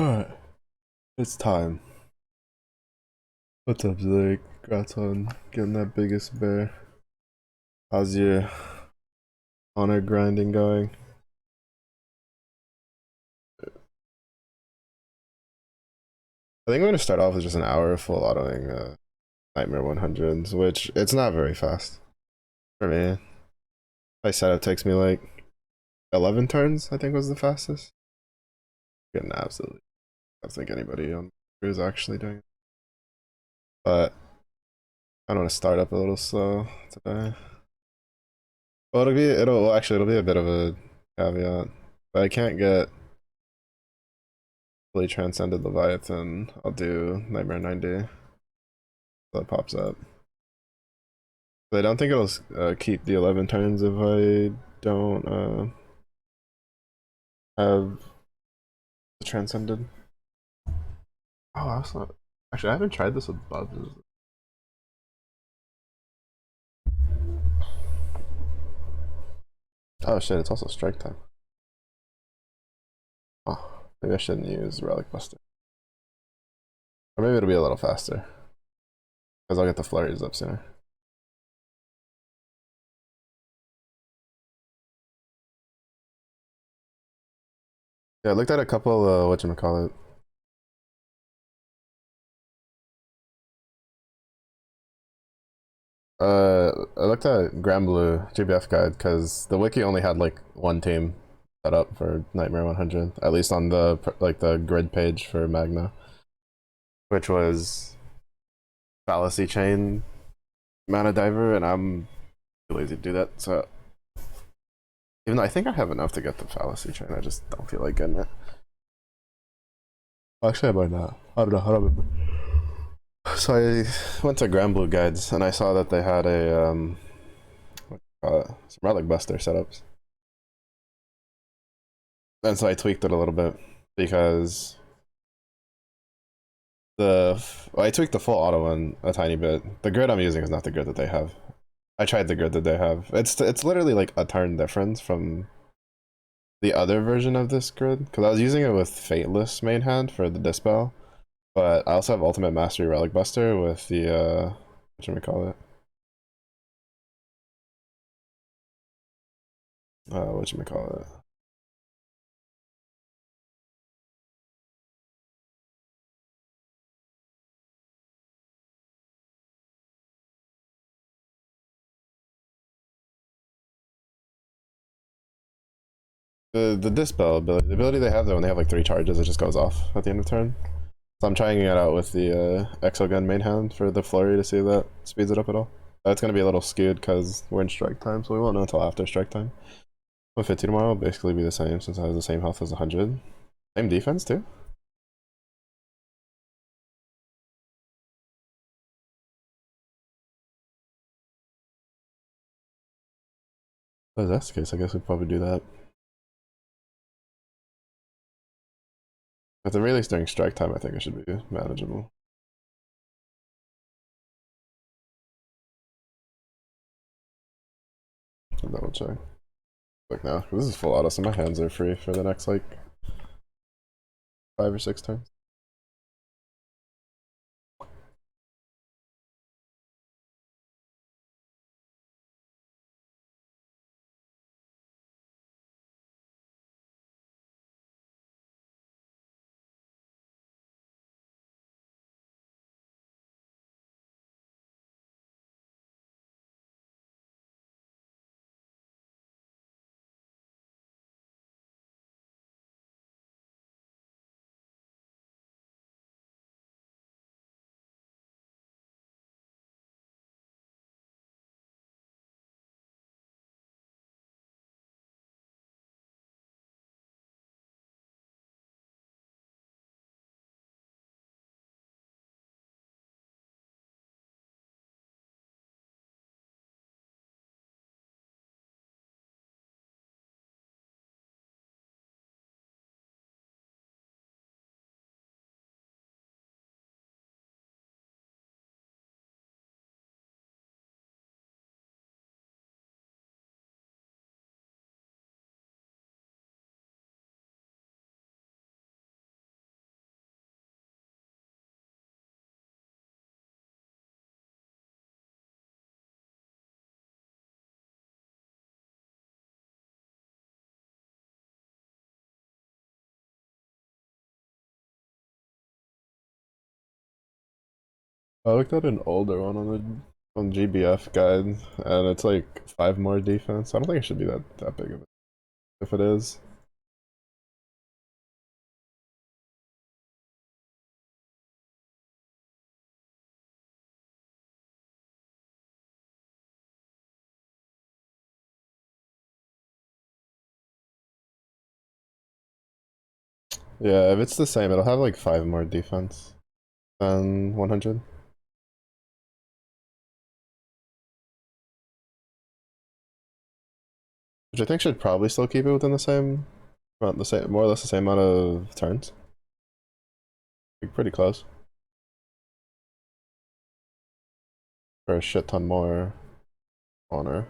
Alright, it's time. What's up, Zach? Congrats on getting that biggest bear. How's your honor grinding going? I think I'm gonna start off with just an hour of full autoing Nightmare 100s, which it's not very fast for me. My setup takes me like 11 turns, I think was the fastest. Getting absolutely, I don't think anybody on crew is actually doing it. But I don't want to start up a little slow today. Well, it'll be a bit of a caveat. But I can't get fully transcended Leviathan. I'll do Nightmare 90. So it pops up. But I don't think it'll keep the 11 turns if I don't have the transcended. Oh, that's not. Actually, I haven't tried this with buffs. Oh shit, it's also strike time. Oh, maybe I shouldn't use Relic Buster. Or maybe it'll be a little faster. Because I'll get the flurries up sooner. Yeah, I looked at a couple, whatchamacallit. I looked at Grand Blue GBF guide because the wiki only had like one team set up for Nightmare 100, at least on the the grid page for Magna, which was Fallacy Chain Mana Diver, and I'm too lazy to do that. So even though I think I have enough to get the Fallacy Chain, I just don't feel like getting it. Actually, I might not. I don't know. I don't remember. So I went to Grand Blue guides and I saw that they had a some Relic Buster setups. And so I tweaked it a little bit because I tweaked the full auto one a tiny bit. The grid I'm using is not the grid that they have. I tried the grid that they have. It's literally like a turn difference from the other version of this grid because I was using it with Fateless main hand for the Dispel, but I also have Ultimate Mastery Relic Buster with the what should we call it? What should we call it? The Dispel ability. The ability they have though when they have like 3 charges, it just goes off at the end of turn. So I'm trying it out with the Exogun main hand for the flurry to see if that speeds it up at all. That's gonna be a little skewed because we're in strike time, so we won't know until after strike time. 150 tomorrow will basically be the same since I have the same health as 100. Same defense too. If that's the case, I guess we'd probably do that. At the very least during strike time, I think it should be manageable. I'll double check. Like now, this is full auto, so my hands are free for the next like 5 or 6 turns. I looked at an older one on GBF guide, and it's like 5 more defense. I don't think it should be that big of it. If it is, yeah, if it's the same, it'll have like 5 more defense than 100. Which I think should probably still keep it within the same, around the same, more or less the same amount of turns. Like pretty close. For a shit ton more honor.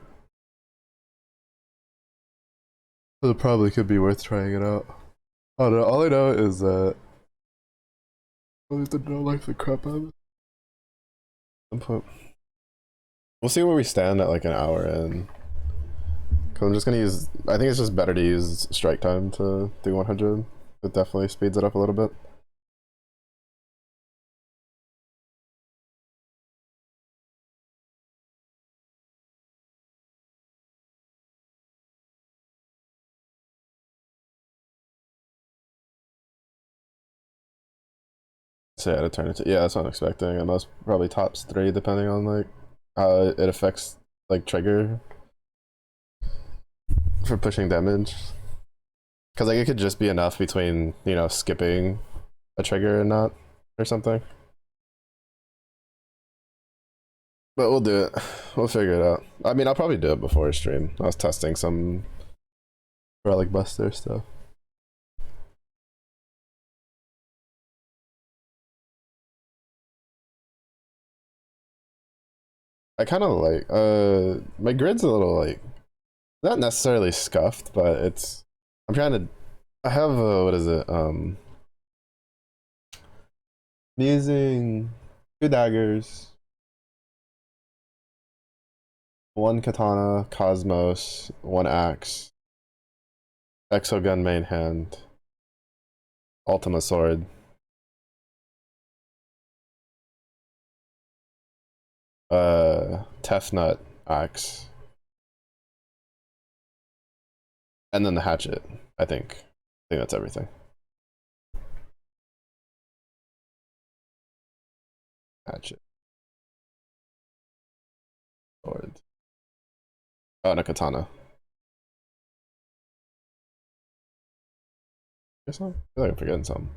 It probably could be worth trying it out. I don't know, all I know is that I don't like the crap out of it. Input. We'll see where we stand at like an hour in. Cause I'm just gonna use, I think it's just better to use strike time to do 100. It definitely speeds it up a little bit. So yeah, to turn it to, yeah, that's what I'm expecting. And most probably tops 3 depending on like how it affects like trigger for pushing damage. Cause like it could just be enough between, you know, skipping a trigger and not or something. But we'll do it. We'll figure it out. I mean, I'll probably do it before stream. I was testing some relic buster stuff. I kind of like my grid's a little like not necessarily scuffed, but it's I'm trying to I have what is it? I'm using 2 daggers, 1 katana, cosmos, 1 axe, exogun main hand, ultima sword, Tefnut axe, and then the hatchet. I think that's everything. Hatchet, sword. Oh, and a katana. Guess I feel like I'm forgetting something.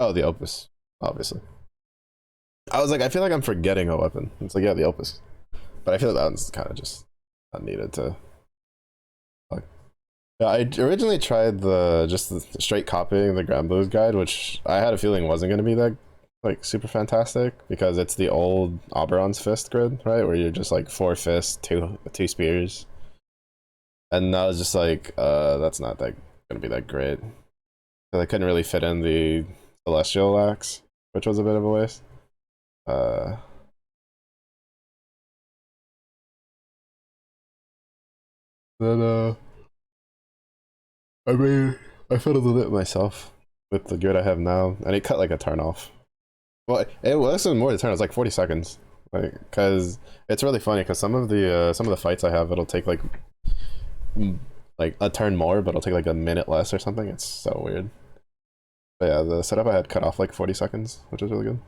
Oh, the opus, obviously. I was like, I feel like I'm forgetting a weapon. It's like, yeah, the opus. But I feel like that one's kind of just unneeded to. Like, yeah, I originally tried the just the straight copying the Grand Blues guide, which I had a feeling wasn't going to be that like super fantastic because it's the old Oberon's fist grid, right? Where you're just like 4 fists, two spears, and I was just like, that's not that gonna be that great. So I couldn't really fit in the celestial axe, which was a bit of a waste. Uh, then I mean, I fiddled with it myself with the grid I have now, and it cut like a turn off. Well, it wasn't more than a turn; it was like 40 seconds. Like, cause it's really funny because some of the fights I have, it'll take like a turn more, but it'll take like a minute less or something. It's so weird. But yeah, the setup I had cut off like 40 seconds, which was really good.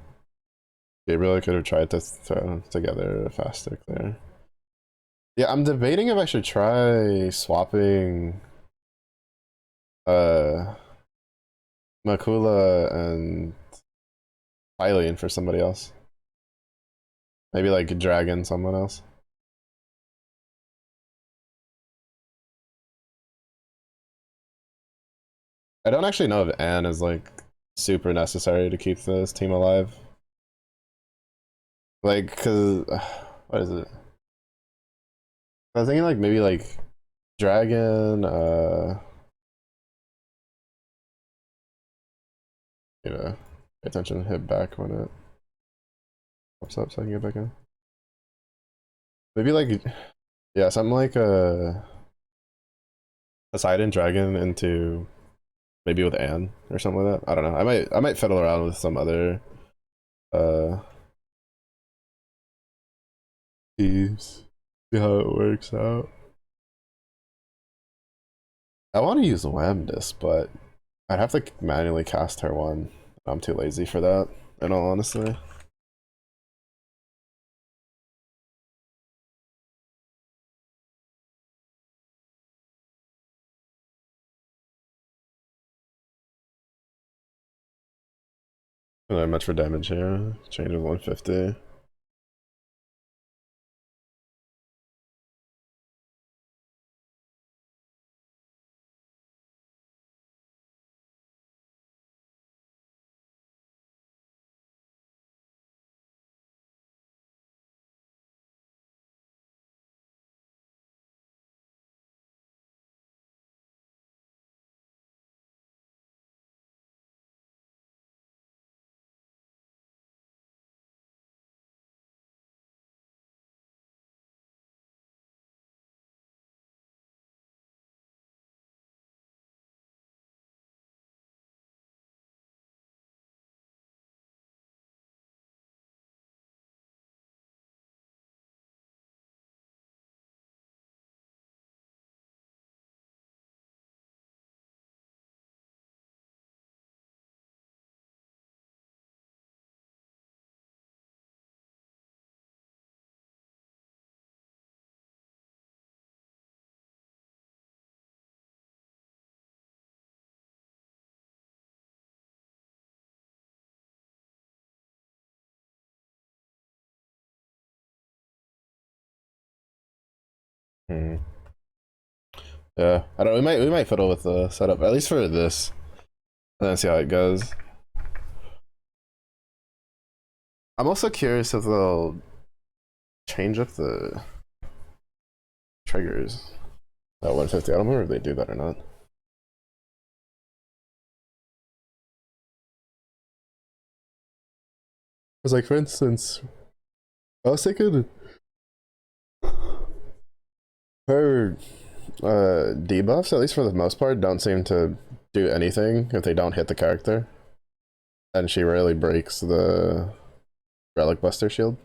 It really could have tried to throw together faster there. Yeah, I'm debating if I should try swapping uh Makula and Hylian for somebody else. Maybe like Dragon someone else. I don't actually know if Anne is like super necessary to keep this team alive. Like, cause what is it? I was thinking like maybe like Dragon, You know, pay attention and hit back when it pops up so I can get back in. Maybe like, yeah, something like a Poseidon Dragon into maybe with Anne or something like that. I don't know. I might fiddle around with some other uh thieves. See how it works out. I want to use Lambdis, but I'd have to manually cast her one. I'm too lazy for that, in all honesty. Not much for damage here. Change of 150. Hmm. Yeah, I don't. We might fiddle with the setup at least for this, and then see how it goes. I'm also curious if they'll change up the triggers at 150. I don't remember if they do that or not. Because, like, for instance, I was thinking her debuffs, at least for the most part, don't seem to do anything if they don't hit the character, and she rarely breaks the Relic Buster shield.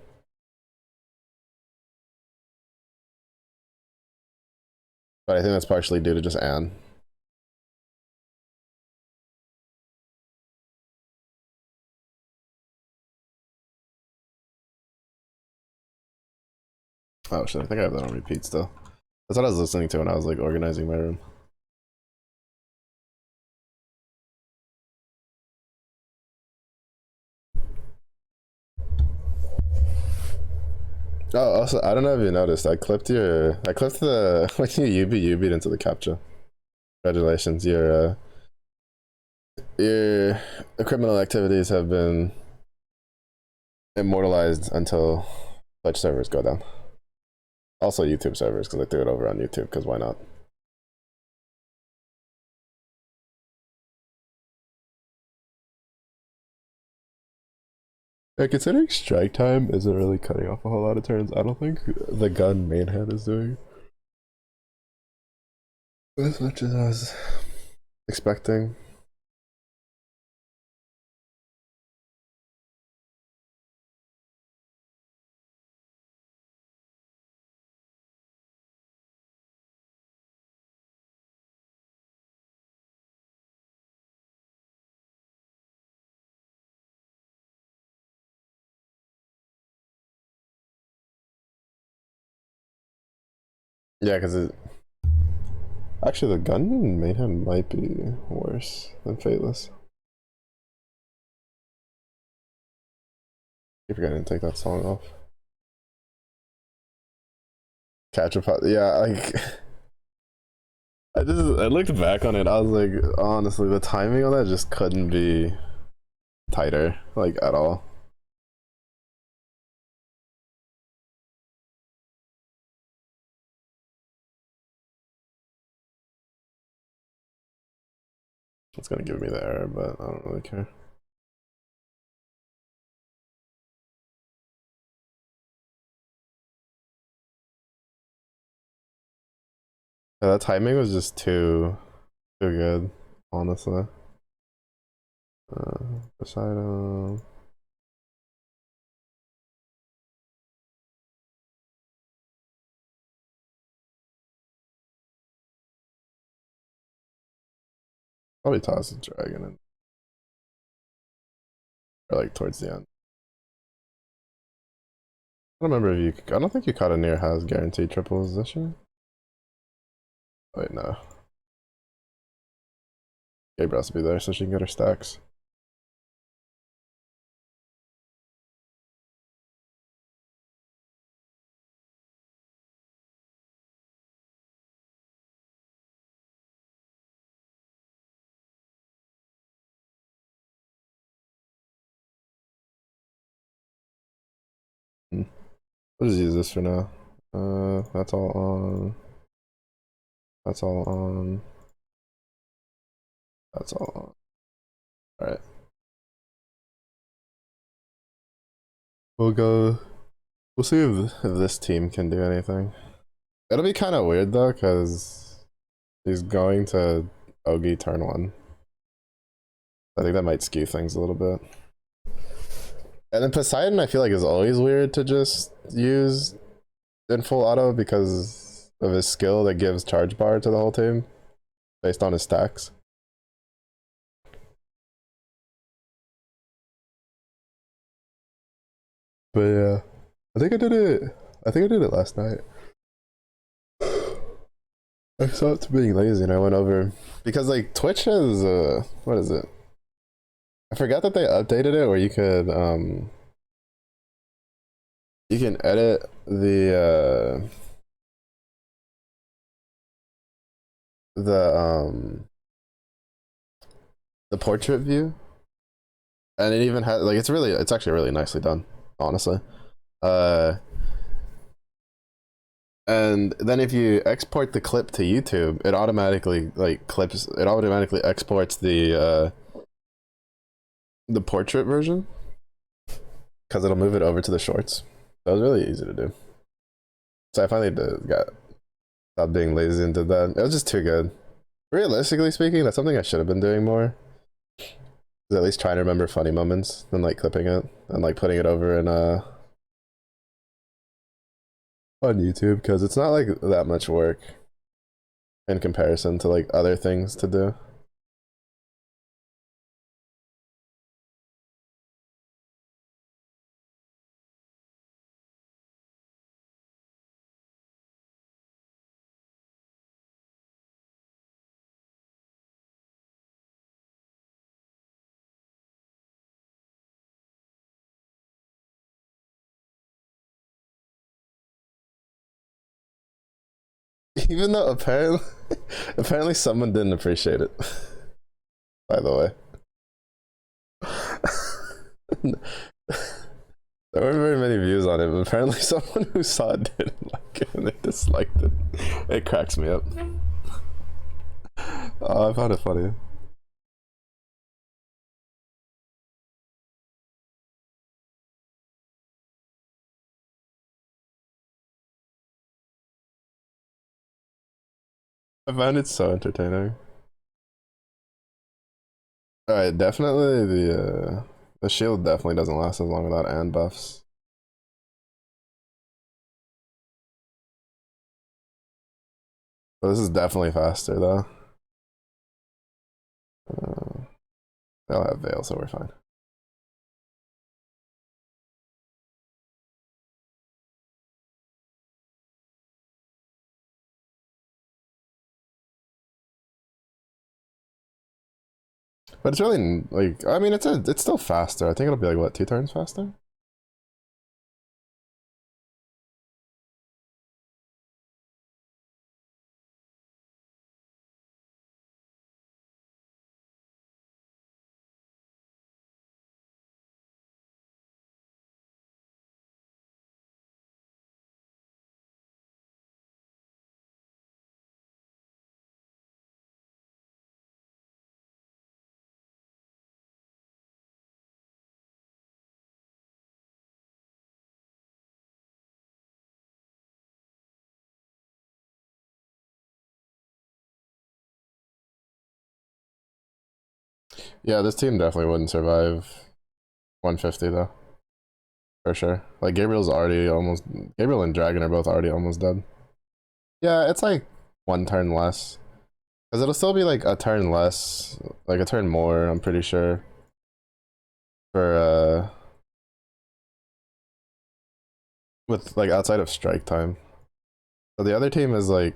But I think that's partially due to just Anne. Oh shit, I think I have that on repeat still. That's what I was listening to when I was like organizing my room. Oh, also, I don't know if you noticed, I clipped the, when you UB'd into the captcha. Congratulations, your criminal activities have been immortalized until Twitch servers go down. Also YouTube servers, because I threw it over on YouTube, because why not? Yeah, considering strike time isn't really cutting off a whole lot of turns, I don't think the gun main hand is doing as much as I was expecting. Yeah, because it actually the gun main hand might be worse than Fateless. I forgot I didn't take that song off. Catch a pot. Yeah, like I looked back on it. I was like, honestly, the timing on that just couldn't be tighter, like at all. It's gonna give me the error, but I don't really care. Yeah, that timing was just too good, honestly. Poseidon. Probably toss a dragon in, or like towards the end. I don't remember if you. I don't think you caught a near has guaranteed triples this year. Wait, no. Gabriel has to be there so she can get her stacks. Hmm. We'll just use this for now. That's all on. That's all on. That's all on. All right. We'll go. We'll see if this team can do anything. It'll be kind of weird though, because he's going to Ogi turn one. I think that might skew things a little bit. And then Poseidon, I feel like is always weird to just use in full auto because of his skill that gives charge bar to the whole team based on his stacks. But yeah, I think I did it. I think I did it last night. I stopped being lazy and I went over because like Twitch has what is it? I forgot that they updated it where you can edit the the portrait view, and it even has like it's actually really nicely done, honestly. Uh, and then if you export the clip to YouTube, it automatically it automatically exports the portrait version because it'll move it over to the shorts. That was really easy to do. So I finally got stopped being lazy and did that. It was just too good. Realistically speaking, that's something I should have been doing more. At least trying to remember funny moments and like clipping it and like putting it over in on YouTube because it's not like that much work in comparison to like other things to do. Even though apparently someone didn't appreciate it. By the way. There weren't very many views on it, but apparently someone who saw it didn't like it and they disliked it. It cracks me up. Oh, I found it funny. I found it so entertaining. Alright, definitely the shield definitely doesn't last as long without and buffs. But this is definitely faster though. They'll have Veil, so we're fine. But it's really like I mean it's still faster. I think it'll be like what, 2 turns faster? Yeah, this team definitely wouldn't survive 150 though, for sure. Like Gabriel and Dragon are both already almost dead. Yeah, it's like one turn less. Because it'll still be like a turn less, like a turn more, I'm pretty sure. For, with like outside of strike time. So the other team is like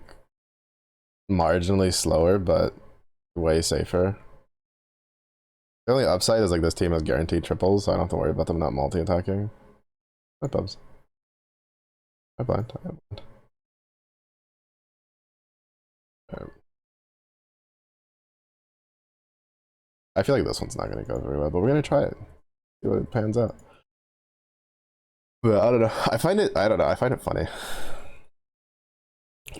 marginally slower, but way safer. The only upside is like this team has guaranteed triples, so I don't have to worry about them not multi-attacking. My pubs. I blind. I blind. Right. I feel like this one's not gonna go very well, but we're gonna try it. See what it pans out. But I don't know. I don't know. I find it funny.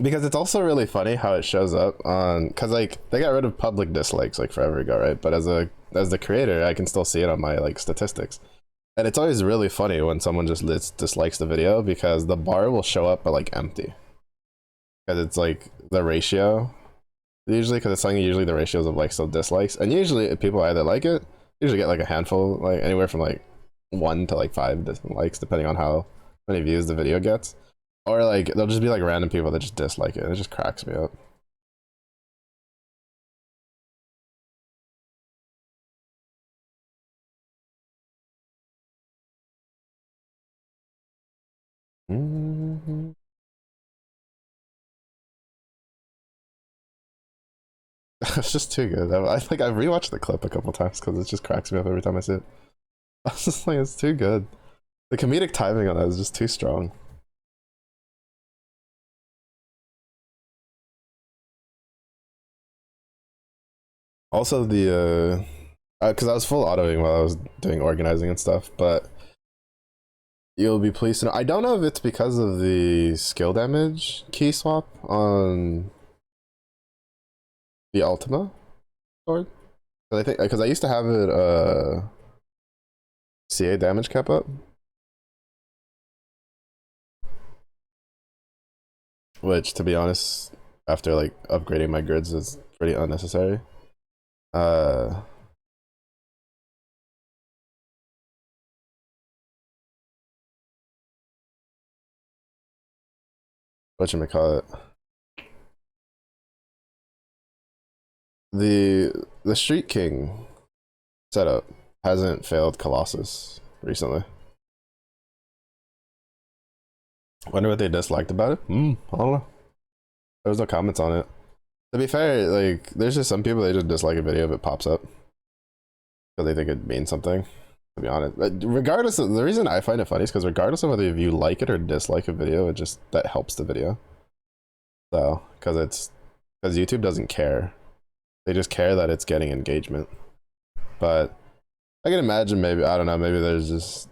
Because it's also really funny how it shows up on, because like they got rid of public dislikes like forever ago, right? But as the creator, I can still see it on my like statistics, and it's always really funny when someone just dislikes the video because the bar will show up but like empty, because it's like the ratio usually, because it's telling you usually the ratios of likes to dislikes, and usually if people either like it, usually get like a handful, like anywhere from like 1 to like 5 likes depending on how many views the video gets. Or like they'll just be like random people that just dislike it. It just cracks me up. Mm-hmm. It's just too good. I think I've rewatched the clip a couple times because it just cracks me up every time I see it. I was just like, it's too good. The comedic timing on that is just too strong. Also, the because I was full autoing while I was doing organizing and stuff, but you'll be pleased to know. I don't know if it's because of the skill damage key swap on the Ultima sword. I think because I used to have it CA damage kept up, which to be honest, after like upgrading my grids is pretty unnecessary. Uh, whatchamacallit. The Street King setup hasn't failed Colossus recently. Wonder what they disliked about it. I don't know. There was no comments on it. To be fair, like there's just some people they just dislike a video if it pops up because they think it means something. To be honest, but regardless of the reason I find it funny is because regardless of whether you like it or dislike a video, it just that helps the video. So because YouTube doesn't care, they just care that it's getting engagement. But I can imagine maybe I don't know, maybe there's just,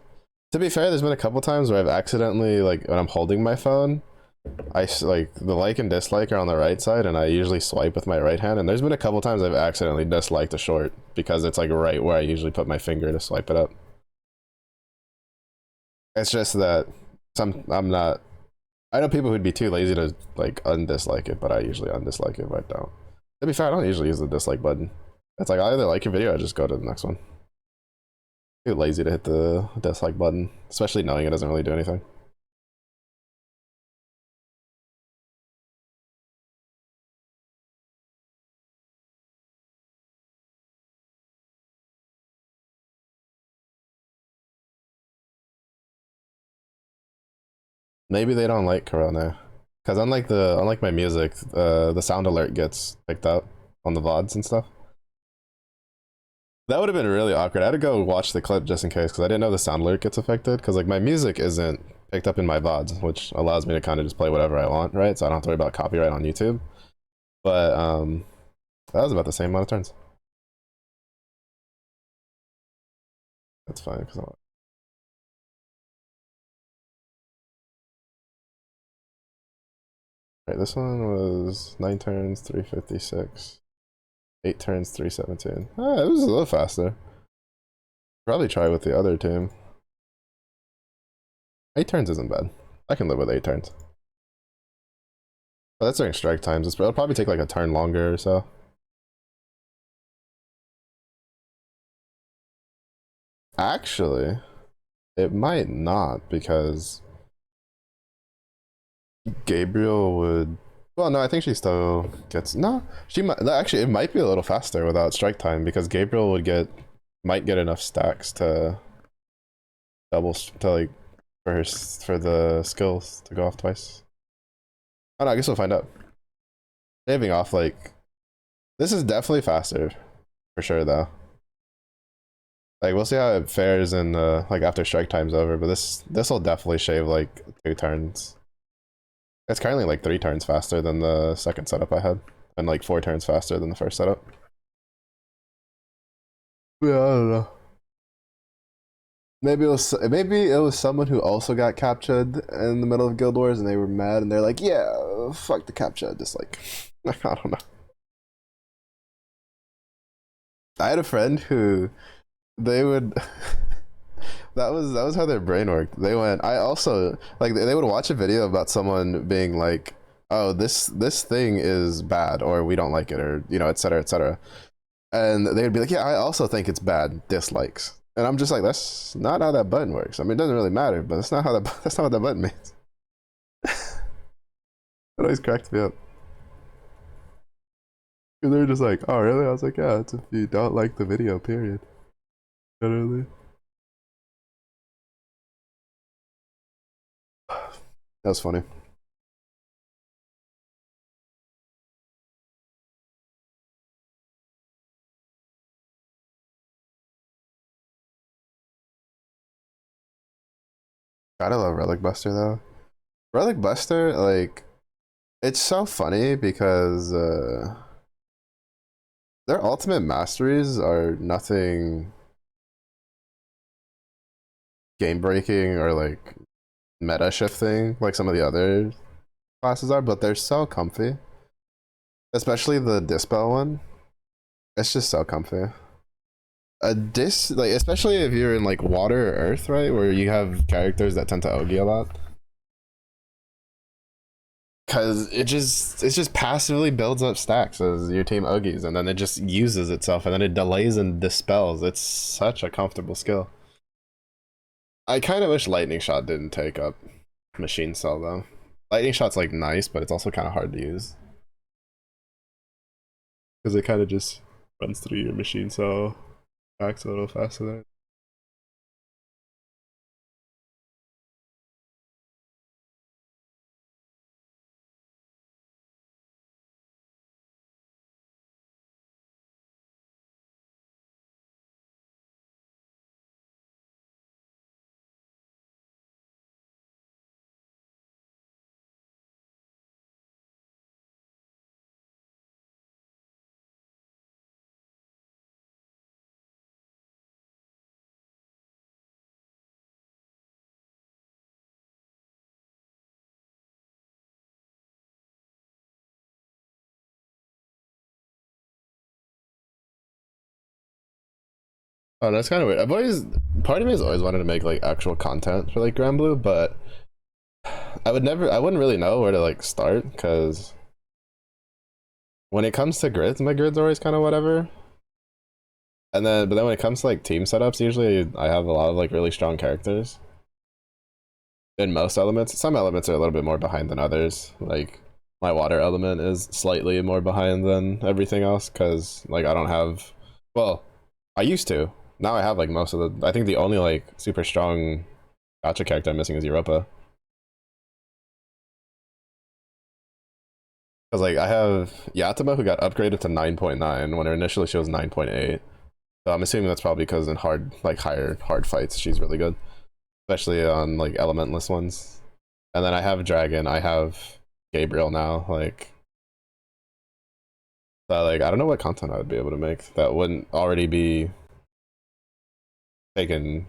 to be fair, there's been a couple times where I've accidentally, like when I'm holding my phone, like the like and dislike are on the right side, and I usually swipe with my right hand. And there's been a couple times I've accidentally disliked a short because it's like right where I usually put my finger to swipe it up. It's just that I'm not. I know people who'd be too lazy to like undislike it, but I usually undislike it if I don't. To be fair, I don't usually use the dislike button. It's like I either like your video or just go to the next one. Too lazy to hit the dislike button, especially knowing it doesn't really do anything. Maybe they don't like Corona, because unlike my music, the sound alert gets picked up on the VODs and stuff. That would have been really awkward. I had to go watch the clip just in case because I didn't know the sound alert gets affected. Because like my music isn't picked up in my VODs, which allows me to kind of just play whatever I want, right? So I don't have to worry about copyright on YouTube. But that was about the same amount of turns. That's fine because right. This one was 9 turns, 356. 8 turns, 317. Ah, it was a little faster. Probably try with the other team. 8 turns isn't bad. I can live with 8 turns. But that's during strike times. It'll probably take like a turn longer or so. Actually, it might not because Gabriel would. Well, no, I think she still gets. No, she might. Actually, it might be a little faster without strike time because Gabriel would get, might get enough stacks to double to like for her for the skills to go off twice. I don't know. I guess we'll find out. Shaving off like this is definitely faster for sure though. Like we'll see how it fares in like after strike time's over, but this will definitely shave like 2 turns. It's currently like 3 turns faster than the second setup I had, and like 4 turns faster than the first setup. Yeah, I don't know. Maybe it was someone who also got captured in the middle of Guild Wars and they were mad and they're like, yeah, fuck the capture. Just like I don't know. I had a friend who they would that was how their brain worked. They went, I also like they would watch a video about someone being like, oh, this thing is bad or we don't like it or you know, etc. etc. And they would be like, yeah, I also think it's bad, dislikes. And I'm just like, that's not how that button works. I mean, it doesn't really matter, but that's not how that's not what that button means. It always cracked me up. Because they were just like, oh, really? I was like, yeah, it's if you don't like the video, period. Literally. That was funny. Gotta love Relic Buster though. Relic Buster, like, it's so funny because their ultimate masteries are nothing game breaking or like meta shifting like some of the other classes are, but they're so comfy. Especially the Dispel one. It's just so comfy. A dis like especially if you're in like water or earth, right? Where you have characters that tend to OG a lot. Cause it just passively builds up stacks as your team OGs and then it just uses itself and then it delays and dispels. It's such a comfortable skill. I kind of wish Lightning Shot didn't take up Machine Cell though. Lightning Shot's like nice, but it's also kind of hard to use. Because it kind of just runs through your Machine Cell packs a little faster than. Oh, that's kind of weird. I've always, part of me has always wanted to make like actual content for like Grand Blue, but I wouldn't really know where to like start because when it comes to grids, my grids are always kind of whatever. And then, but then when it comes to like team setups, usually I have a lot of like really strong characters in most elements. Some elements are a little bit more behind than others. Like my water element is slightly more behind than everything else because like I don't have, well, I used to. Now I have like most of the. I think the only like super strong gotcha character I'm missing is Europa. Because like I have Yatima who got upgraded to 9.9 when her initially she was 9.8. So I'm assuming that's probably because in hard like higher hard fights she's really good, especially on like elementless ones. And then I have Dragon. I have Gabriel now. Like so like I don't know what content I would be able to make that wouldn't already be taken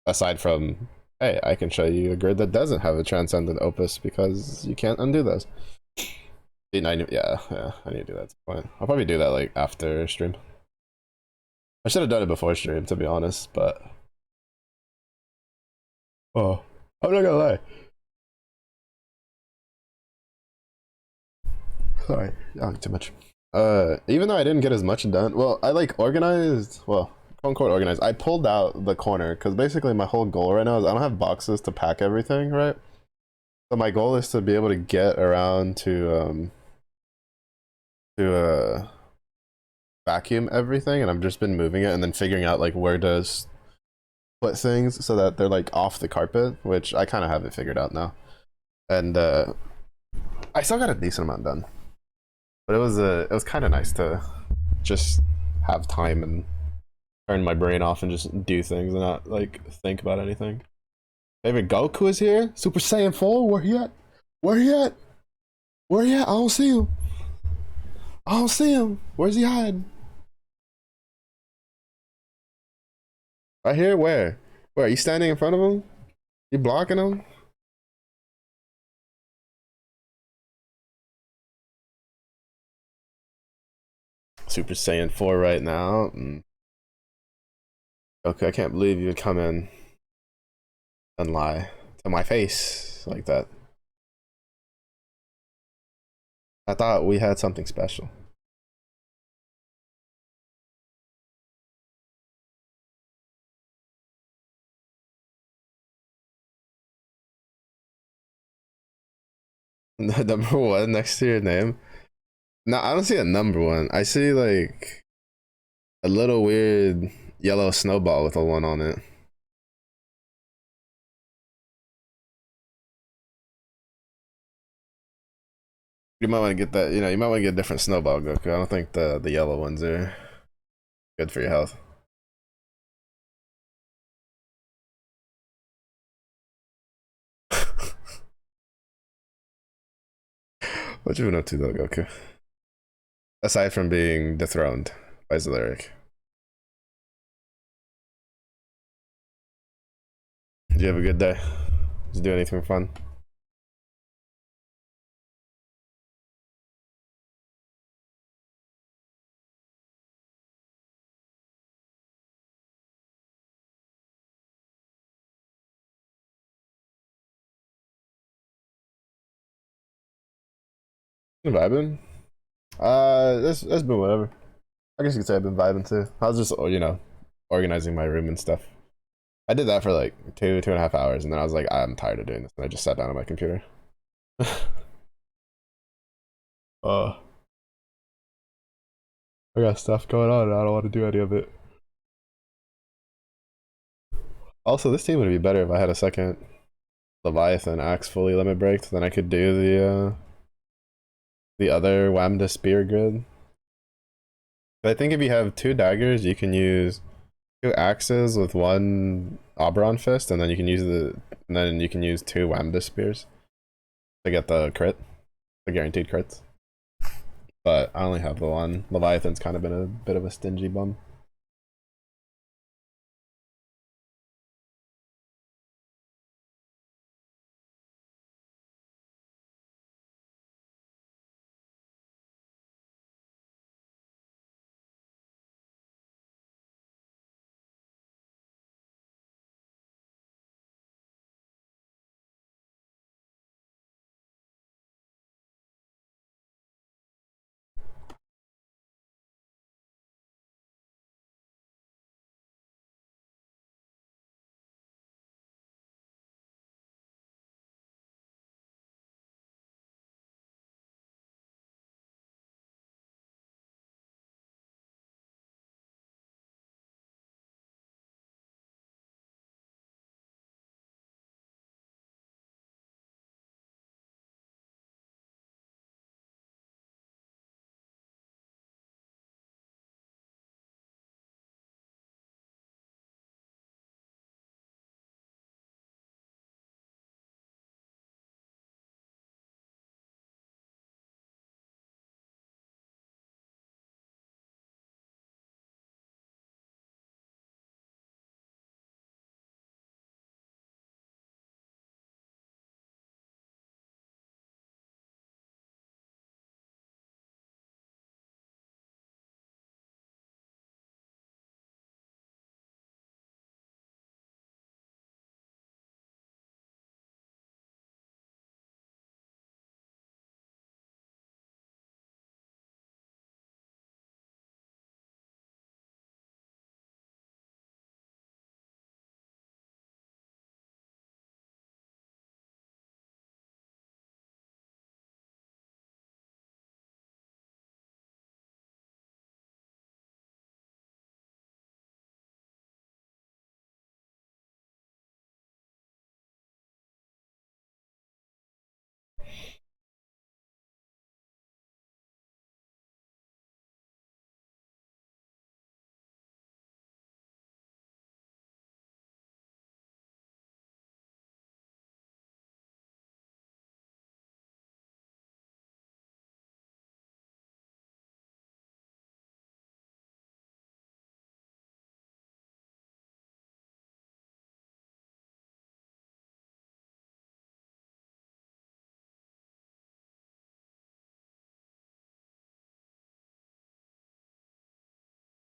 aside from, hey, I can show you a grid that doesn't have a transcendent opus because you can't undo those. Yeah, I need to do that at some point. I'll probably do that like after stream. I should have done it before stream, to be honest, but oh, I'm not gonna lie. Sorry, I too much. Even though I didn't get as much done, well, I like organized. Well, Quote organized. I pulled out the corner because basically my whole goal right now is I don't have boxes to pack everything, right? So my goal is to be able to get around to vacuum everything, and I've just been moving it and then figuring out like where to put things so that they're like off the carpet, which I kind of have it figured out now. And I still got a decent amount done, but it was kind of nice to just have time and turn my brain off and just do things and not like think about anything. Favorite Goku is here. Super Saiyan 4. Where he at? Where he at? Where he at? I don't see him. I don't see him. Where's he hiding? Right here? Where? Where? Are you standing in front of him? You blocking him? Super Saiyan 4 right now. Okay, I can't believe you would come in and lie to my face like that. I thought we had something special. Number one next to your name? No, I don't see a number one. I see like a little weird yellow snowball with a one on it. You might want to get that, you know, you might want to get a different snowball, Goku. I don't think the yellow ones are good for your health. What you been up to though, Goku? Aside from being dethroned by Zalaric. Did you have a good day? Did you do anything fun? Vibing? That's been whatever. I guess you could say I've been vibing too. I was just, you know, organizing my room and stuff. I did that for like 2.5 hours, and then I was like, I'm tired of doing this, and I just sat down on my computer. uh, I got stuff going on, and I don't want to do any of it. Also, this team would be better if I had a second Leviathan axe fully limit break. Then I could do the other Wamda spear grid. But I think if you have two daggers, you can use two axes with one Oberon fist, and then you can use two Wamda spears to get the crit, the guaranteed crits. But I only have the one. Leviathan's kind of been a bit of a stingy bum.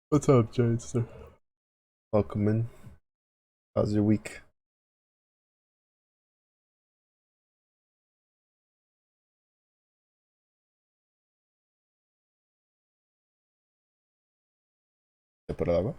What's up, Jade? Welcome in. How's your week? Temporada.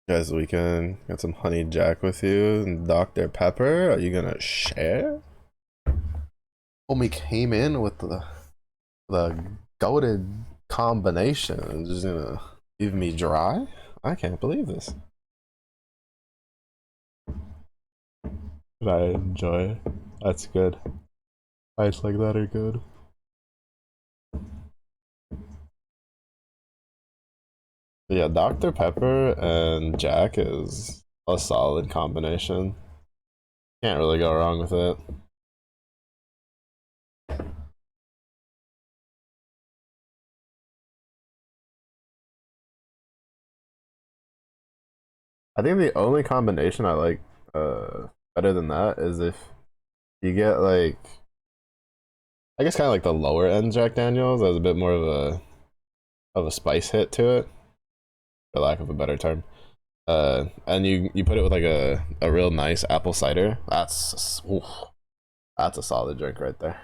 Guys, weekend got some honey jack with you and Dr. Pepper. Are you gonna share? Homie came in with the goated combination and just gonna leave me dry. I can't believe this. But I enjoy. That's good. Fights like that are good. But yeah, Dr. Pepper and Jack is a solid combination. Can't really go wrong with it. I think the only combination I like better than that is if you get like, I guess kind of like the lower end Jack Daniels has a bit more of a spice hit to it, for lack of a better term. And you put it with like a real nice apple cider. That's a solid drink right there.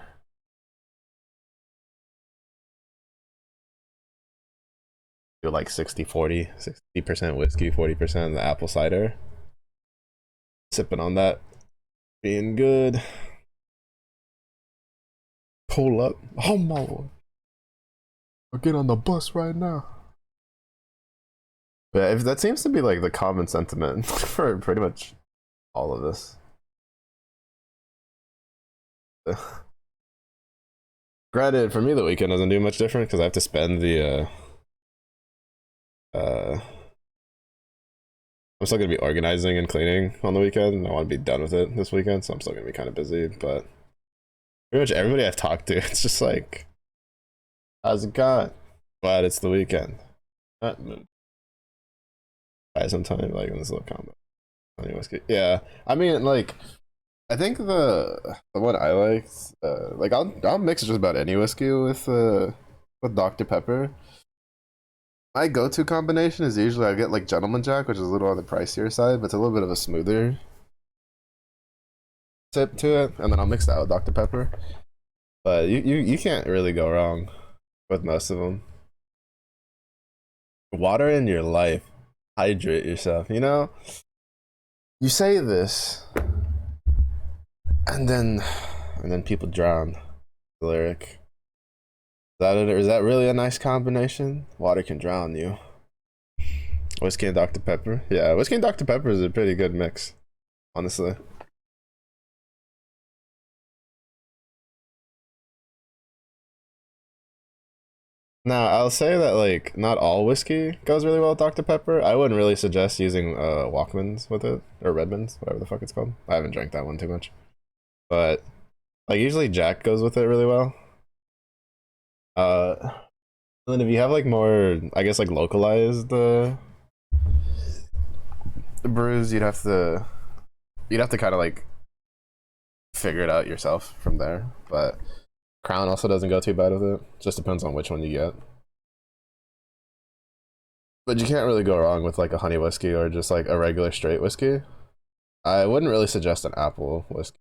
Do like 60-40, 60% whiskey, 40% the apple cider. Sipping on that, being good. Pull up. Oh my lord. I'll get on the bus right now. But if that seems to be like the common sentiment for pretty much all of this. Granted, for me, the weekend doesn't do much different because I have to spend uh, I'm still gonna be organizing and cleaning on the weekend. I want to be done with it this weekend, so I'm still gonna be kind of busy. But pretty much everybody I've talked to, it's just like, how's it going? Glad it's the weekend. Not mood. Buy sometime like in this little combo. Whiskey. Yeah, I mean, like, I think the one I like, like I'll mix just about any whiskey with Dr. Pepper. My go-to combination is usually I get like Gentleman Jack, which is a little on the pricier side, but it's a little bit of a smoother tip to it, and then I'll mix that with Dr. Pepper. But you can't really go wrong with most of them. Water in your life, hydrate yourself. You know, you say this, and then people drown. The lyric. Is that really a nice combination? Water can drown you. Whiskey and Dr. Pepper. Yeah, whiskey and Dr. Pepper is a pretty good mix, honestly. Now, I'll say that like not all whiskey goes really well with Dr. Pepper. I wouldn't really suggest using Walkmans with it or Redmonds, whatever the fuck it's called. I haven't drank that one too much, but like usually Jack goes with it really well. Uh, and then if you have like more, I guess like localized the brews, you'd have to kind of like figure it out yourself from there. But Crown also doesn't go too bad with it. Just depends on which one you get. But you can't really go wrong with like a honey whiskey or just like a regular straight whiskey. I wouldn't really suggest an apple whiskey.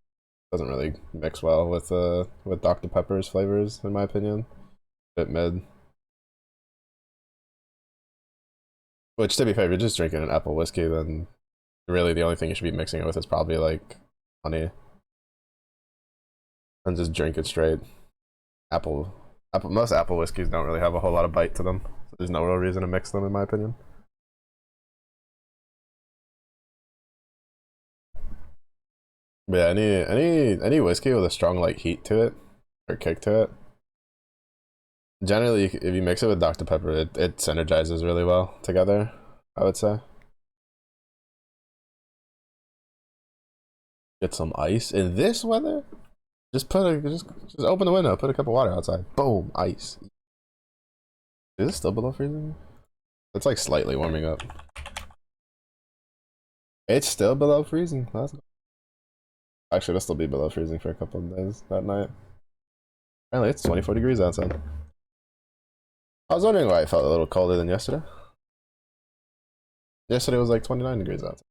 It doesn't really mix well with Dr. Pepper's flavors, in my opinion. Bit mid. Which to be fair, if you're just drinking an apple whiskey, then really the only thing you should be mixing it with is probably like honey. And just drink it straight. Most apple whiskeys don't really have a whole lot of bite to them. So there's no real reason to mix them, in my opinion. But yeah, any whiskey with a strong like heat to it, or kick to it. Generally, if you mix it with Dr. Pepper, it synergizes really well together, I would say. Get some ice in this weather. Just open the window, put a cup of water outside. Boom, ice. Is it still below freezing? It's like slightly warming up. It's still below freezing. Actually, it'll still be below freezing for a couple of days that night. Apparently, it's 24 degrees outside. I was wondering why it felt a little colder than yesterday. Yesterday was like 29 degrees outside.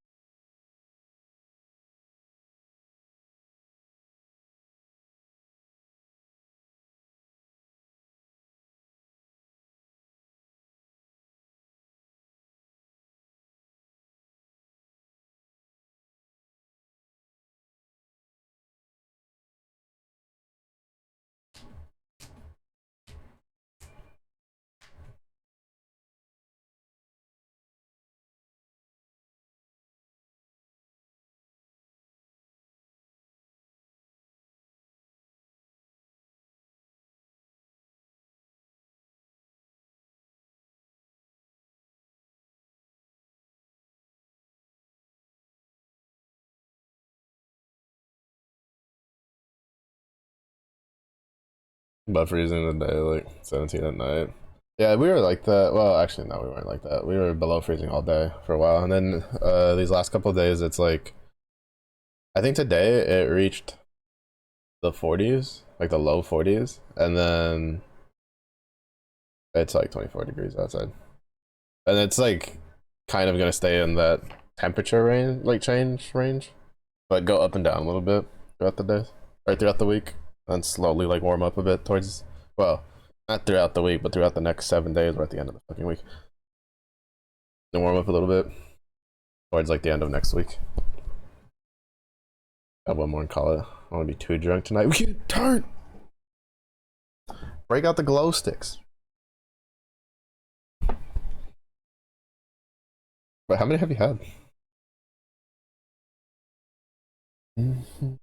But freezing the day, like 17 at night. Yeah, we were like that. Well, actually, no, we weren't like that. We were below freezing all day for a while, and then these last couple of days, it's like I think today it reached the 40s, like the low 40s, and then it's like 24 degrees outside, and it's like kind of gonna stay in that temperature range, like change range, but go up and down a little bit throughout the days, or throughout the week, and slowly like warm up a bit towards, well, not throughout the week, but throughout the next 7 days or at the end of the fucking week, and warm up a little bit towards like the end of next week. Got one more and call it. I don't want to be too drunk tonight. We can turn. Break out the glow sticks. But how many have you had? Mm-hmm.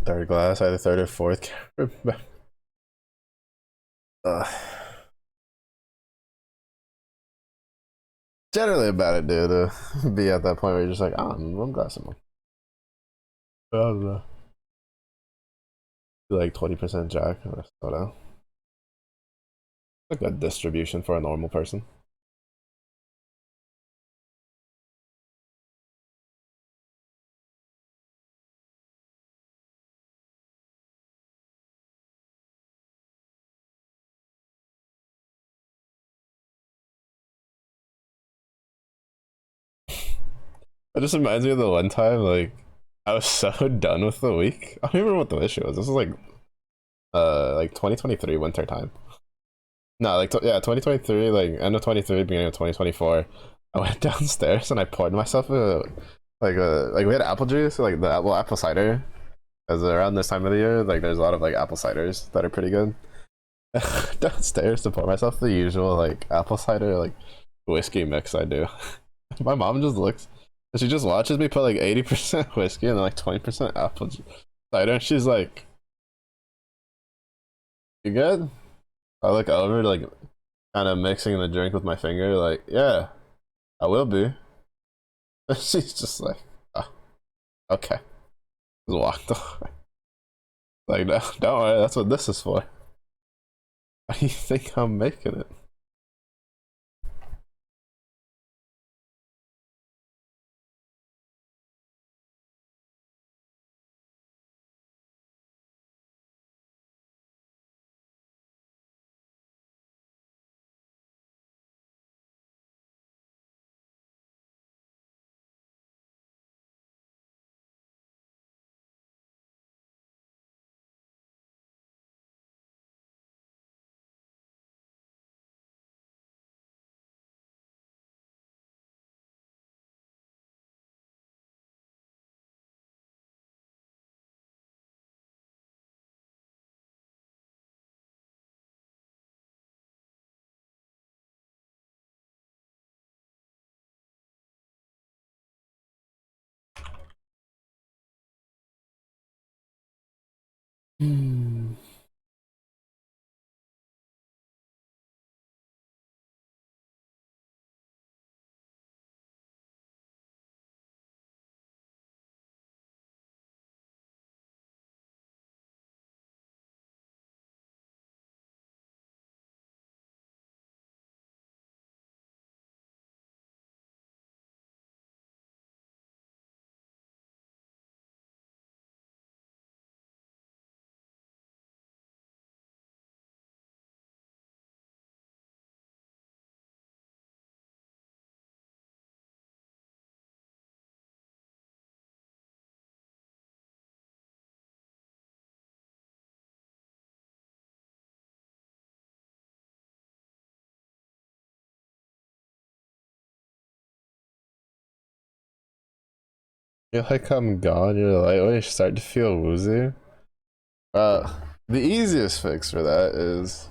Third glass, either third or fourth. Generally a bad idea to be at that point where you're just like, oh, I'm one glass of milk. I don't know. Like 20% Jack or soda. A good distribution for a normal person. It just reminds me of the one time, like, I was so done with the week. I don't even remember what the issue was. This was like 2023 winter time. No, like, yeah, 2023, like, end of 23, beginning of 2024. I went downstairs and I poured myself like we had apple juice, like the apple cider. As around this time of the year, like, there's a lot of, like, apple ciders that are pretty good. Downstairs to pour myself the usual, like, apple cider, like, whiskey mix I do. My mom just looks, she just watches me put like 80% whiskey and then like 20% apple cider, and she's like, "You good?" I look over, like, kind of mixing the drink with my finger, like, "Yeah, I will be." And she's just like, "Oh, okay." Just walked away. Like, no, don't worry, that's what this is for. Why do you think I'm making it? Hmm. You're like, I'm gone. You're like, oh, you start to feel woozy. The easiest fix for that is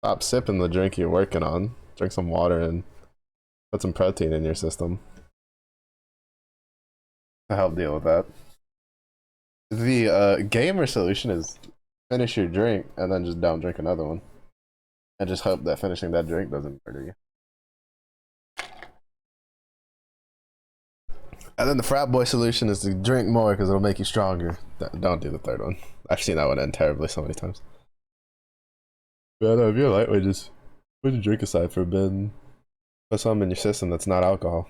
stop sipping the drink you're working on. Drink some water and put some protein in your system to help deal with that. The gamer solution is finish your drink and then just down drink another one, and just hope that finishing that drink doesn't murder you. And then the frat boy solution is to drink more because it'll make you stronger. Don't do the third one. I've seen that one end terribly so many times. But if you're lightweight, just put your drink aside for a bit and put something in your system that's not alcohol.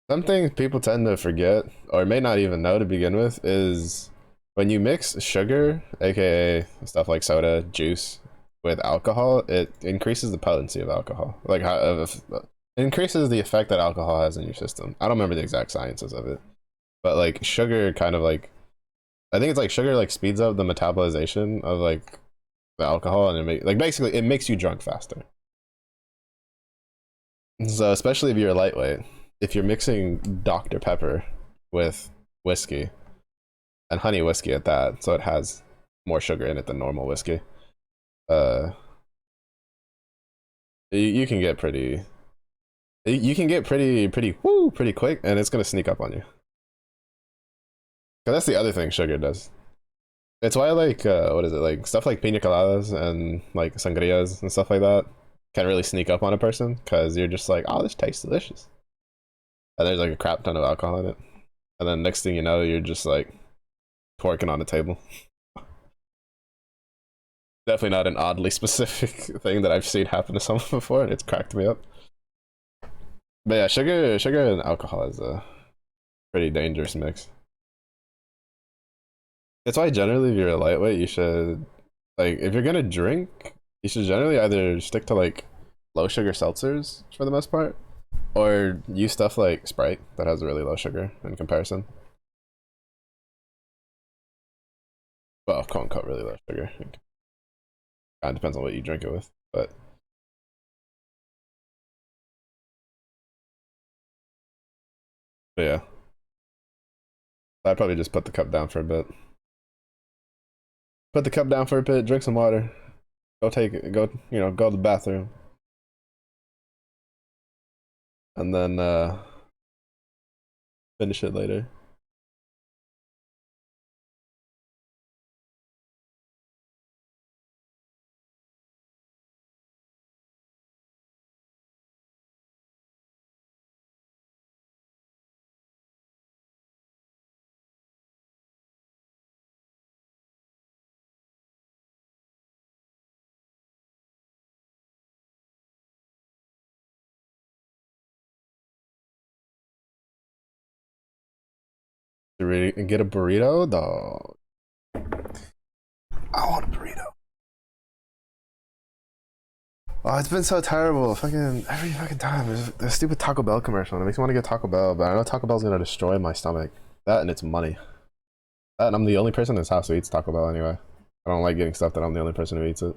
Some things people tend to forget, or may not even know to begin with, is when you mix sugar, aka stuff like soda, juice, with alcohol, it increases the potency of alcohol. Like, it increases the effect that alcohol has in your system. I don't remember the exact sciences of it, but like sugar kind of like, I think it's like sugar like speeds up the metabolization of like the alcohol, and basically it makes you drunk faster. So especially if you're lightweight, if you're mixing Dr. Pepper with whiskey, and honey whiskey at that, so it has more sugar in it than normal whiskey, uh, you can get pretty, pretty quick, and it's gonna sneak up on you. Cause that's the other thing sugar does. It's why, like, what is it, like stuff like pina coladas and like sangrias and stuff like that can really sneak up on a person, because you're just like, oh, this tastes delicious, and there's like a crap ton of alcohol in it, and then next thing you know, you're just like twerking on the table. Definitely not an oddly specific thing that I've seen happen to someone before, and it's cracked me up. But yeah, sugar and alcohol is a pretty dangerous mix. That's why generally, if you're a lightweight, you should, like, if you're gonna drink, you should generally either stick to like low sugar seltzers for the most part, Or use stuff like Sprite that has a really low sugar in comparison. Well, quote unquote really low sugar. It kind of depends on what you drink it with, but yeah, I'd probably just put the cup down for a bit. Put the cup down for a bit. Drink some water. Go take it. Go go to the bathroom, and then finish it later. To really get a burrito, dog. I want a burrito. Oh, it's been so terrible. Fucking every fucking time. There's a stupid Taco Bell commercial. And it makes me want to get Taco Bell, but I know Taco Bell's gonna destroy my stomach. That and it's money. That and I'm the only person in this house who eats Taco Bell anyway. I don't like getting stuff that I'm the only person who eats it.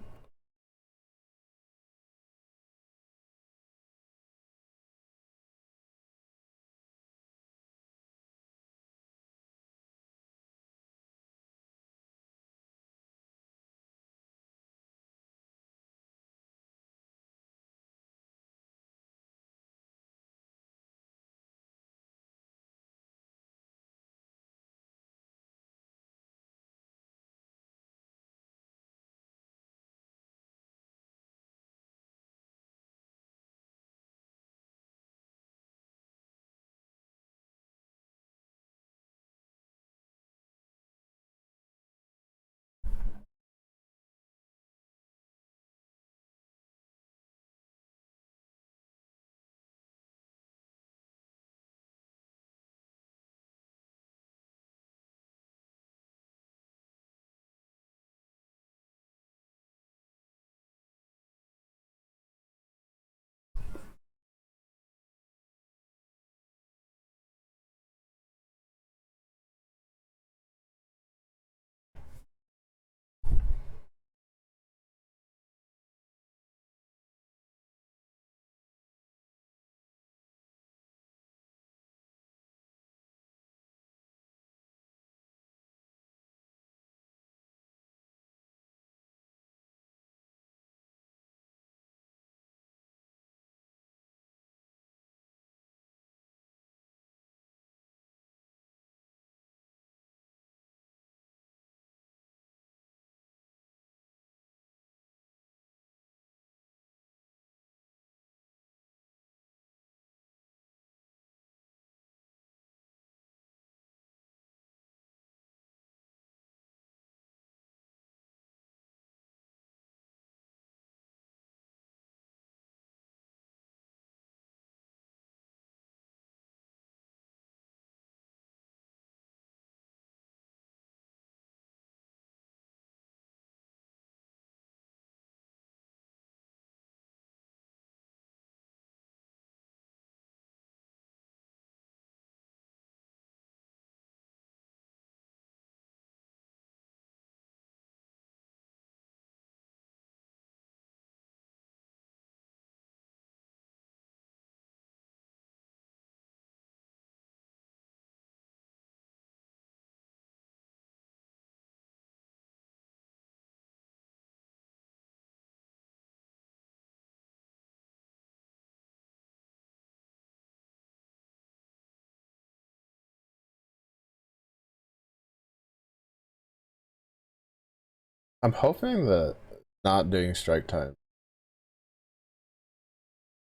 I'm hoping that not doing strike time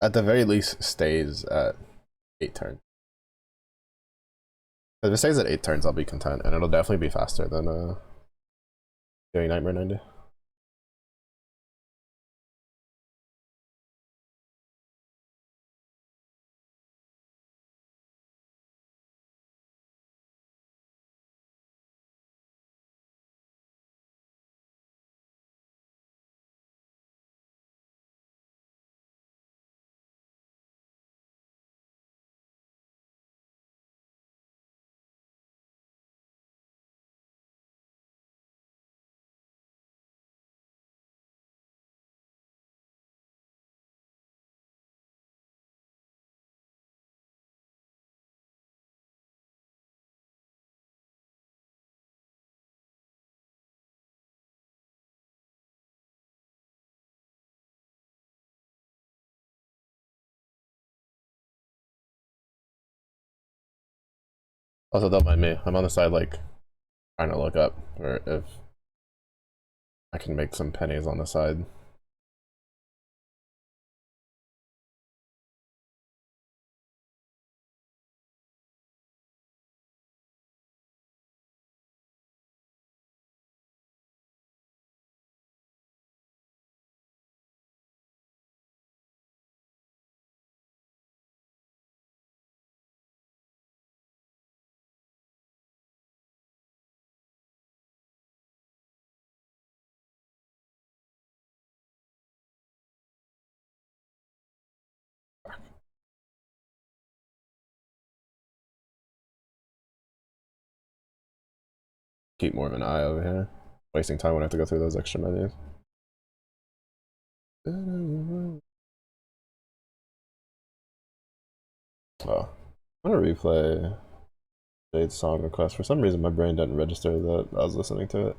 at the very least stays at 8 turns. If it stays at 8 turns, I'll be content, and it'll definitely be faster than doing Nightmare 90. Also, don't mind me. I'm on the side, like, trying to look up or if I can make some pennies on the side. Keep more of an eye over here. Wasting time when I have to go through those extra menus. Oh, I'm gonna replay Jade's song request. For some reason, my brain didn't register that I was listening to it.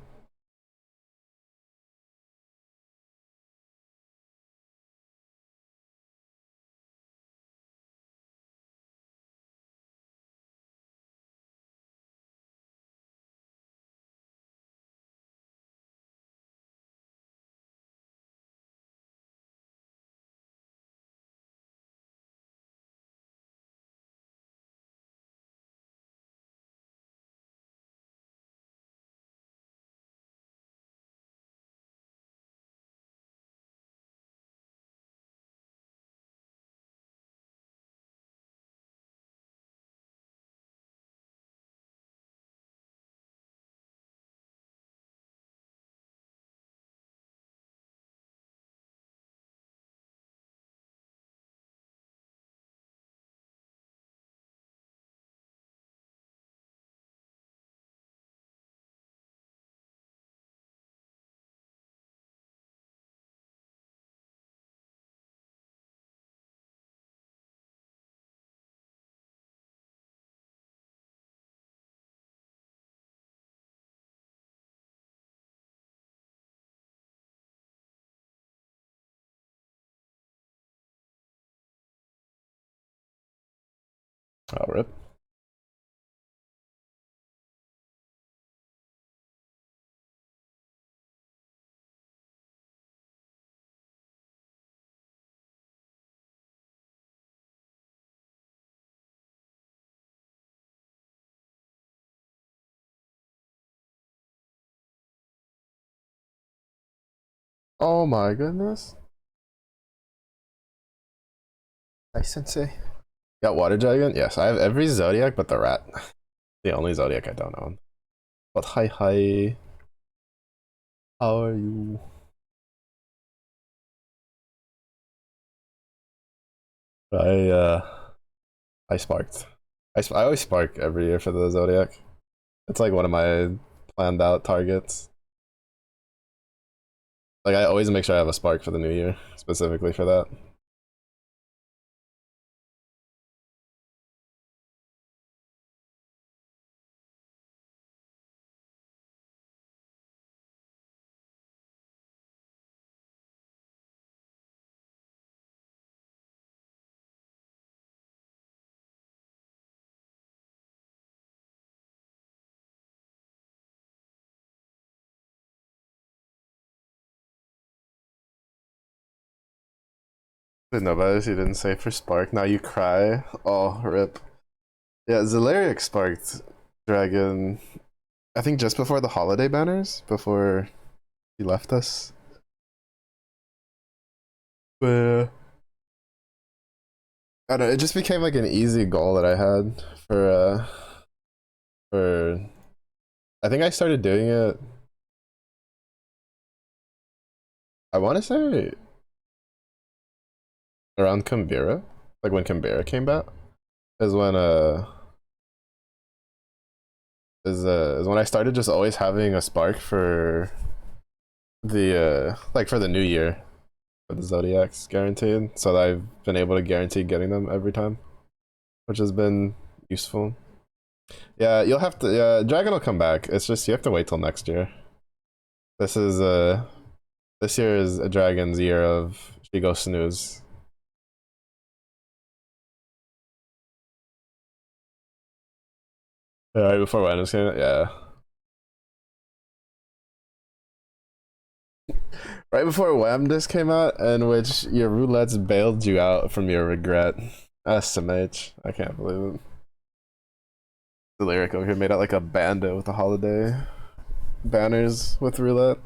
Oh, rip. Oh my goodness. Hi, Sensei. Got Water Dragon? Yes, I have every Zodiac but the Rat. The only Zodiac I don't own. But hi. How are you? I, uh, I sparked. I always spark every year for the Zodiac. It's like one of my planned out targets. Like, I always make sure I have a spark for the new year, specifically for that. Didn't know about this, you didn't say for spark. Now you cry. Oh, rip. Yeah, Zalariak sparked Dragon, I think just before the holiday banners, before he left us. But I don't know, it just became like an easy goal that I had for I think I started doing it, I wanna say around Canberra. Like when Canberra came back. Is when is when I started just always having a spark for the like for the new year for the Zodiacs guaranteed. So that I've been able to guarantee getting them every time, which has been useful. Yeah, you'll have to. Yeah, Dragon will come back. It's just you have to wait till next year. This is this year is a Dragon's year of she goes snooze. Yeah, right before Wemdis came out, yeah. Right before Wemdis came out, in which your roulettes bailed you out from your regret. SMH. I can't believe it. The lyric over here made out like a bandit with the holiday banners with roulette.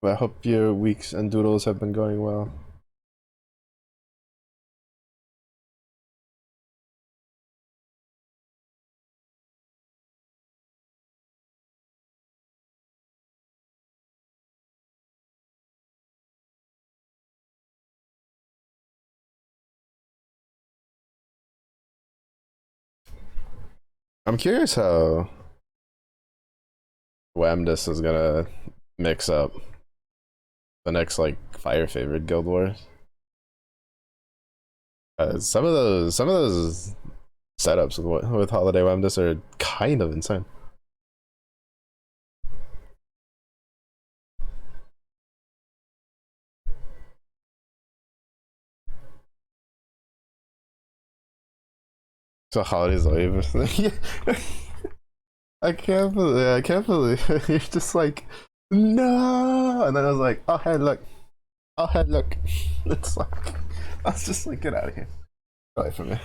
I hope your weeks and doodles have been going well. I'm curious how Wemdis is gonna mix up the next like fire favorite guild wars. Some of those setups with Holiday Wemdis are kind of insane. So Holiday's wave. I can't believe you're just like no, and then I was like, oh hey look, oh hey look. It's like I was just like, get out of here. Get away from me.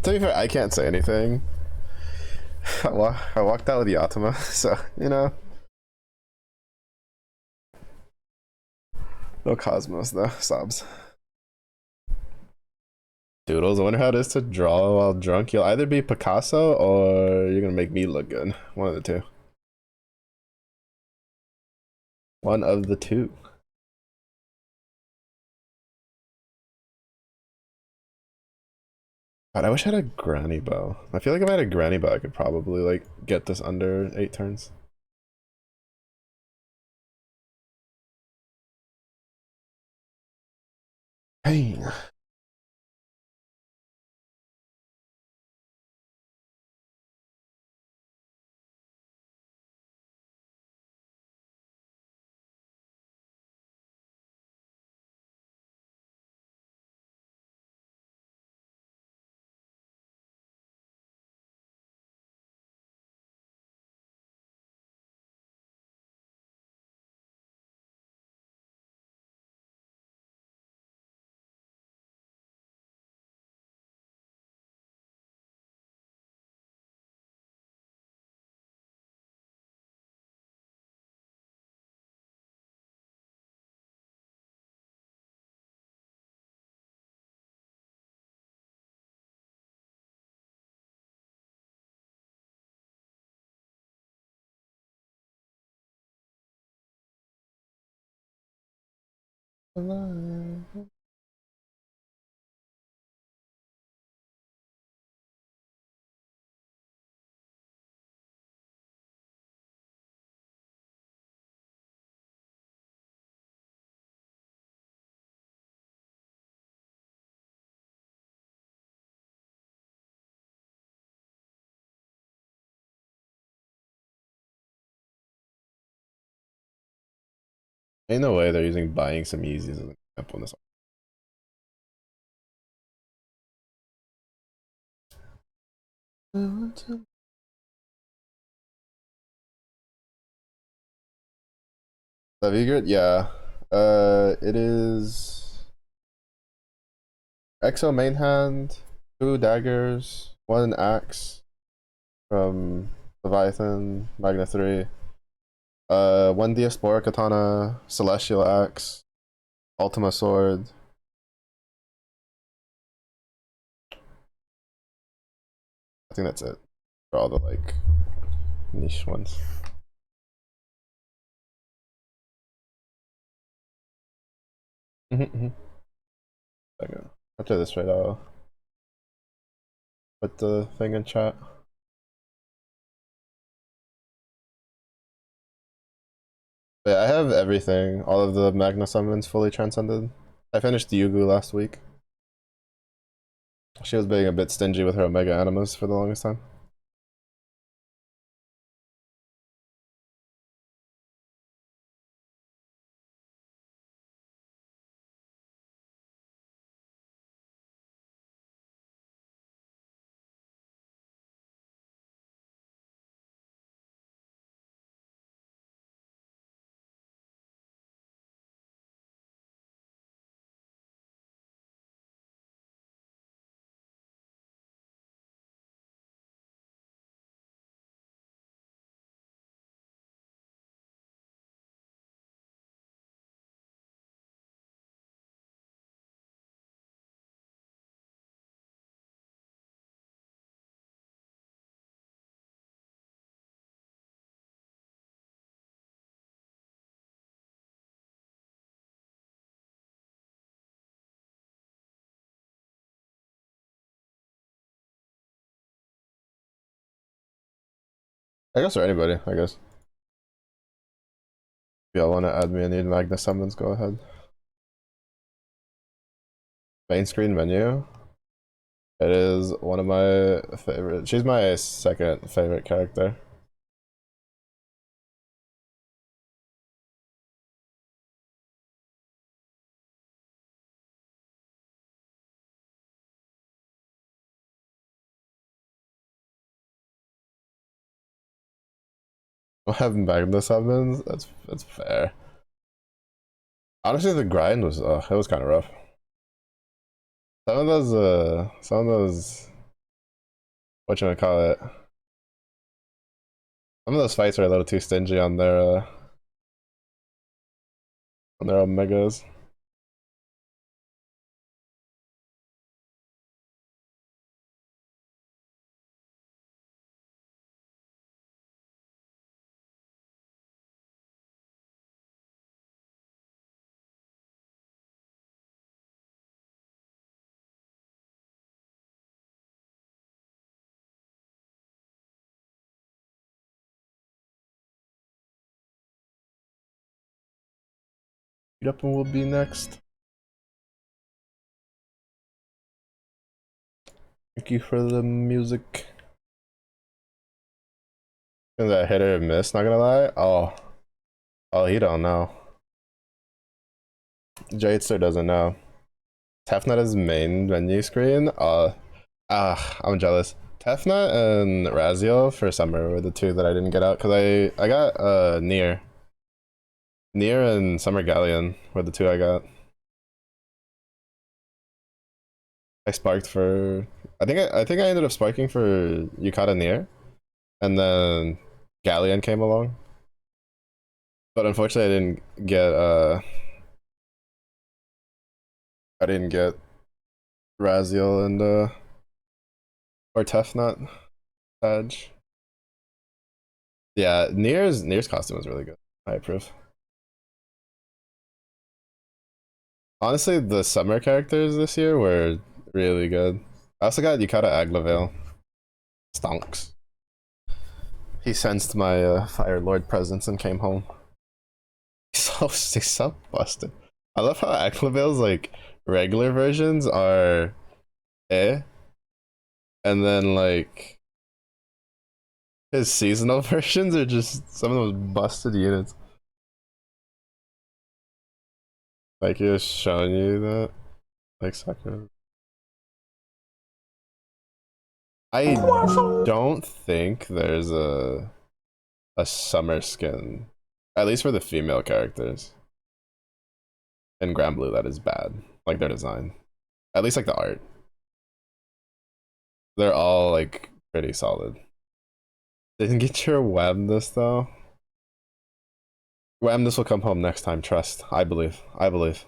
To be fair, I can't say anything. I walked out with Yatama, so you know. No Cosmos though, sobs. Doodles, I wonder how it is to draw while drunk. You'll either be Picasso or you're gonna make me look good. One of the two. One of the two. God, I wish I had a granny bow. I feel like if I had a granny bow, I could probably like get this under 8 turns. Pain. Ain't no way they're using buying some Yeezys as an example in this. The Vigrid? Yeah. It is Exo main hand, 2 daggers, 1 axe from Leviathan, Magna 3. 1 Diaspora Katana, Celestial Axe, Ultima Sword. I think that's it for all the like niche ones. Okay. After this, right, I'll put the thing in chat. But yeah, I have everything. All of the Magna summons fully transcended. I finished Yugu last week. She was being a bit stingy with her Omega Animas for the longest time. I guess, or anybody, I guess. If y'all want to add me and need Magna summons, go ahead. Main screen menu. It is one of my favorite. She's my second favorite character. I have Magna summons. That's fair. Honestly, the grind was it was kind of rough. Some of those what you wanna call it? Some of those fights are a little too stingy on their omegas. Up and will be next. Thank you for the music. And that hit or miss, not gonna lie. Oh, he don't know. Jadester doesn't know. Tefnut is main menu screen. I'm jealous. Tefnut and Raziel for summer were the two that I didn't get out because I got Nier and Summer Galleon were the two I got. I sparked for I think I ended up sparking for Yukata Nier, and then Galleon came along. But unfortunately I didn't get Raziel and or Tefnut badge. Yeah, Nier's costume was really good. I approve. Honestly, the summer characters this year were really good. I also got Yukata Aglavale. Stonks. He sensed my Fire Lord presence and came home. He's so busted. I love how Aglavale's like regular versions are and then like his seasonal versions are just some of those busted units. Like he was showing you that, like Sakura. I don't think there's a summer skin, at least for the female characters in Grand Blue that is bad. Like their design, at least like the art. They're all like pretty solid. Didn't get your Webness though. Webness will come home next time. Trust. I believe. I believe.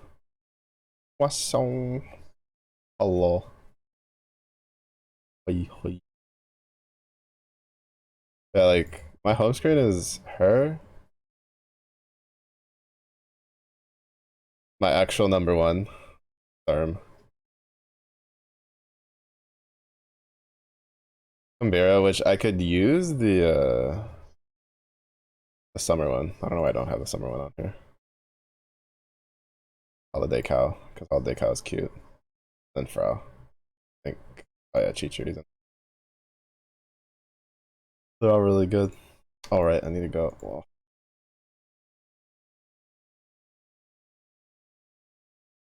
Poisson. Hello. Hoi, hoi. Yeah, like My home screen is her. My actual number one term. Canberra, which I could use the summer one. I don't know why I don't have the summer one on here. Holiday cow, because holiday cow is cute. Then Frau. I think oh yeah, cheat shooties. They're all really good. Alright, I need to go. Well,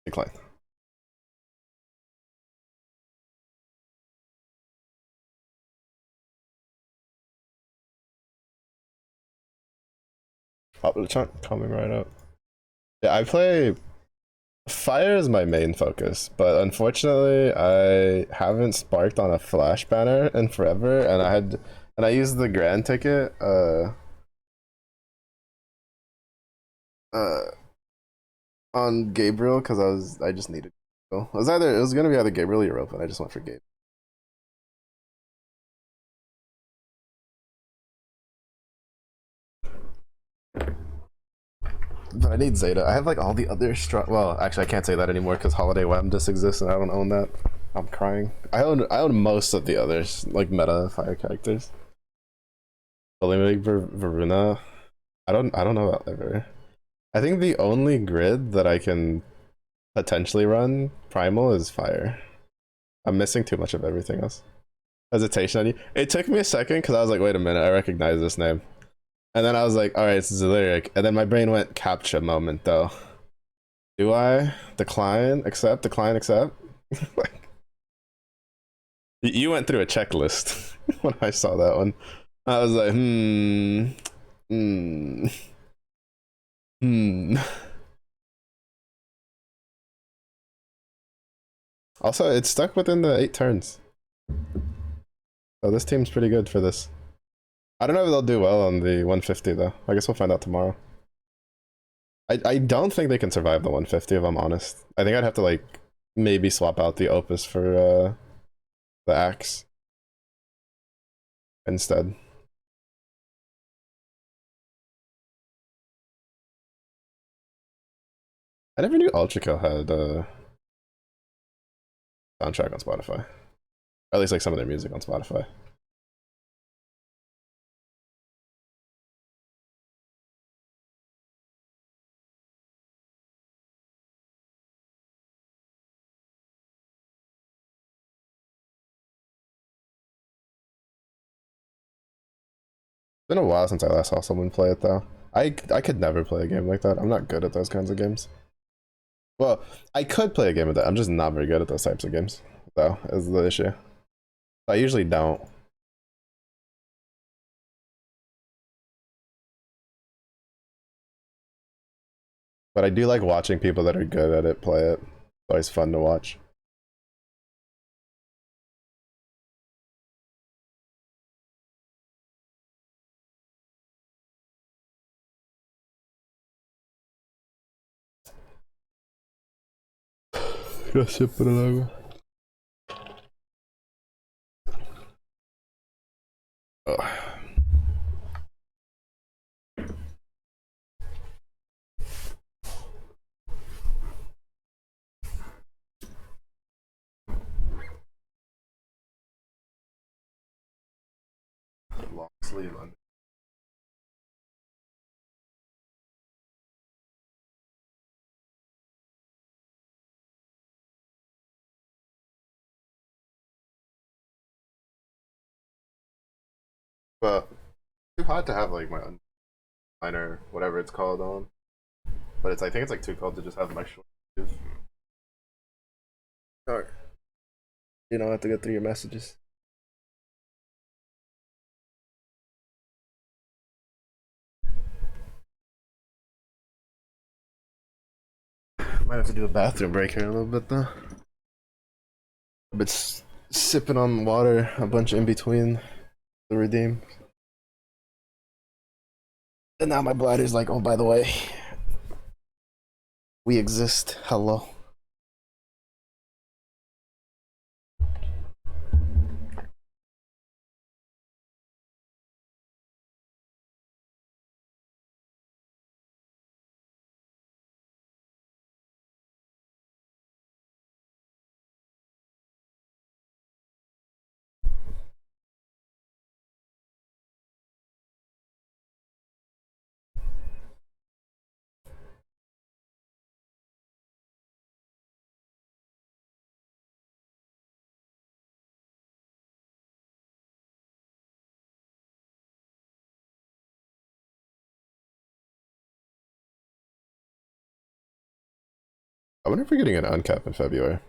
decline. Pop the chunk coming right up. Yeah, I play fire is my main focus, but unfortunately I haven't sparked on a flash banner in forever, and I used the grand ticket uh on Gabriel because I just needed to go. It was gonna be either Gabriel or Europa, and I just went for Gabe. But I need Zeta. I have like all the other well, actually I can't say that anymore because Holiday Wem just exists and I don't own that. I'm crying. I own most of the others, like meta fire characters. Building Varuna. I don't know about ever. I think the only grid that I can potentially run primal is fire. I'm missing too much of everything else. Hesitation on you. It took me a second because I was like, wait a minute, I recognize this name. And then I was like, all right, it's Zelyric. And then my brain went captcha moment though. Do I decline, accept, decline, accept? Like, you went through a checklist when I saw that one. I was like, hmm. Also, it's stuck within the 8 turns. So this team's pretty good for this. I don't know if they'll do well on the 150 though. I guess we'll find out tomorrow. I don't think they can survive the 150 if I'm honest. I think I'd have to like maybe swap out the Opus for the Axe instead. I never knew Ultra Kill had soundtrack on Spotify. Or at least like some of their music on Spotify. It's been a while since I last saw someone play it though. I could never play a game like that. I'm not good at those kinds of games. Well, I could play a game of that. I'm just not very good at those types of games, though, is the issue. I usually don't. But I do like watching people that are good at it play it. It's always fun to watch. Gracias por el agua. Oh. Long sleeve under. But too hot to have like my liner, whatever it's called on. But I think it's like too cold to just have my short sleeve. Alright. You don't have to go through your messages. Might have to do a bathroom break here a little bit though. But sipping on water a bunch in between the redeem. And now my bladder's like, oh, by the way, we exist. Hello. I wonder if we're getting an uncap in February.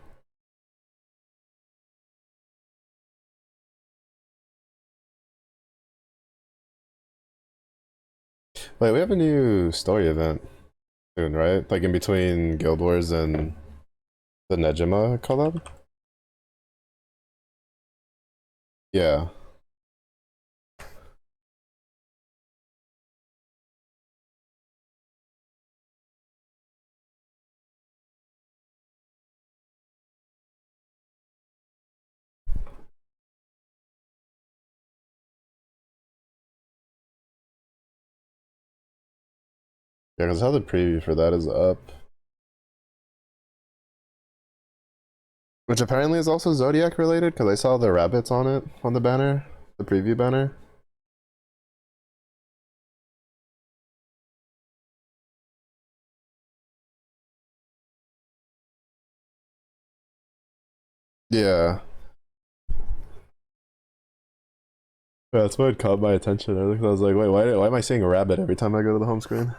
Wait, we have a new story event soon, right? Like in between Guild Wars and the Nejima collab? Yeah. Yeah, because how the preview for that is up. Which apparently is also Zodiac related, because I saw the rabbits on it, on the banner, the preview banner. Yeah. Yeah, that's what caught my attention. I was like, wait, why am I seeing a rabbit every time I go to the home screen?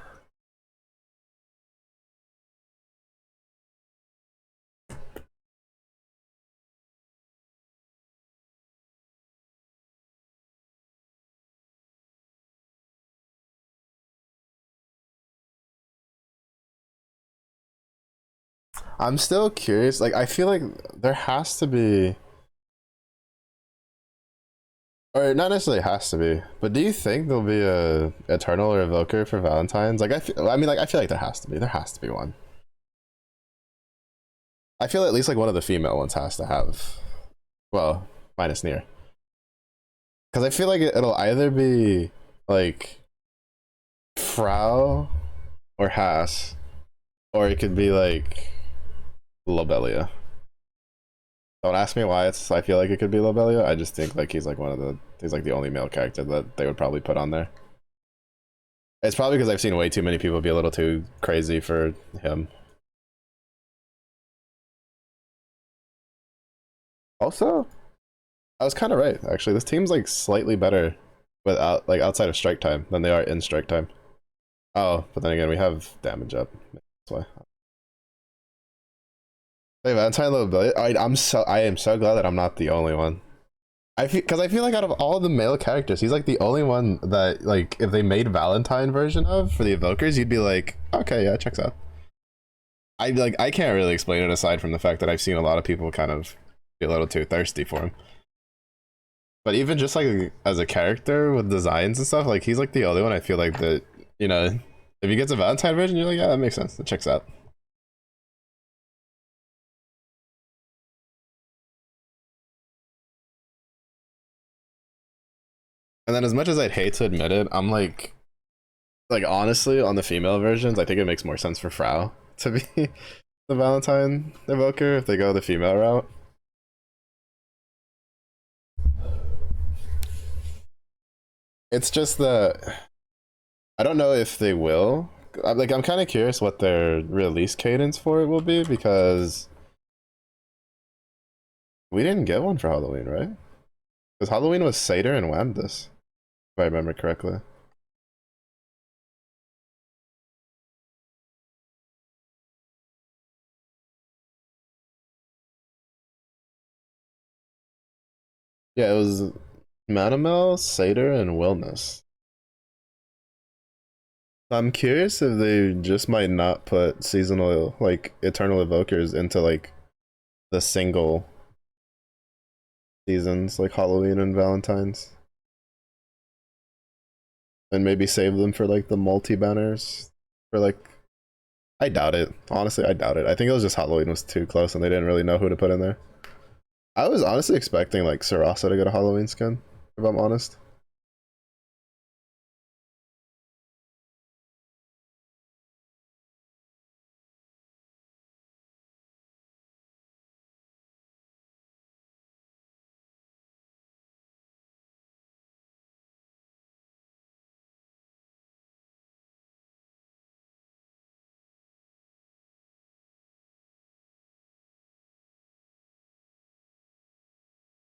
I'm still curious. Like, I feel like there has to be, or not necessarily has to be, but do you think there'll be a Eternal or Evoker for Valentine's? Like, I feel like there has to be. There has to be one. I feel at least like one of the female ones has to have. Well, minus Near, because I feel like it'll either be like Frau or Haas, or it could be like Lobelia. Don't ask me why it's. I feel like it could be Lobelia. I just think like he's like one of the. He's like the only male character that they would probably put on there. It's probably because I've seen way too many people be a little too crazy for him. Also, I was kind of right actually. This team's like slightly better without like outside of strike time than they are in strike time. Oh, but then again, we have damage up. That's why. Hey, Valentine Lobelia. I am so glad that I'm not the only one. I feel like out of all the male characters, he's like the only one that like if they made Valentine version of for the evokers, you'd be like, okay, yeah, checks out. I can't really explain it aside from the fact that I've seen a lot of people kind of be a little too thirsty for him. But even just like as a character with designs and stuff, like he's like the only one I feel like that, you know, if he gets a Valentine version, you're like, yeah, that makes sense. That checks out. And then as much as I'd hate to admit it, I'm like honestly, on the female versions, I think it makes more sense for Frau to be the Valentine evoker if they go the female route. It's just that I don't know if they will. I'm kind of curious what their release cadence for it will be because we didn't get one for Halloween, right? Because Halloween was Seder and Wamdus, if I remember correctly. Yeah, it was Manamel, Seder, and Wellness. I'm curious if they just might not put seasonal like Eternal Evokers into like the single seasons like Halloween and Valentine's, and maybe save them for like the multi banners for like. I doubt it. Honestly, I doubt it. I think it was just Halloween was too close and they didn't really know who to put in there. I was honestly expecting like Sarasa to get a Halloween skin, if I'm honest.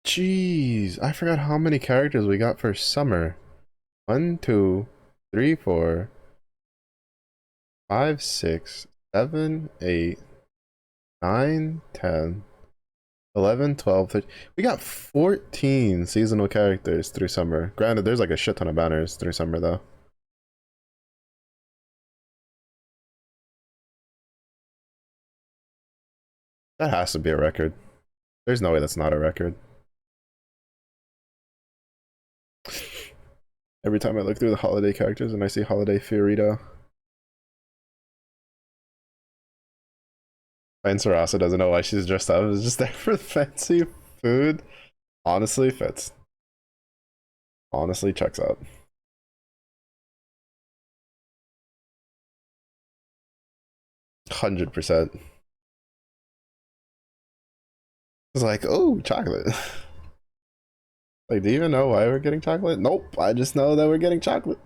Jeez, I forgot how many characters we got for summer. 1, 2, 3, 4, 5, 6, 7, 8. 9, 10, 11, 12, 13. We got 14 seasonal characters through summer. Granted, there's like a shit ton of banners through summer though. That has to be a record. There's no way that's not a record. Every time I look through the holiday characters and I see Holiday Fiorito. And Sarasa doesn't know why she's dressed up. It's just there for the fancy food. Honestly, fits. Honestly, checks out. %100. It's like, oh, chocolate. Like, do you even know why we're getting chocolate? Nope, I just know that we're getting chocolate.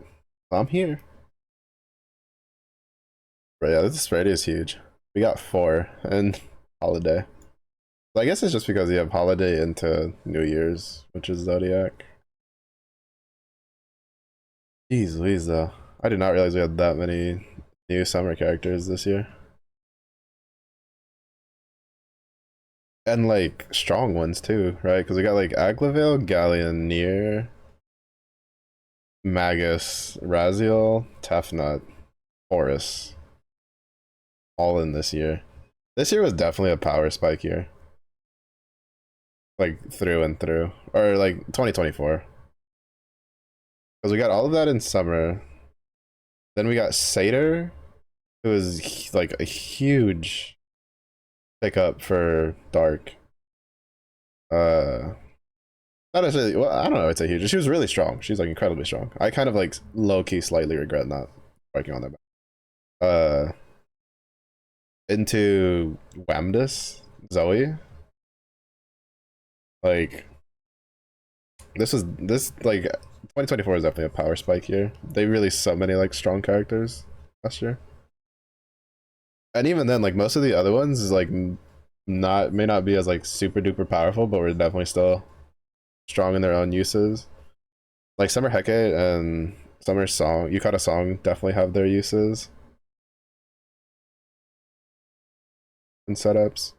I'm here. But yeah, this disparity is huge. We got 4 and holiday. So I guess it's just because you have holiday into New Year's, which is Zodiac. Jeez Louise, though. I did not realize we had that many new summer characters this year. And like strong ones too, right? Because we got like Aglavale, Galleon, Nier, Magus, Raziel, Tefnut, Horus. All in this year. This year was definitely a power spike year. Like through and through. Or like 2024. Because we got all of that in summer. Then we got Satyr, who was like a huge pickup for Dark. Not necessarily, well, I don't know, it's a huge. She was really strong. She's like incredibly strong. I kind of like low-key slightly regret not working on that. Into Wamdus, Zoe. Like this like 2024 is definitely a power spike year. They released so many like strong characters last year. And even then, like most of the other ones is like may not be as like super duper powerful, but we're definitely still strong in their own uses. Like Summer Hecate and Summer Song, Yukata Song definitely have their uses and setups.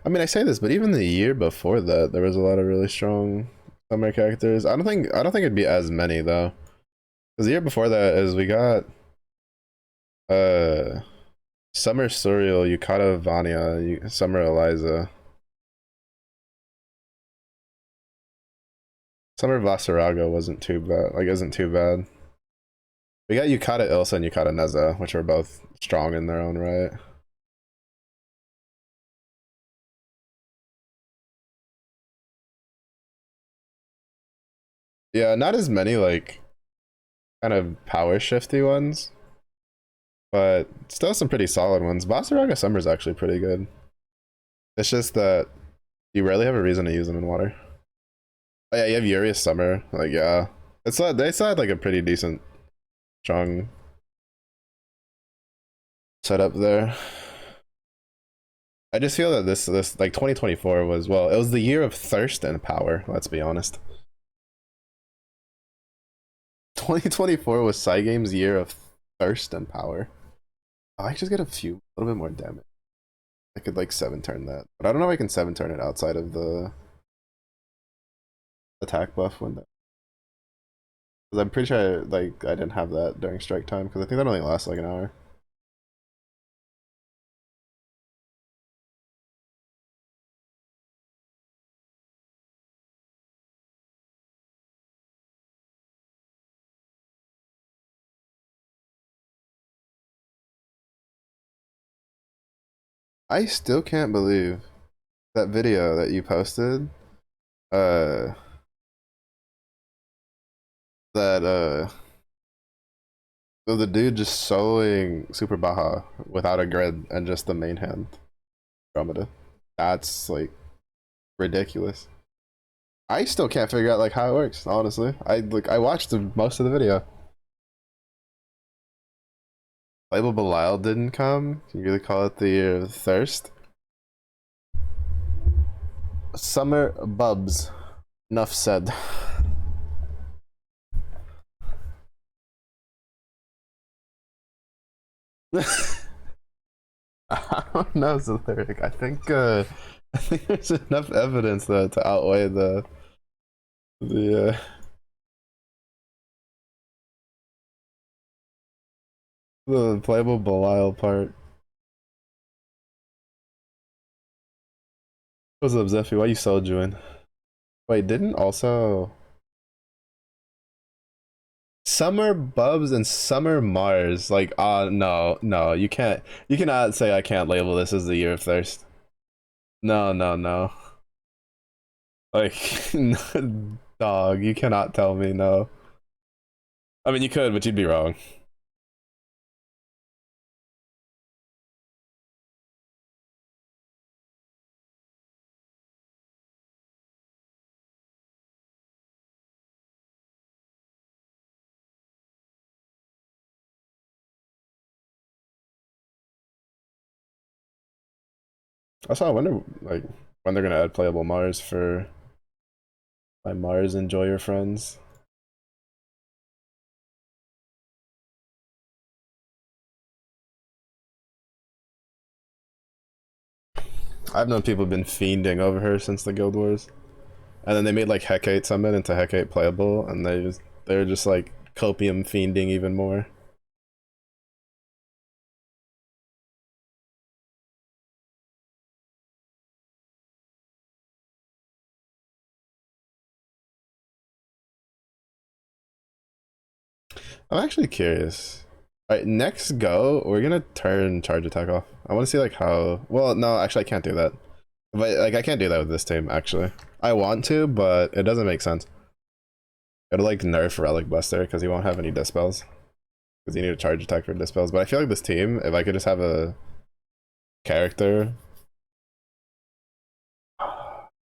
I mean, I say this, but even the year before that, there was a lot of really strong summer characters. I don't think it'd be as many though. Because the year before that is we got uh Summer Suriel, Yukata Vanya, Summer Eliza. Summer Vasaraga wasn't too bad, like isn't too bad. We got Yukata Ilsa and Yukata Neza, which are both strong in their own right. Yeah, not as many like kind of power shifty ones, but still some pretty solid ones. Vasaraga Summer's actually pretty good. It's just that you rarely have a reason to use them in water. Oh yeah, you have Urius Summer. Like yeah, it's like they still had like a pretty decent, strong setup there. I just feel that this like 2024 was, well, it was the year of thirst and power. Let's be honest. 2024 was Cygame's year of thirst and power. Oh, I just get a little bit more damage. I could like 7-turn that, but I don't know if I can 7-turn it outside of the attack buff window. Because I'm pretty sure I didn't have that during strike time, because I think that only lasts like an hour. I still can't believe that video that you posted. Uh, that the dude just soloing Super Baja without a grid and just the main hand Andromeda. That's like ridiculous. I still can't figure out like how it works, honestly. I watched most of the video. Label Belial didn't come. Can you really call it the year of thirst? Summer Bubs. Enough said. I don't know, Zoleric. I think there's enough evidence though to outweigh the the playable Belial part. What's up, Zephy? Why you soldering? Wait, didn't also Summer Bubs and Summer Mars like no, no, you cannot say I can't label this as the year of thirst. No, no, no. Like dog, you cannot tell me no. I mean you could, but you'd be wrong. Also, I wonder like when they're gonna add playable Mars for my Mars Enjoyer friends. I've known people have been fiending over her since the Guild Wars, and then they made like Hecate Summon into Hecate playable, and they're just like copium fiending even more. I'm actually curious. All right, next go, we're gonna turn charge attack off. I want to see like how. Well, no, actually, I can't do that. But like, I can't do that with this team. Actually, I want to, but it doesn't make sense. It'll like nerf Relic Buster because he won't have any dispels. Because you need a charge attack for dispels. But I feel like this team, if I could just have a character,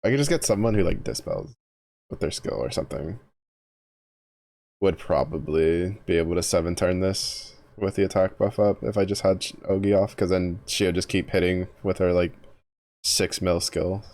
I could just get someone who like dispels with their skill or something. Would probably be able to 7-turn this with the attack buff up if I just had Ogi off, because then she would just keep hitting with her like 6 mil skill.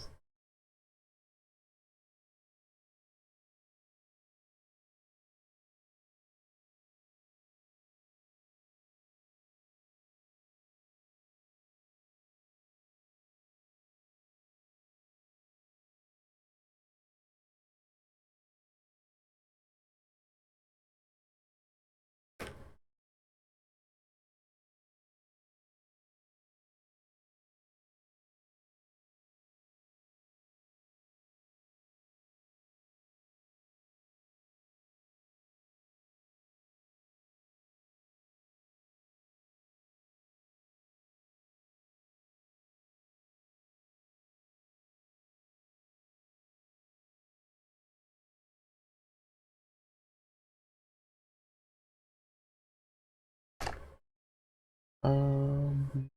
Um,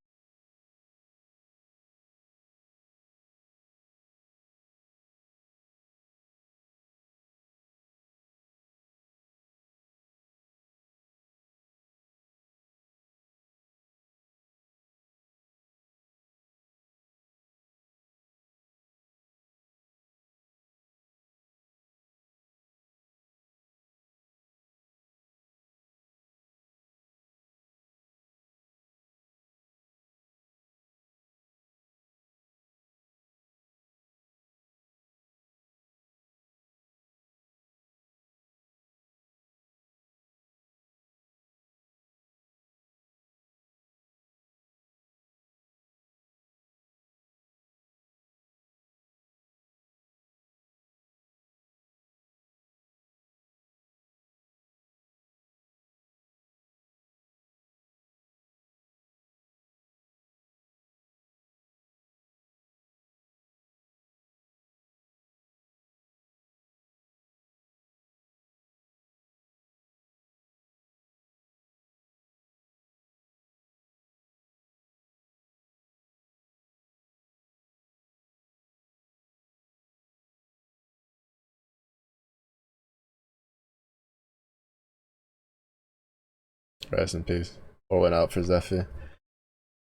rest in peace. Or went out for Zephy.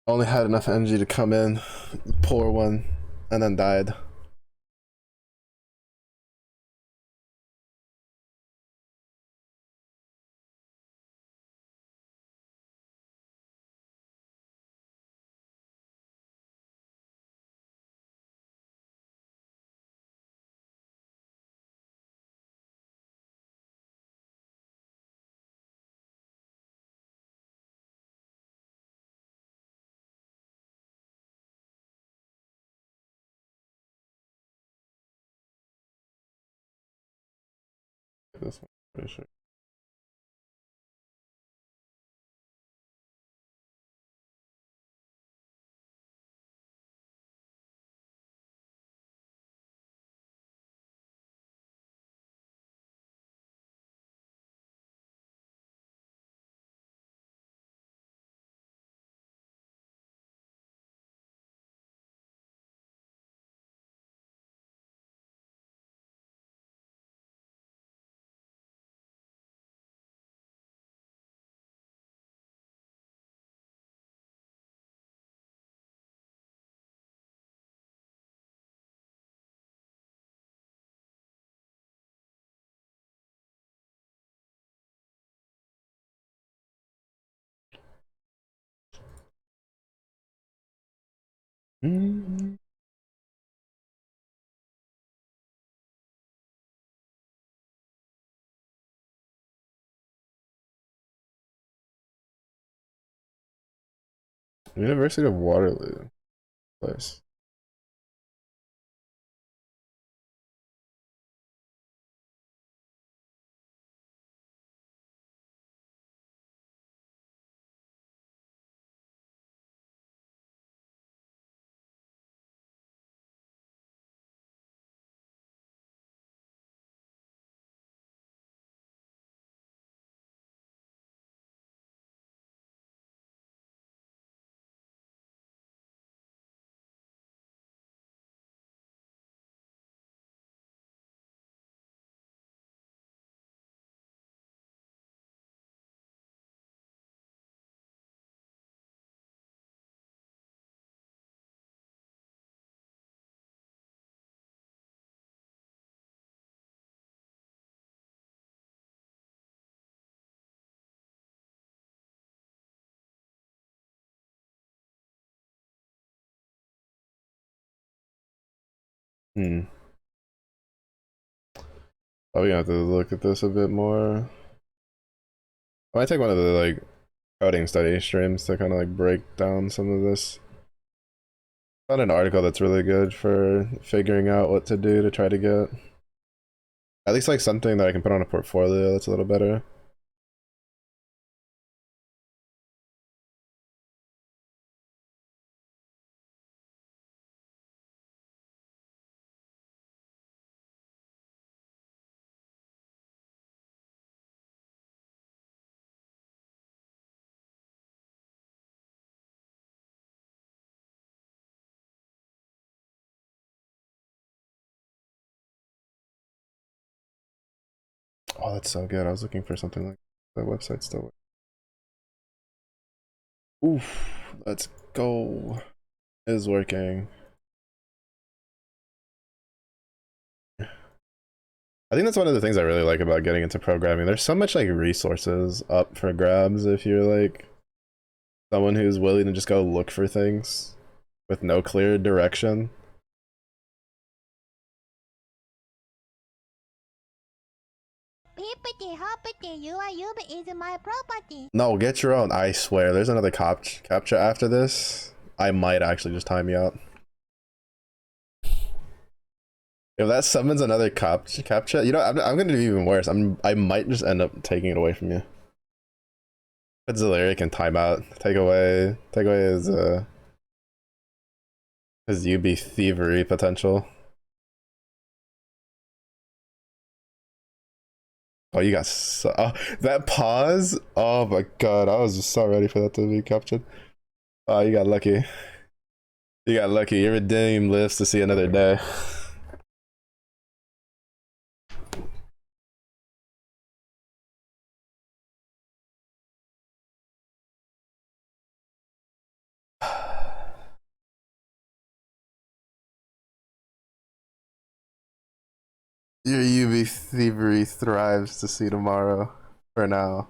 Only had enough energy to come in, pour one, and then died. Pretty sure. University of Waterloo place. Hmm. Probably gonna have to look at this a bit more. I might take one of the like coding study streams to kind of like break down some of this. Found an article that's really good for figuring out what to do to try to get at least like something that I can put on a portfolio that's a little better. Oh, that's so good. I was looking for something like that website still. Oof, let's go. It is working. I think that's one of the things I really like about getting into programming. There's so much like resources up for grabs if you're like someone who's willing to just go look for things with no clear direction. Hippity hoppity, your is my property. No, get your own. I swear, there's another captcha after this. I might actually just time you out. If that summons another captcha, you know, I'm gonna do even worse. I might just end up taking it away from you. Auxiliary can time out. Take away his UB thievery potential. Oh, you got so, oh, that pause. Oh my god, I was just so ready for that to be captured. Oh, you got lucky. You got lucky. Your redeem lives to see another day. Your UV thievery thrives to see tomorrow. For now.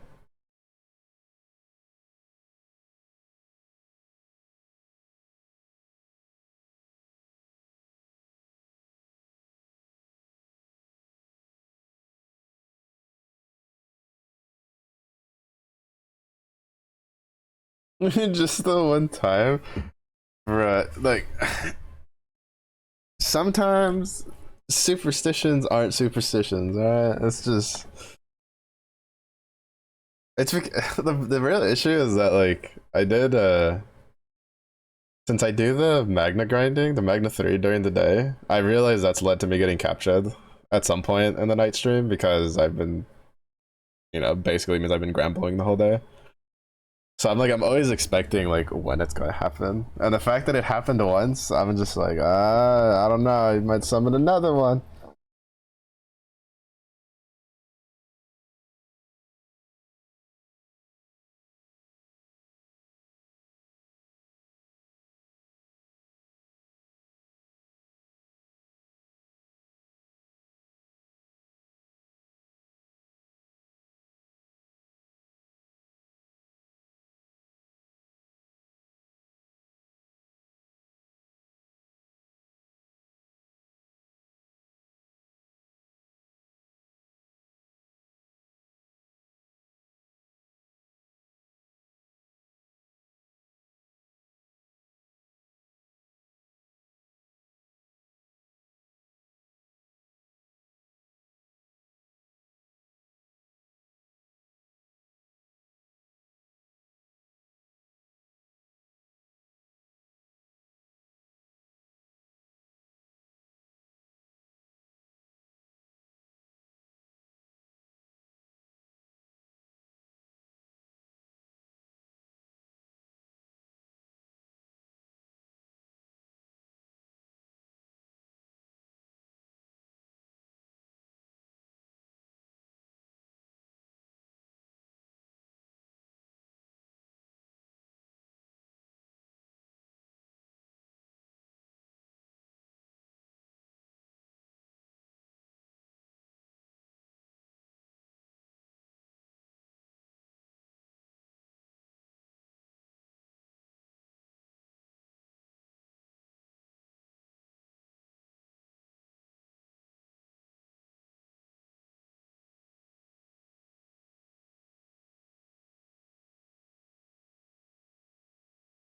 Just the one time, bruh. Like sometimes superstitions aren't superstitions. All right, it's just It's the real issue is that like I did since I do the Magna grinding, the Magna 3 during the day, I realize that's led to me getting captured at some point in the night stream because I've been, basically means I've been grambling the whole day. So I'm always expecting like when it's gonna happen. And the fact that it happened once, I'm just like, I don't know, I might summon another one.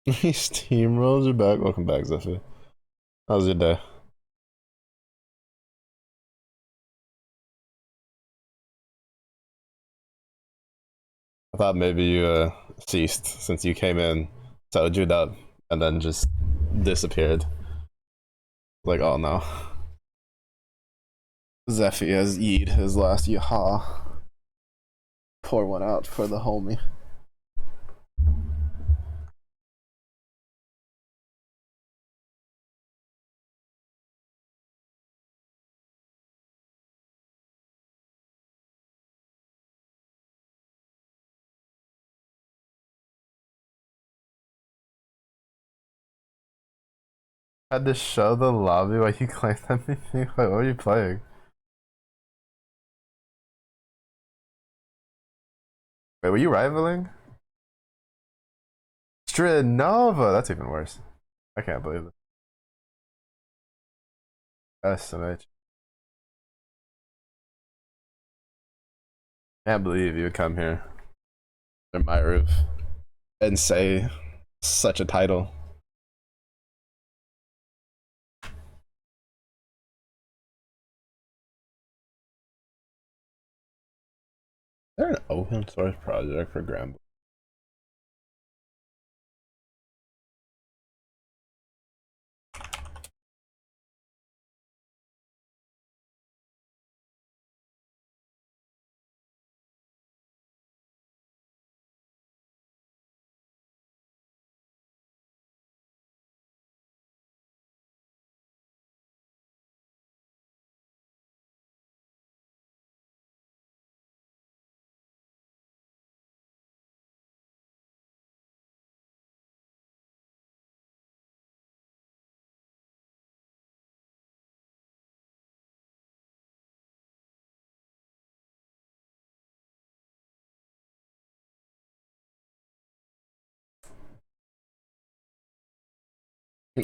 Steamrolls are back. Welcome back, Zephyr. How's your day? I thought maybe you ceased since you came in, soldiered up, and then just disappeared. Like, oh no. Zephy has yeed his last yaha. Pour one out for the homie. Had to show the lobby while you claimed everything. Wait, what were you playing? Wait, were you rivaling? Strinova! That's even worse. I can't believe it. SMH. Can't believe you would come here under my roof and say such a title. Is there an open source project for Gramble?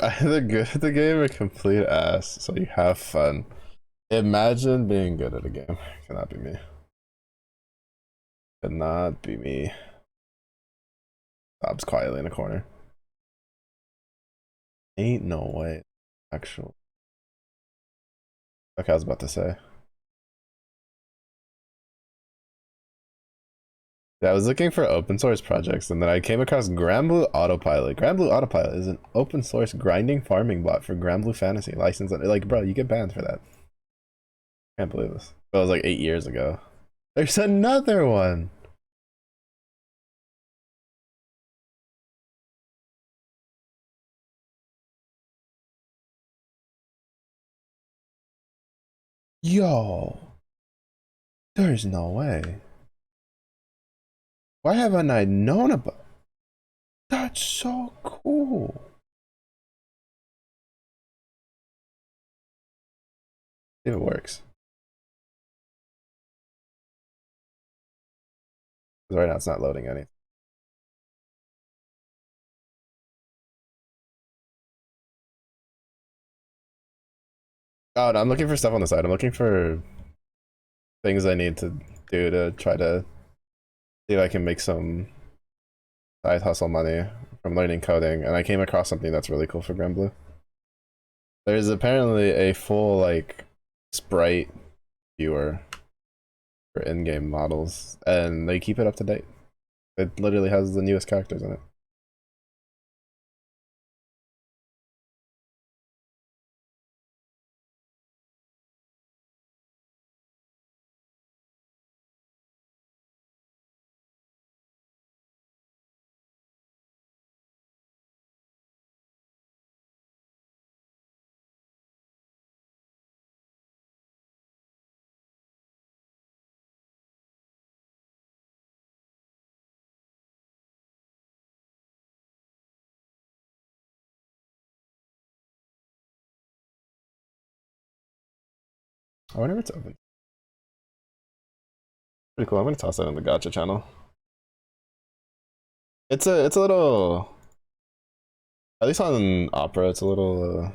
Either good at the game or complete ass, so you have fun. Imagine being good at a game. Cannot be me. Cannot be me. Bob's quietly in a corner. Ain't no way. Actual. Okay, I was about to say. Yeah, I was looking for open source projects, and then I came across Granblue Autopilot. Granblue Autopilot is an open source grinding farming bot for Granblue Fantasy license. Like, bro, you get banned for that. Can't believe this. That was like 8 years ago. There's another one. Yo, there's no way. Why haven't I known about? That's so cool. If it works. Because right now it's not loading anything. Oh, no, I'm looking for stuff on the side. I'm looking for things I need to do to try to see if I can make some side hustle money from learning coding. And I came across something that's really cool for Granblue. There's apparently a full like sprite viewer for in-game models, and they keep it up to date. It literally has the newest characters in it. I wonder if it's open. Pretty cool. I'm gonna toss that in the gotcha channel. It's a little, at least on Opera, it's a little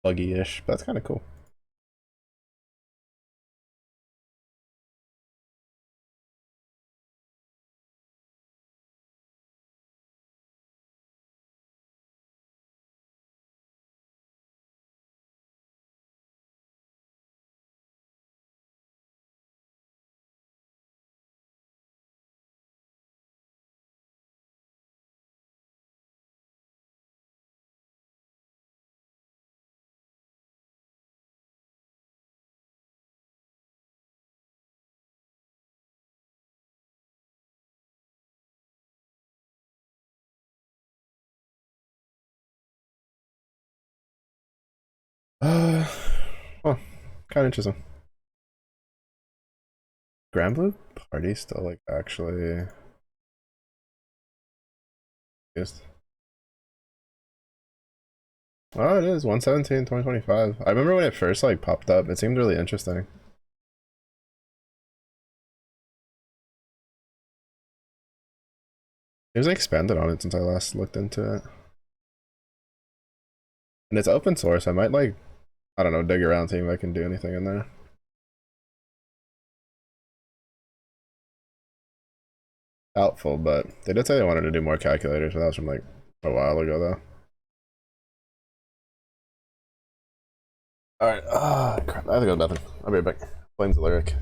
buggy-ish, but that's kind of cool. Uh, oh, kind of interesting. Granblue Party still like actually used. Oh, it is 117 2025. I remember when it first like popped up. It seemed really interesting. It was expanded on it since I last looked into it. And it's open source. I might like, I don't know, dig around, see if I can do anything in there. Doubtful, but they did say they wanted to do more calculators, but that was from like a while ago though. Alright, crap. I have to go to bed. I'll be right back. Flames the lyric.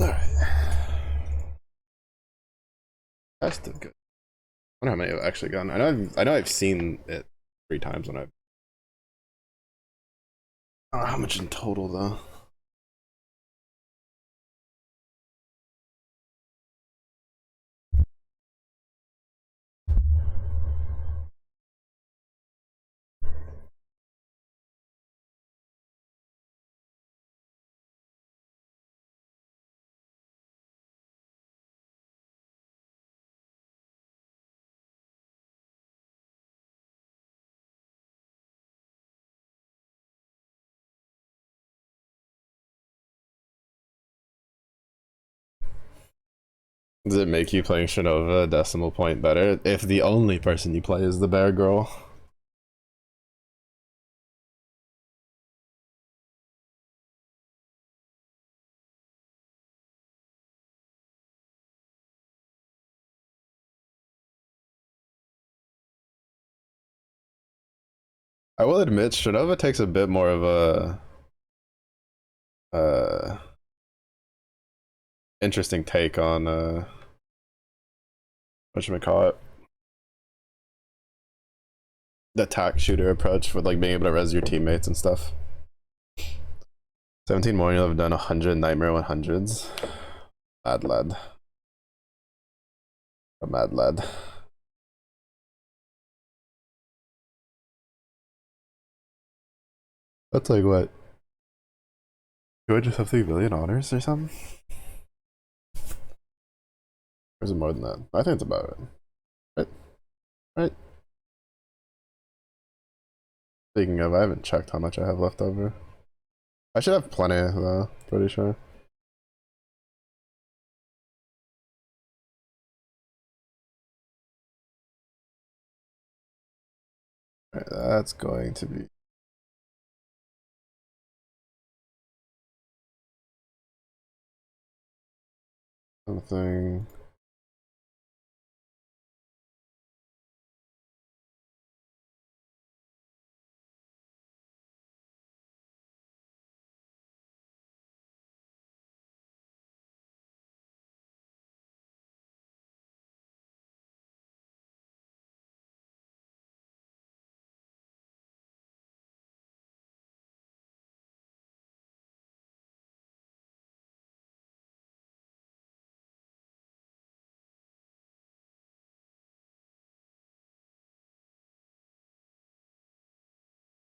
Alright. That's still good. I wonder how many I've actually gotten. I know I've seen it 3 times when I've. I don't know how much in total though. Does it make you playing Shinova a decimal point better if the only person you play is the bear girl? I will admit, Shinova takes a bit more of a interesting take on whatchamacallit, the attack shooter approach with like being able to res your teammates and stuff. 17 more, you'll have done 100 Nightmare 100s. Mad lad. A mad lad. That's like what? 200 something million honors or something? Or is it more than that? I think it's about it. Right? Right? Speaking of, I haven't checked how much I have left over. I should have plenty though, pretty sure. Alright, that's going to be something.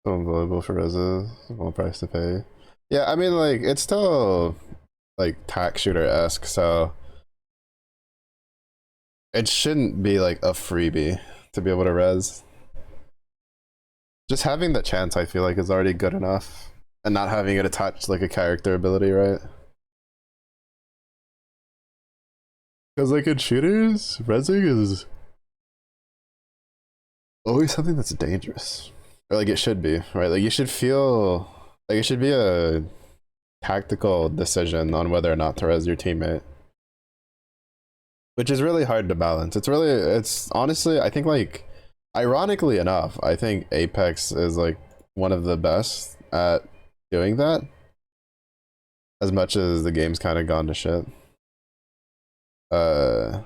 So unavailable for Reza, small price to pay. Yeah, I mean, like, it's still like tack shooter-esque, so it shouldn't be like a freebie to be able to res. Just having the chance, I feel like, is already good enough, and not having it attached like a character ability, right? Because like in shooters, resing is always something that's dangerous, or like it should be, right? Like you should feel like it should be a tactical decision on whether or not to res your teammate, which is really hard to balance. It's honestly, I think, like, ironically enough, I think Apex is like one of the best at doing that, as much as the game's kind of gone to shit. uh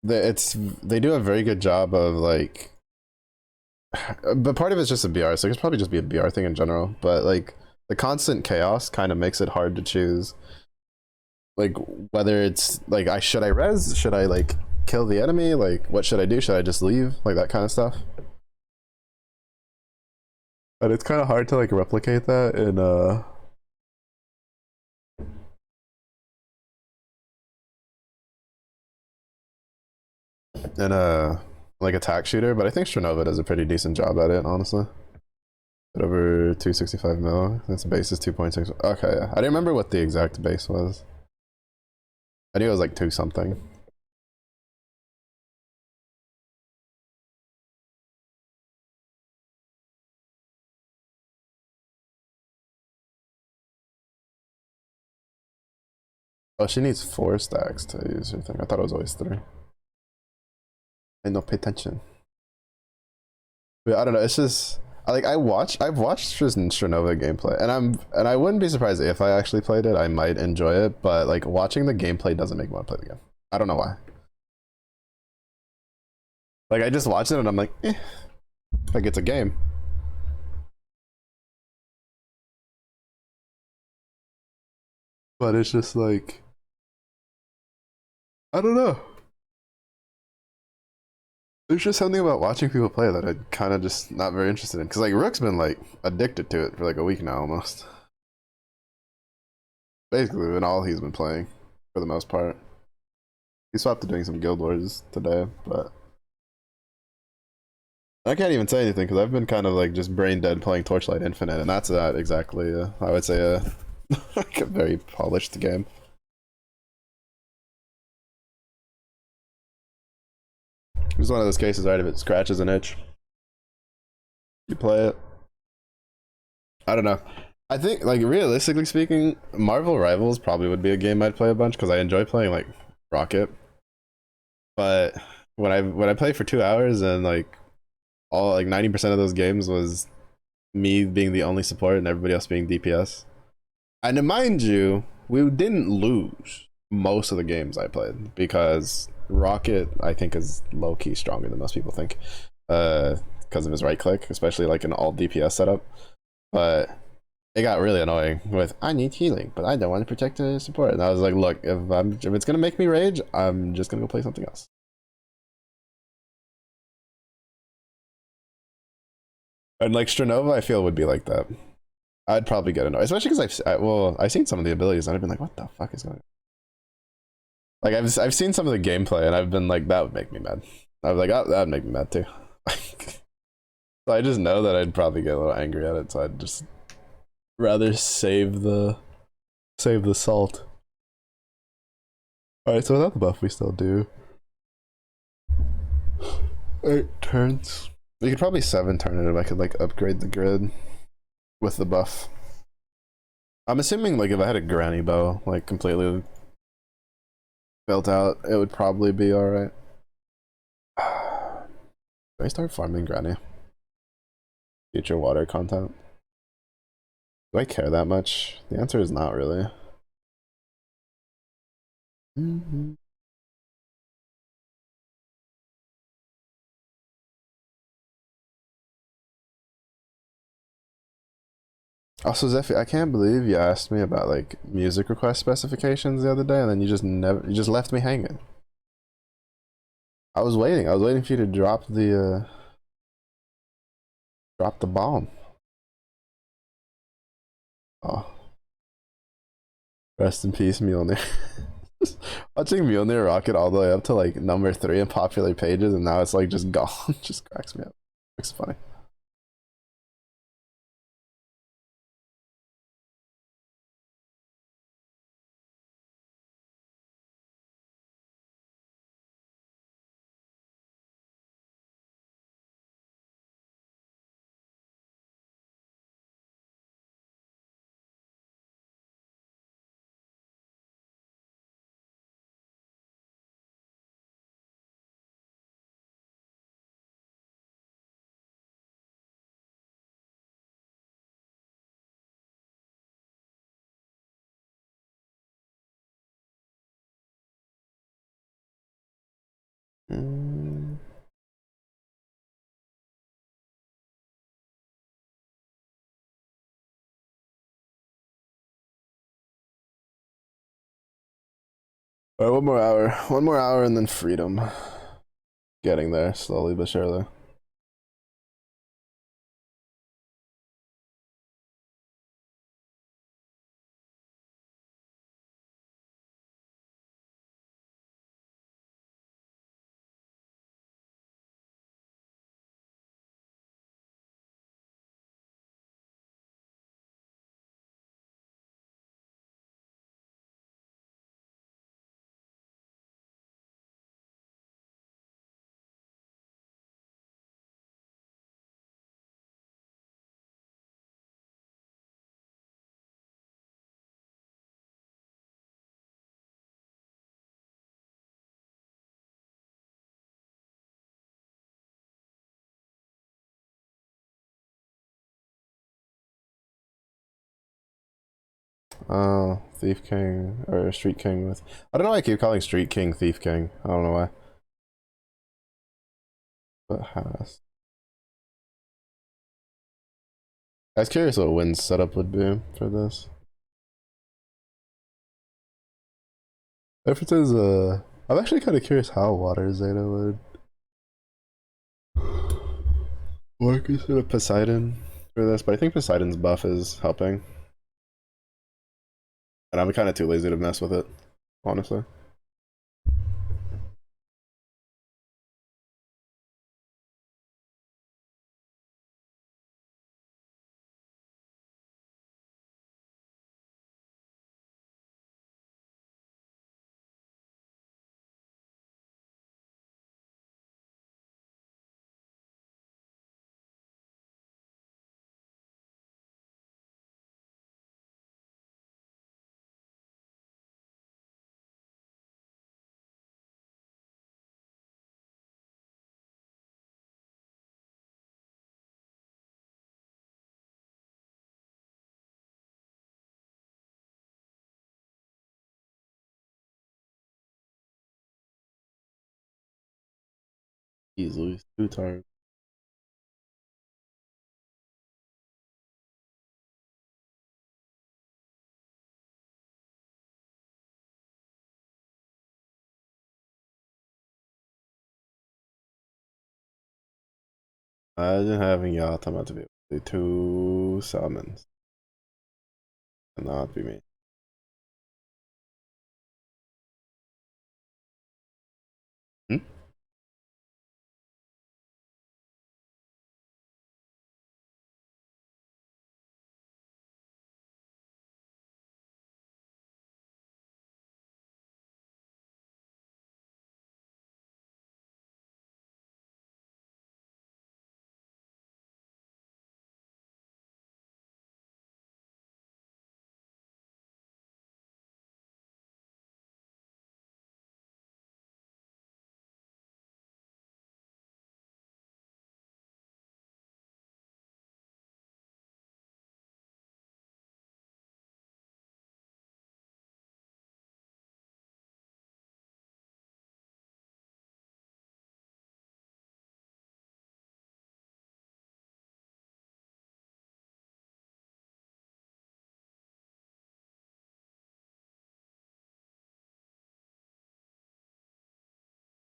they do a very good job of like, but part of it's just a BR, so it's probably just be a BR thing in general, but like the constant chaos kind of makes it hard to choose, like, whether it's like, should I res, should I like kill the enemy, like what should I do, should I just leave, like that kind of stuff. But it's kind of hard to like replicate that in a like attack shooter, but I think Strenova does a pretty decent job at it, honestly. Bit over 265 mil. Its base is 2.6. Okay, yeah. I didn't remember what the exact base was. I knew it was like 2 something. Oh, she needs 4 stacks to use her thing. I thought it was always 3. I don't pay attention. But I don't know, it's just, I've watched Tristan Stronova gameplay, and I wouldn't be surprised if I actually played it. I might enjoy it, but like watching the gameplay doesn't make me want to play the game. I don't know why. Like I just watch it and I'm like, like it's a game. But it's just like I don't know. There's just something about watching people play that I'm kind of just not very interested in. Cause like Rook's been like addicted to it for like a week now almost. Basically, been all he's been playing for the most part. He swapped to doing some Guild Wars today, but I can't even say anything because I've been kind of like just brain dead playing Torchlight Infinite, and that's not exactly, I would say, like a very polished game. It's one of those cases, right? If it scratches an itch, you play it. I don't know. I think, like, realistically speaking, Marvel Rivals probably would be a game I'd play a bunch because I enjoy playing like Rocket. But when I play for 2 hours and like all like 90% of those games was me being the only support and everybody else being DPS. And mind you, we didn't lose most of the games I played because Rocket, I think, is low key stronger than most people think, because of his right click, especially like an alt DPS setup. But it got really annoying with I need healing, but I don't want to protect the support. And I was like, look, if it's gonna make me rage, I'm just gonna go play something else. And like Stronova, I feel would be like that. I'd probably get annoyed, especially because I've seen some of the abilities and I've been like, what the fuck is going on? Like I've seen some of the gameplay and I've been like, that would make me mad. I was like, oh, that would make me mad too. So I just know that I'd probably get a little angry at it, so I'd just rather save the salt. All right, so without the buff, we still do 8 turns. We could probably 7 turn it if I could like upgrade the grid with the buff. I'm assuming like if I had a granny bow like completely built out, it would probably be all right. Do I start farming granny? Future water content. Do I care that much? The answer is not really. Also, Zephy, I can't believe you asked me about like music request specifications the other day, and then you just left me hanging. I was waiting. I was waiting for you to drop the bomb. Oh, rest in peace, Mjolnir. Watching Mjolnir rocket all the way up to like number 3 in popular pages, and now it's like just gone. Just cracks me up. It's funny. Mm. All right, one more hour. One more hour, and then freedom. Getting there slowly but surely. Oh, Thief King or Street King with. I don't know why I keep calling Street King Thief King. I don't know why. But has. I was curious what Wynn's setup would be for this. If it is I'm actually kind of curious how Water Zeta would work instead of Poseidon for this, but I think Poseidon's buff is helping. And I'm kind of too lazy to mess with it, honestly. Easily 2 times. Imagine having Yatama to be able to do 2 summons and not be me. Hmm?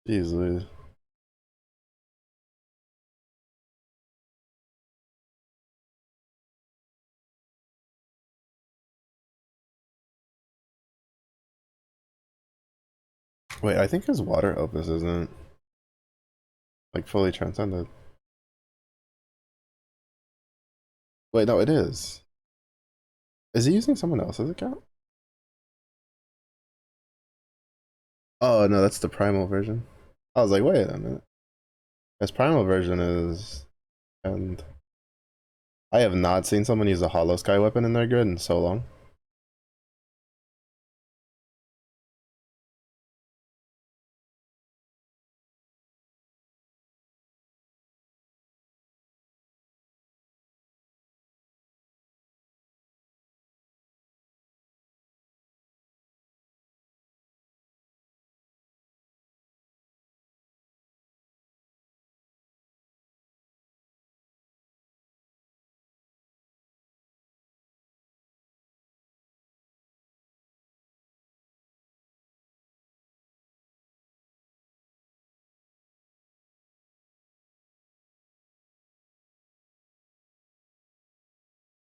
Easily. Wait, I think his water opus isn't like fully transcended. Wait, no, it is. Is he using someone else's account? Oh no, that's the primal version. I was like, wait a minute. His primal version is, and I have not seen someone use a Hollow Sky weapon in their grid in so long.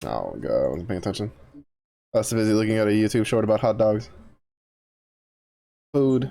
Oh god, I wasn't paying attention. I was busy looking at a YouTube short about hot dogs. Food.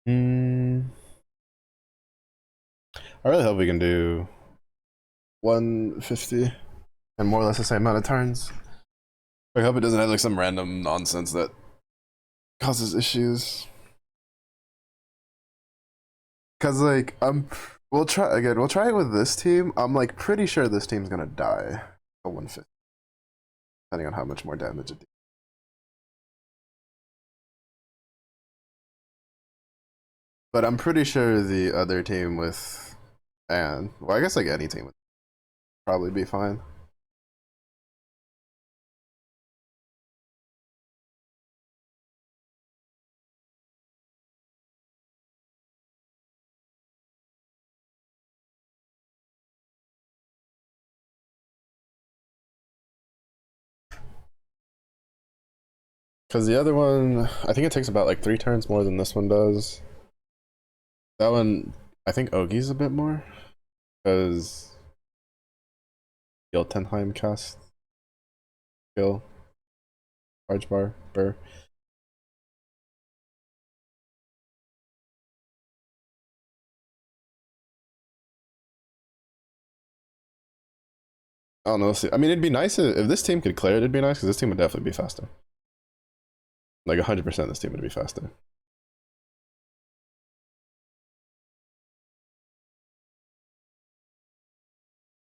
I really hope we can do 150 and more or less the same amount of turns. I hope it doesn't have like some random nonsense that causes issues. Cause like we'll try again. We'll try it with this team. I'm like pretty sure this team's gonna die at 150, depending on how much more damage it does. But I'm pretty sure the other team with well, I guess like any team would probably be fine. Because the other one, I think it takes about like 3 turns more than this one does. That one, I think Ogi's a bit more. Because Jotunheim cast skill, large bar, burr. I don't know. I mean, it'd be nice if this team could clear it. It'd be nice because this team would definitely be faster. Like 100%, this team would be faster.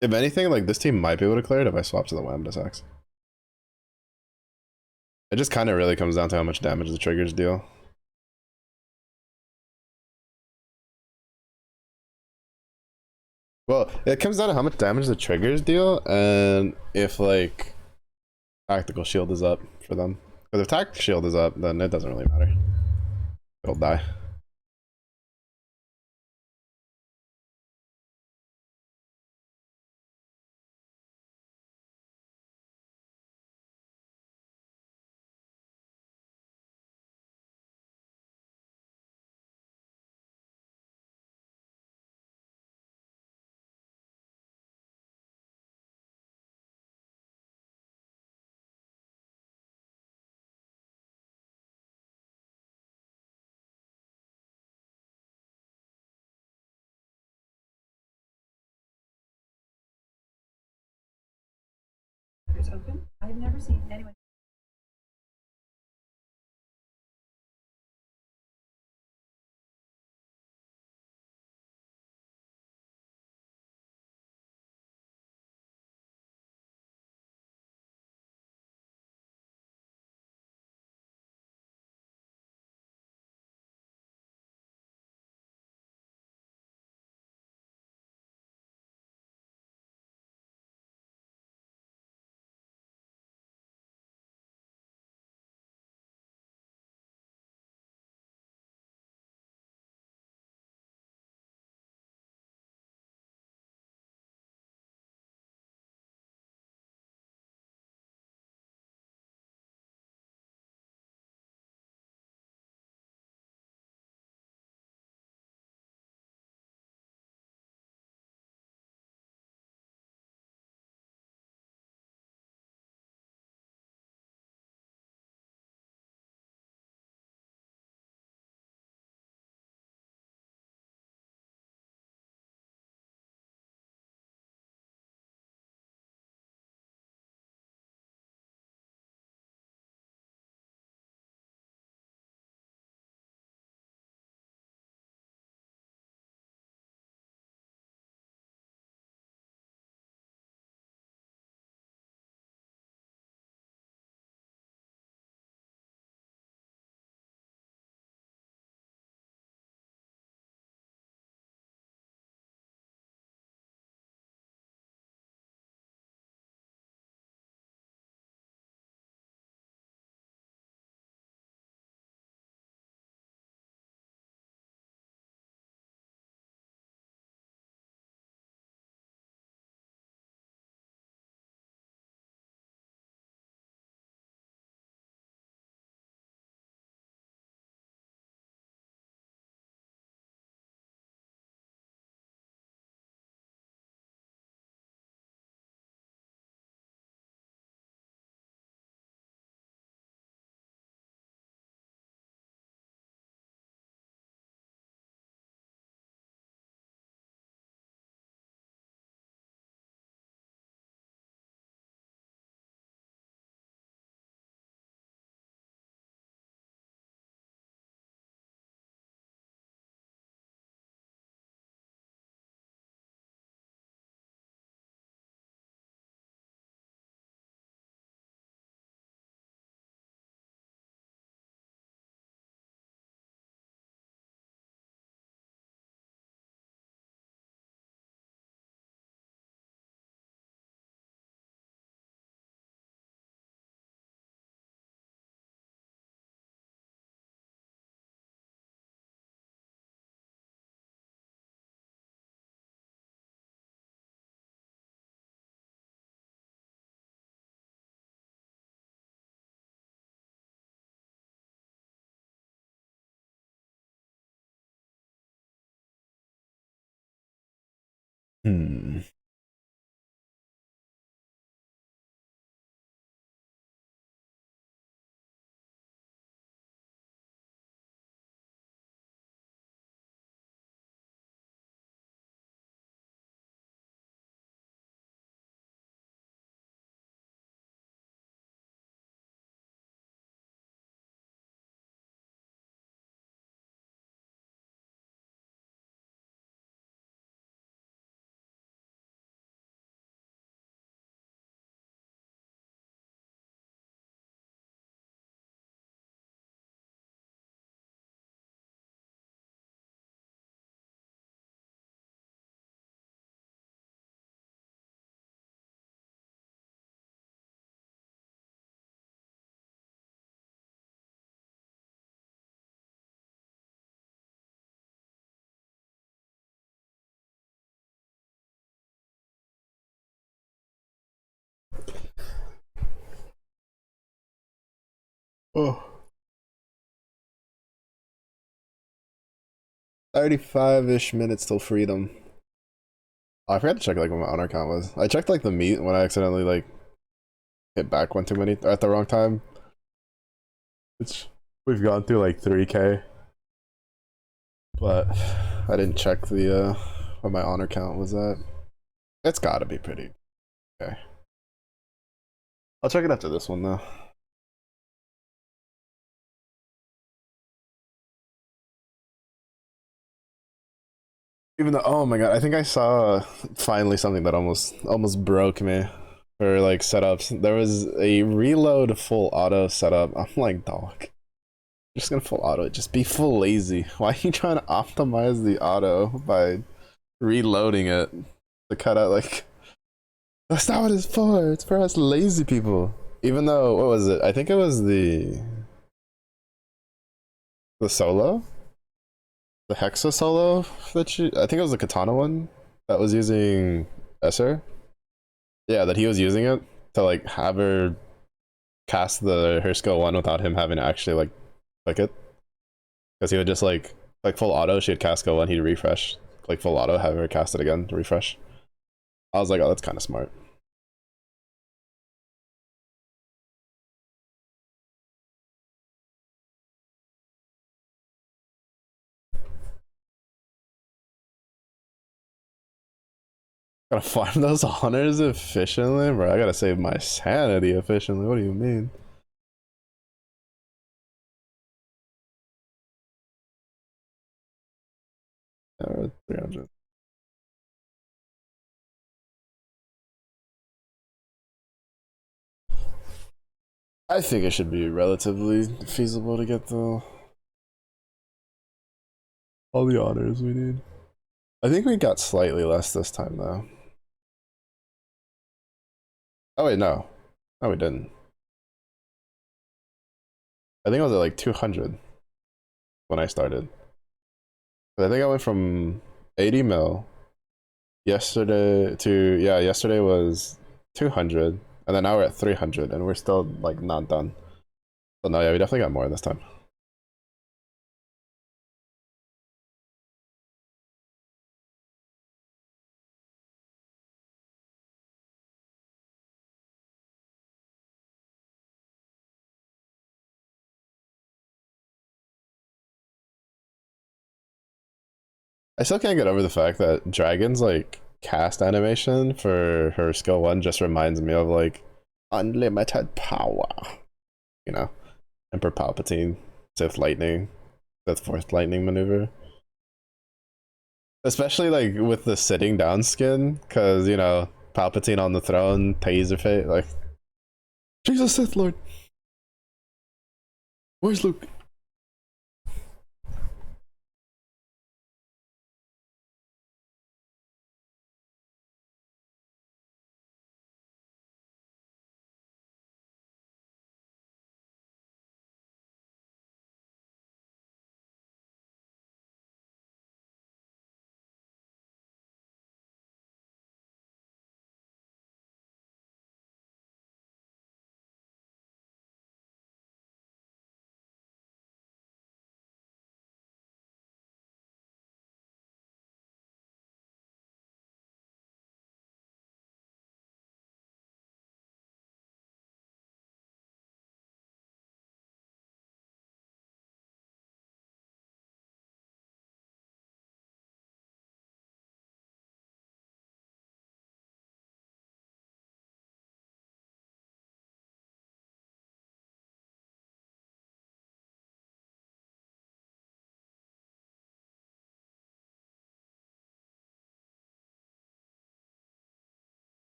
If anything, like this team might be able to clear it if I swap to the Lambda axe. It just kind of really comes down to how much damage the triggers deal. Well, it comes down to how much damage the triggers deal, and if like tactical shield is up for them. Because if tactical shield is up, then it doesn't really matter. It'll die. Open. I've never seen anyone. Hmm. Oh. 35-ish minutes till freedom. Oh, I forgot to check like what my honor count was. I checked like the meat when I accidentally like hit back one too many at the wrong time. Which we've gone through like 3K. But I didn't check the what my honor count was at. It's gotta be pretty okay. I'll check it after this one though. Even though, oh my god, I think I saw finally something that almost broke me for like setups. There was a reload full auto setup. I'm like, dog, you're just gonna full auto it. Just be full lazy. Why are you trying to optimize the auto by reloading it to cut out like? That's not what it's for. It's for us lazy people. Even though, what was it? I think it was the solo, the Hexa solo that you. I think it was the Katana one that was using Esser. Yeah, that he was using it to like have her cast her skill one without him having to actually like click it, because he would just like full auto. She'd cast skill one, he'd refresh, like full auto, have her cast it again, refresh. I was like, oh, that's kind of smart. Gotta farm those honors efficiently, bro. I gotta save my sanity efficiently. What do you mean? Yeah, 300. I think it should be relatively feasible to get all the honors we need. I think we got slightly less this time though. Oh wait, no. No, we didn't. I think I was at like 200 when I started. But I think I went from 80 mil yesterday to, yeah, yesterday was 200, and then now we're at 300, and we're still like not done. So no, yeah, we definitely got more this time. I still can't get over the fact that Dragon's like cast animation for her skill one just reminds me of like unlimited power, you know, Emperor Palpatine, Sith Lightning, Sith Force Lightning maneuver. Especially like with the sitting down skin, because you know, Palpatine on the throne, taser fate, like, Jesus Sith Lord. Where's Luke?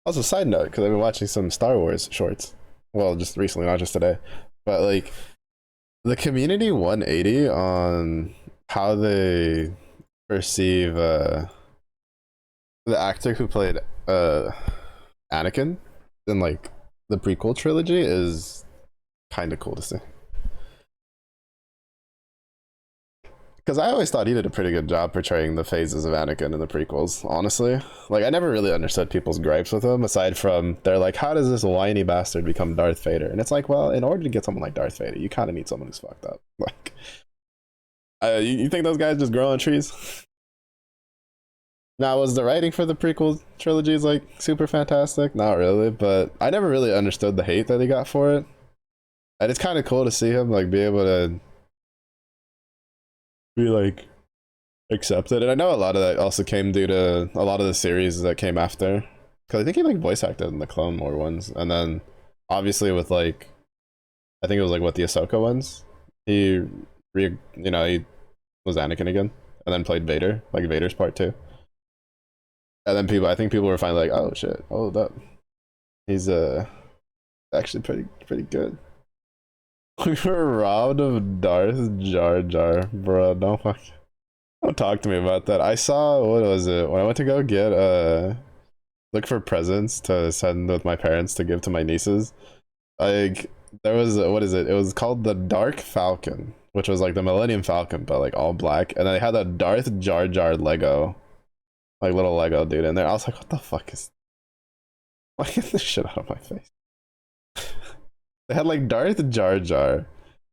Also, side note, because I've been watching some Star Wars shorts. Well, just recently, not just today. But like the community 180 on how they perceive the actor who played Anakin in like the prequel trilogy is kind of cool to see. Because I always thought he did a pretty good job portraying the phases of Anakin in the prequels, honestly. Like, I never really understood people's gripes with him, aside from they're like, how does this whiny bastard become Darth Vader? And it's like, well, in order to get someone like Darth Vader, you kind of need someone who's fucked up. Like, you think those guys just grow on trees? Now, was the writing for the prequel trilogies like super fantastic? Not really, but I never really understood the hate that he got for it. And it's kind of cool to see him like be able to be like accepted. And I know a lot of that also came due to a lot of the series that came after. Because I think he like voice acted in the Clone War ones. And then obviously with like, I think it was like what the Ahsoka ones, he, he was Anakin again. And then played Vader, like Vader's part 2. And then I think people were finally like, oh shit, hold up. He's actually pretty good. We were robbed of Darth Jar Jar, bro. Don't talk to me about that. I saw, what was it, when I went to go get look for presents to send with my parents to give to my nieces. Like there was what is it? It was called the Dark Falcon, which was like the Millennium Falcon, but like all black. And then they had a Darth Jar Jar Lego, like little Lego dude in there. I was like, what the fuck is? Why get this shit out of my face? They had like Darth Jar Jar,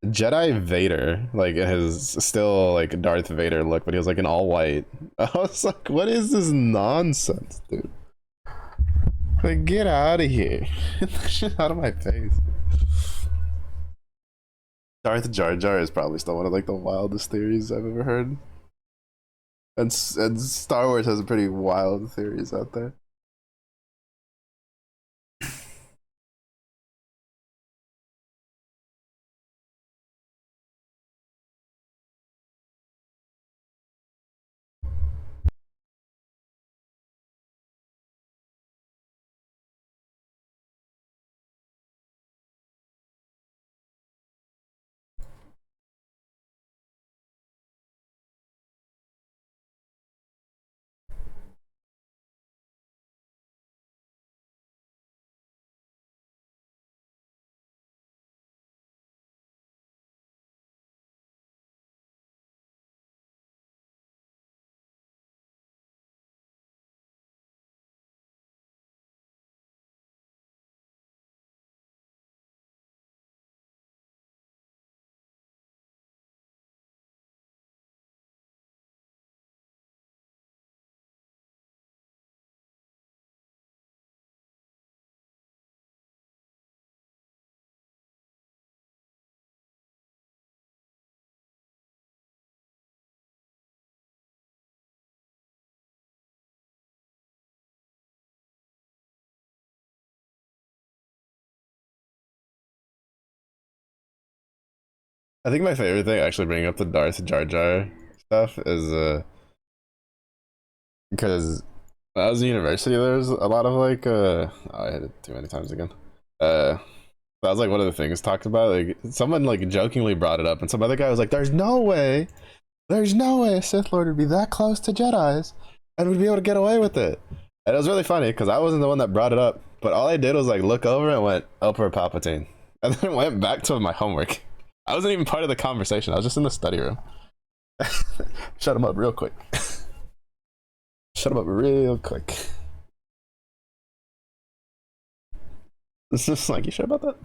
Jedi Vader, like in his still like Darth Vader look, but he was like in all white. I was like, what is this nonsense, dude? Like, get out of here. Get that shit out of my face. Darth Jar Jar is probably still one of like the wildest theories I've ever heard. And Star Wars has pretty wild theories out there. I think my favorite thing, actually bringing up the Darth Jar Jar stuff, is because when I was in university, there was a lot of like oh, I hit it too many times again. That was like one of the things talked about. Like someone like jokingly brought it up, and some other guy was like, there's no way a Sith Lord would be that close to Jedi's and would be able to get away with it." And it was really funny because I wasn't the one that brought it up, but all I did was like look over and went, Emperor Palpatine, and then went back to my homework. I wasn't even part of the conversation. I was just in the study room. Shut him up real quick. Shut him up real quick. It's just like, you sure about that?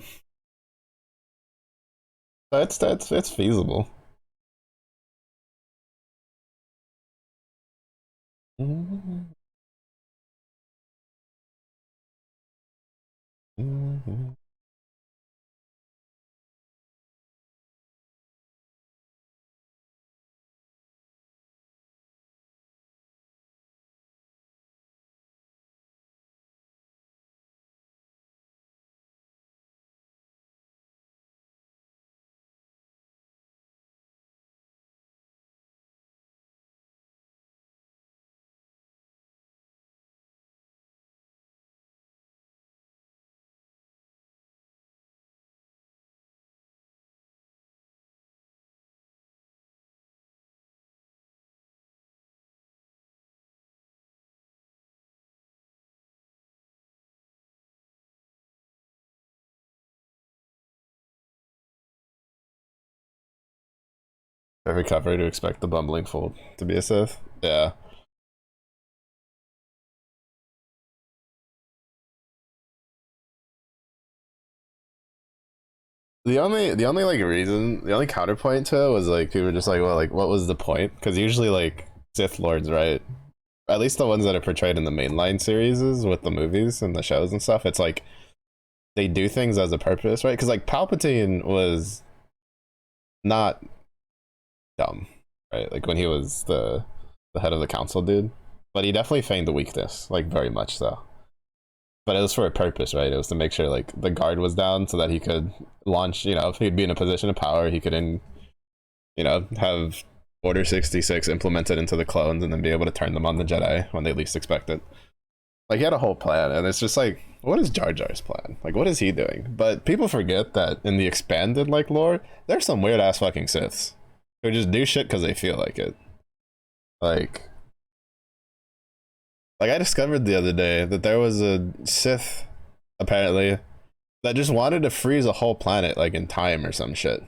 It's feasible. Mm-hmm. Mm-hmm. Every cover to expect the bumbling fool to be a Sith. Yeah. The only like reason, the only counterpoint to it was like people were just like, well, like what was the point? Because usually like Sith lords, right? At least the ones that are portrayed in the mainline series with the movies and the shows and stuff, it's like they do things as a purpose, right? Because like Palpatine was not dumb, right? Like when he was the head of the council, dude. But he definitely feigned the weakness, like very much so. But it was for a purpose, right? It was to make sure like the guard was down so that he could launch. You know, if he'd be in a position of power, he could, have Order 66 implemented into the clones and then be able to turn them on the Jedi when they least expect it. Like he had a whole plan, and it's just like, what is Jar Jar's plan? Like, what is he doing? But people forget that in the expanded like lore, there's some weird ass fucking Siths who just do shit because they feel like it. Like, I discovered the other day that there was a Sith apparently that just wanted to freeze a whole planet like in time or some shit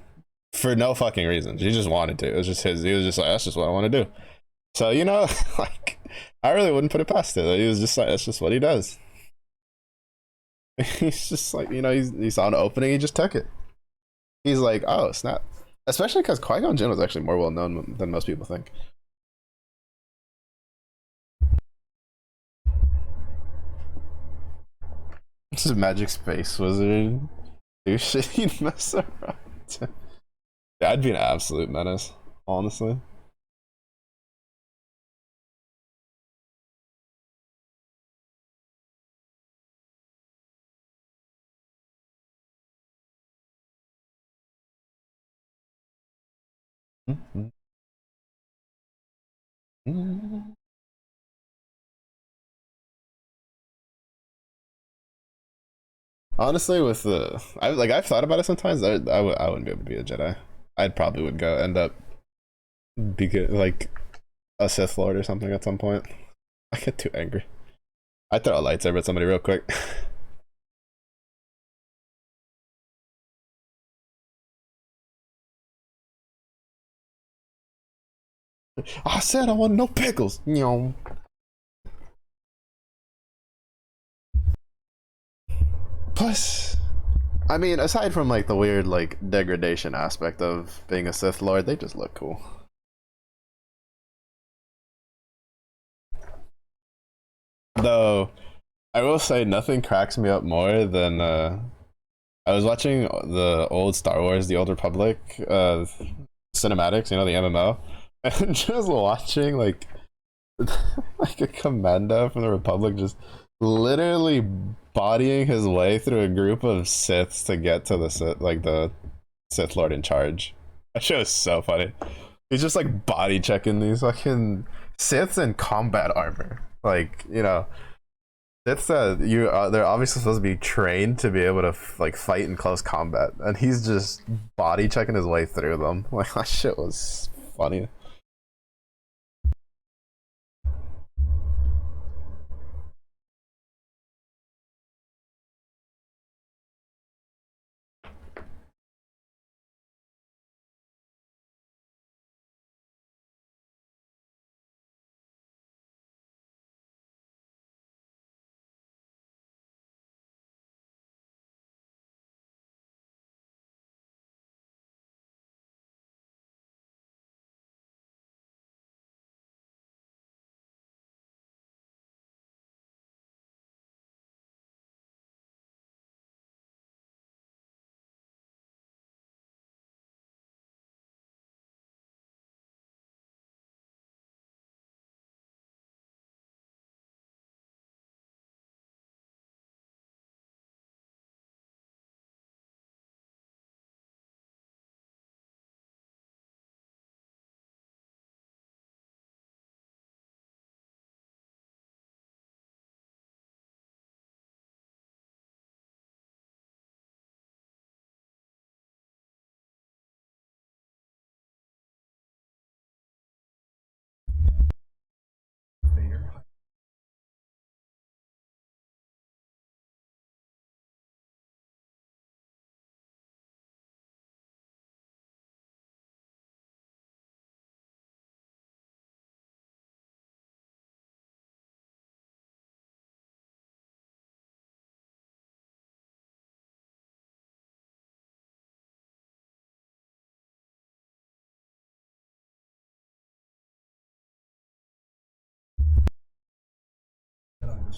for no fucking reason. He just wanted to. It was just his. He was just like, that's just what I want to do. So like, I really wouldn't put it past it. He was just like, that's just what he does. He's just like, he saw an opening, he just took it. He's like, oh snap. Especially because Qui-Gon Jinn was actually more well known than most people think. This is magic space wizard. Do shit he'd mess around. Yeah, I'd be an absolute menace, honestly. Honestly, with I've thought about it sometimes. I wouldn't be able to be a Jedi. I'd probably would go end up be like a Sith Lord or something at some point. I get too angry. I'd throw a lightsaber at somebody real quick. I said I want no pickles. Plus, I mean, aside from like the weird like degradation aspect of being a Sith Lord, they just look cool. Though I will say nothing cracks me up more than I was watching the old Star Wars, the Old Republic cinematics, the MMO, and just watching like a commando from the Republic just literally bodying his way through a group of Siths to get to the Sith Lord in charge. That show is so funny. He's just like body checking these fucking Siths in combat armor. Like, Siths they're obviously supposed to be trained to be able to like fight in close combat, and he's just body checking his way through them. Like that shit was funny.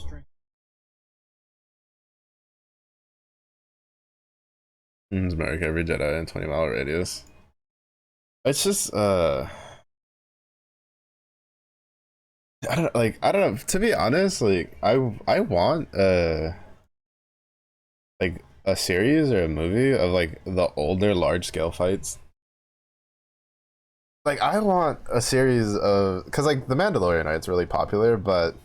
strength. Mark every Jedi in 20-mile radius. It's just I don't know. To be honest, like I want like a series or a movie of like the older large scale fights. Like I want a series of, because like the Mandalorian, right, it's really popular, but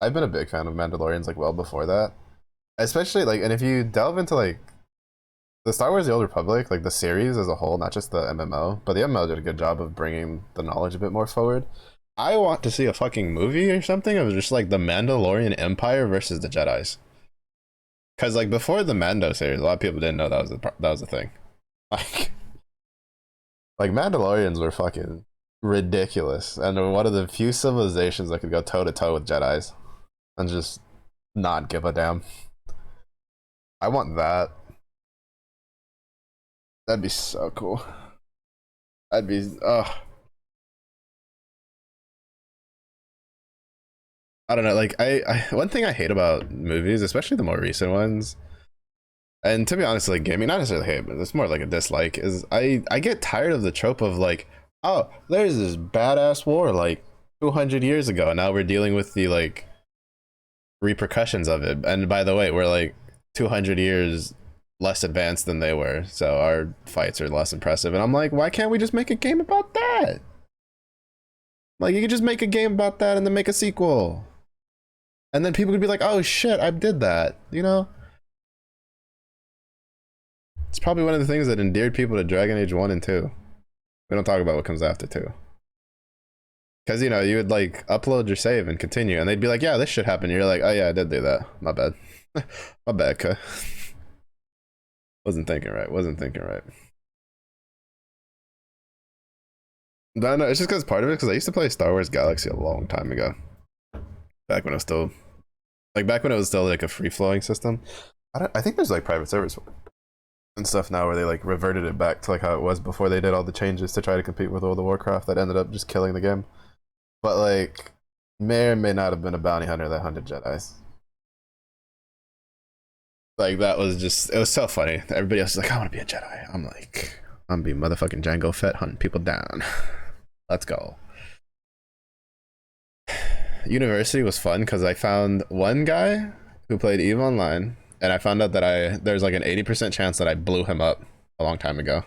I've been a big fan of Mandalorians like well before that. Especially like, and if you delve into like the Star Wars: The Old Republic, like the series as a whole, not just the MMO, but the MMO did a good job of bringing the knowledge a bit more forward. I want to see a fucking movie or something of just like the Mandalorian Empire versus the Jedi's. Because like before the Mando series, a lot of people didn't know that was a thing. Like Mandalorians were fucking ridiculous, and they're one of the few civilizations that could go toe to toe with Jedi's and just not give a damn. I want that. That'd be so cool. I'd be I don't know, like I one thing I hate about movies, especially the more recent ones, and to be honest, like gaming, not necessarily hate, but it's more like a dislike, is I get tired of the trope of like, oh, there's this badass war like 200 years ago, and now we're dealing with the like repercussions of it. And by the way, we're like 200 years less advanced than they were, so our fights are less impressive. And I'm like, why can't we just make a game about that? Like, you could just make a game about that and then make a sequel, and then people could be like, oh shit, I did that, you know? It's probably one of the things that endeared people to Dragon Age 1 and 2. We don't talk about what comes after 2. Because, you know, you would like upload your save and continue, and they'd be like, yeah, this shit happened. You're like, oh yeah, I did do that. My bad. My bad, cuh. Wasn't thinking right. No, it's just because part of it, because I used to play Star Wars Galaxy a long time ago. Back when it was still like a free flowing system. I think there's like private servers and stuff now where they like reverted it back to like how it was before they did all the changes to try to compete with World of Warcraft that ended up just killing the game. But like, may or may not have been a bounty hunter that hunted Jedis. Like that was just, it was so funny. Everybody else is like, I want to be a Jedi. I'm like, I'm gonna be motherfucking Jango Fett hunting people down. Let's go. University was fun because I found one guy who played EVE Online, and I found out that there's like an 80% chance that I blew him up a long time ago.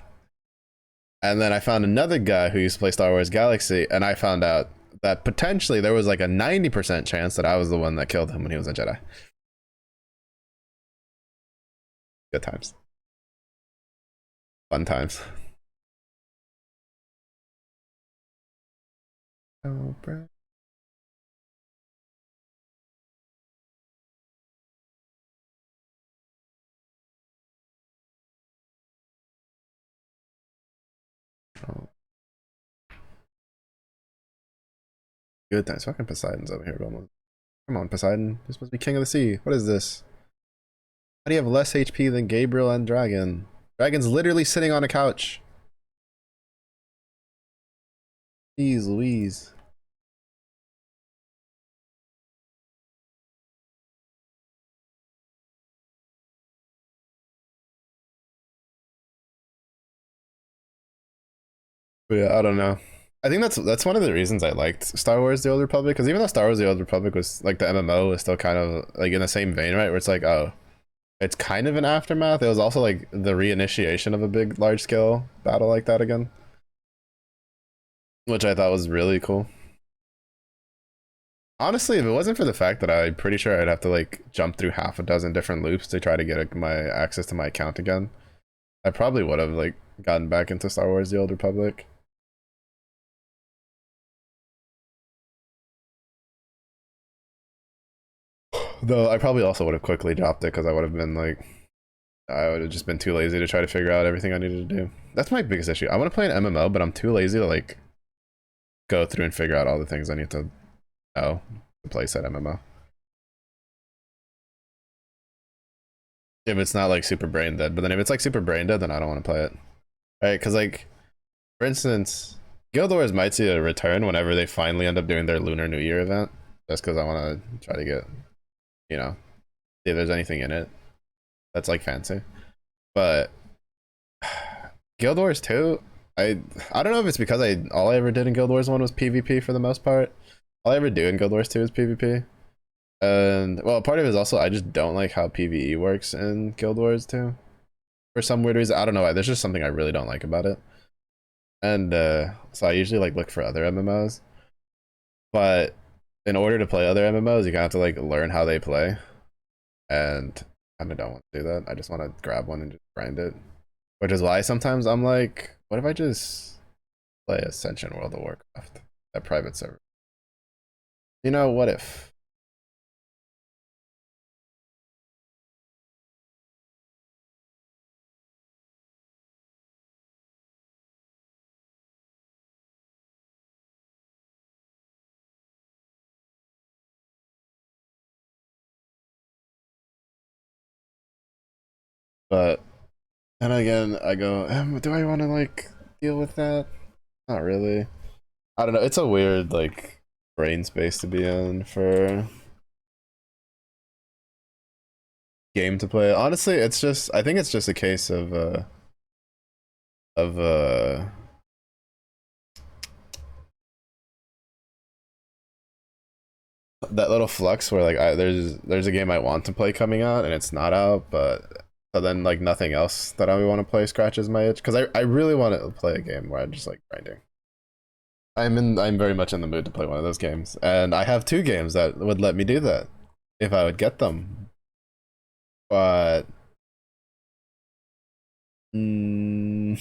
And then I found another guy who used to play Star Wars Galaxy, and I found out that potentially there was like a 90% chance that I was the one that killed him when he was a Jedi. Good times. Fun times. Oh, bro. Oh. Good times. Fucking Poseidon's over here going. Come on, Poseidon. You're supposed to be king of the sea. What is this? How do you have less HP than Gabriel and Dragon? Dragon's literally sitting on a couch. Jeez Louise. But yeah, I don't know. I think that's one of the reasons I liked Star Wars: The Old Republic, because even though Star Wars: The Old Republic was like the MMO was still kind of like in the same vein, right? Where it's like, oh, it's kind of an aftermath. It was also like the reinitiation of a big, large scale battle like that again, which I thought was really cool. Honestly, if it wasn't for the fact that I'm pretty sure I'd have to like jump through half a dozen different loops to try to get my access to my account again, I probably would have like gotten back into Star Wars: The Old Republic. Though I probably also would have quickly dropped it because I would have been like, I would have just been too lazy to try to figure out everything I needed to do. That's my biggest issue. I want to play an MMO, but I'm too lazy to like go through and figure out all the things I need to know to play said MMO. If it's not like super brain dead, but then if it's like super brain dead, then I don't want to play it. Right? Because like, for instance, Guild Wars might see a return whenever they finally end up doing their Lunar New Year event. Just because I want to try to get you know, see if there's anything in it that's like fancy. But Guild Wars 2, I don't know if it's because all I ever did in Guild Wars 1 was PvP for the most part. All I ever do in Guild Wars 2 is PvP. And well, part of it is also I just don't like how PvE works in Guild Wars 2. For some weird reason. I don't know why. There's just something I really don't like about it. And so I usually like look for other MMOs. But in order to play other MMOs, you kind of have to like learn how they play. And I kind of don't want to do that. I just want to grab one and just grind it. Which is why sometimes I'm like, what if I just play Ascension World of Warcraft, that private server? You know, what if? But and again, I go, do I want to like deal with that? Not really. I don't know. It's a weird like brain space to be in for game to play. Honestly, it's just I think it's just a case of that little flux where like there's a game I want to play coming out and it's not out, but so then like nothing else that I want to play scratches my itch because I really want to play a game where I'm just like grinding. I'm very much in the mood to play one of those games, and I have two games that would let me do that if I would get them. But mm,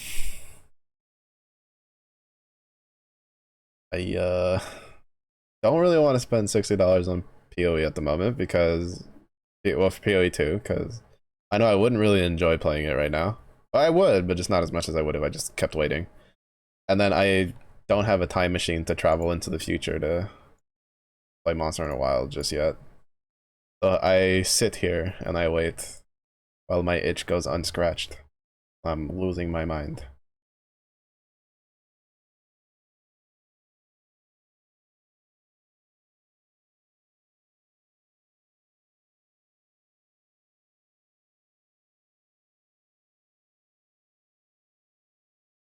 I don't really want to spend $60 on PoE at the moment because well for PoE 2 because I know I wouldn't really enjoy playing it right now. I would, but just not as much as I would if I just kept waiting. And then I don't have a time machine to travel into the future to play Monster Hunter Wild just yet. So I sit here and I wait while my itch goes unscratched. I'm losing my mind.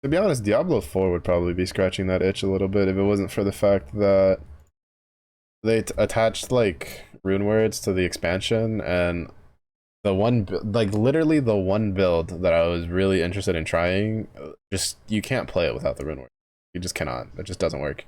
To be honest, Diablo 4 would probably be scratching that itch a little bit if it wasn't for the fact that they attached like rune words to the expansion, and the one like literally the one build that I was really interested in trying, just you can't play it without the rune words. You just cannot. It just doesn't work.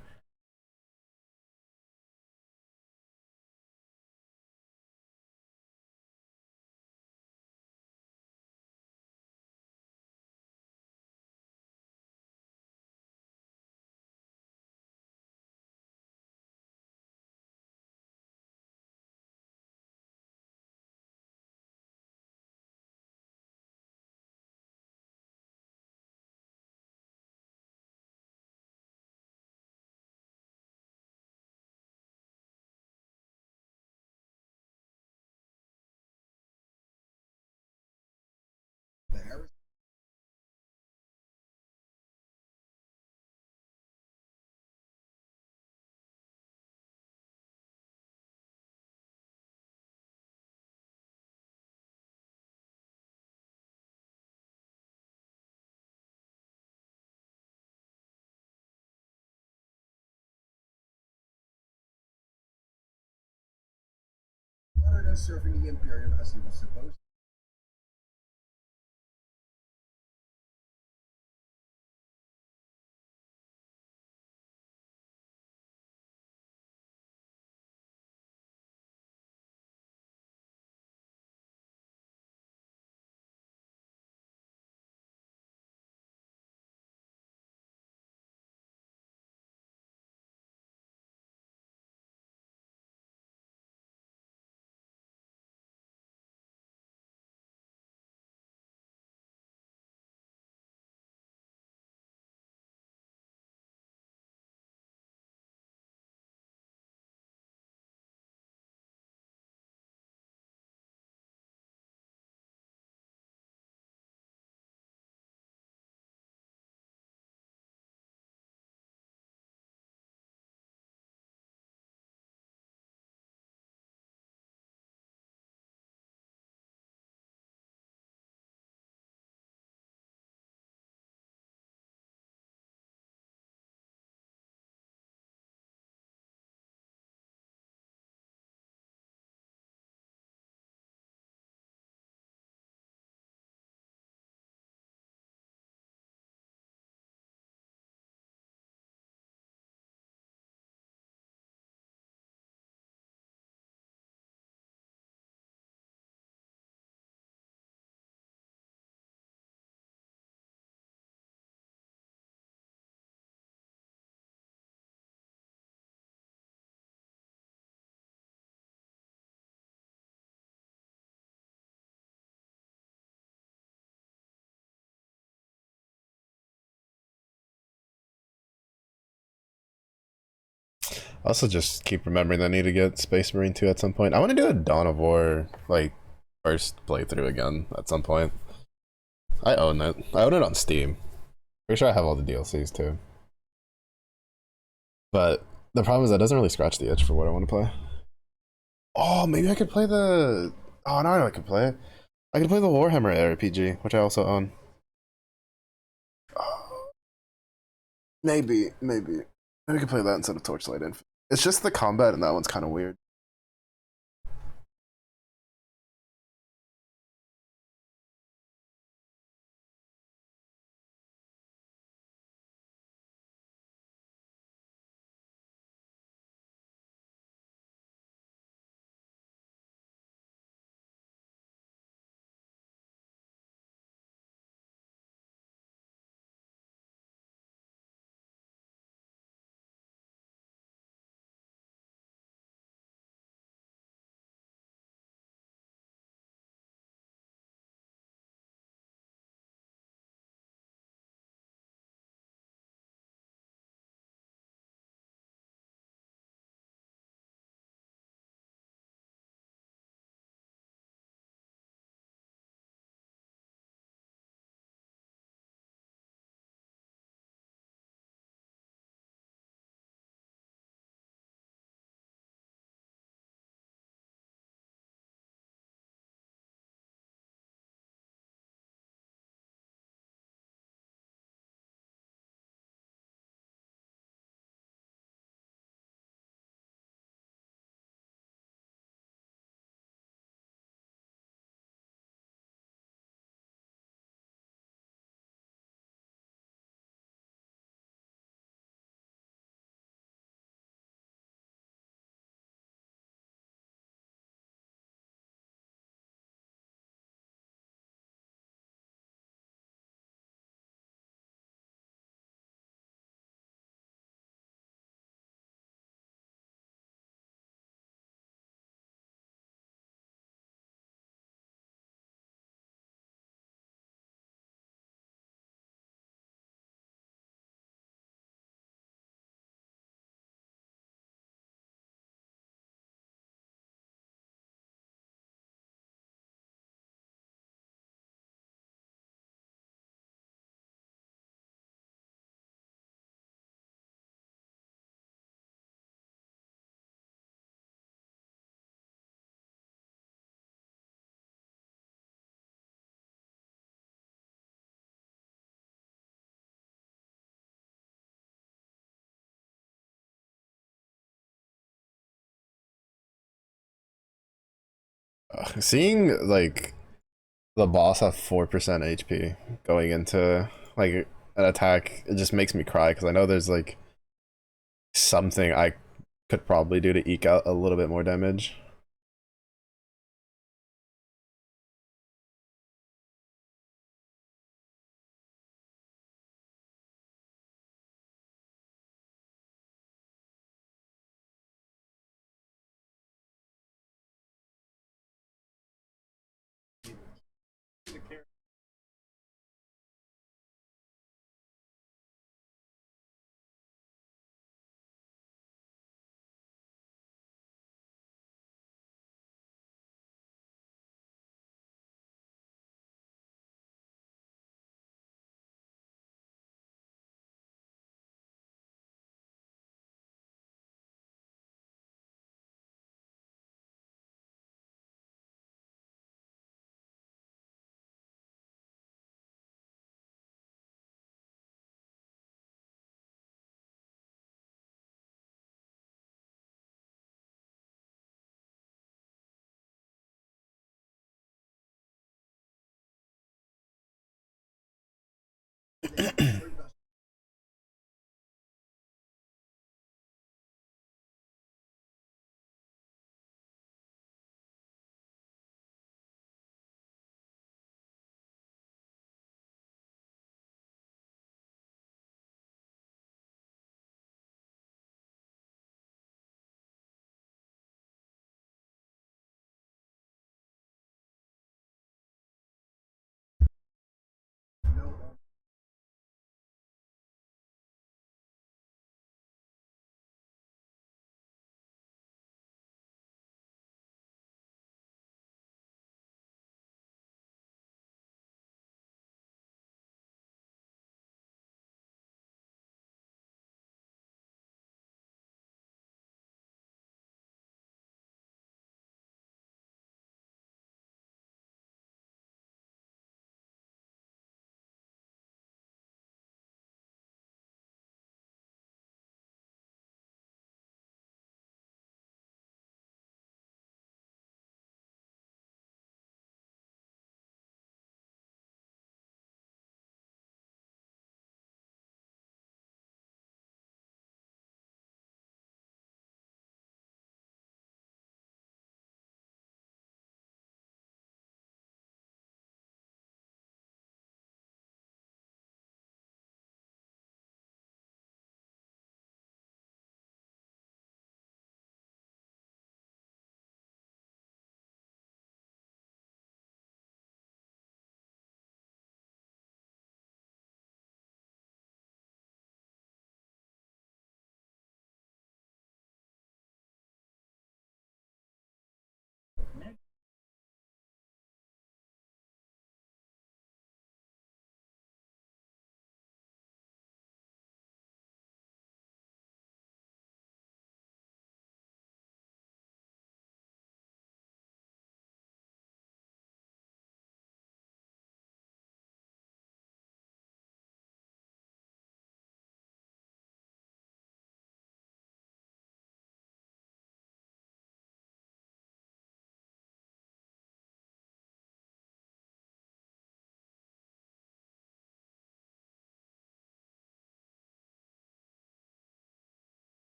Surfing the Imperium as he was supposed Also, just keep remembering that I need to get Space Marine 2 at some point. I want to do a Dawn of War, like, first playthrough again at some point. I own it. I own it on Steam. Pretty sure I have all the DLCs too. But the problem is that doesn't really scratch the itch for what I want to play. Oh, maybe I could play the... Oh, now I know I could play it. I could play the Warhammer RPG, which I also own. Maybe. Maybe we could play that instead of Torchlight Infinite. It's just the combat in that one's kind of weird. Seeing, like, the boss have 4% HP going into, like, an attack, it just makes me cry, because I know there's, like, something I could probably do to eke out a little bit more damage.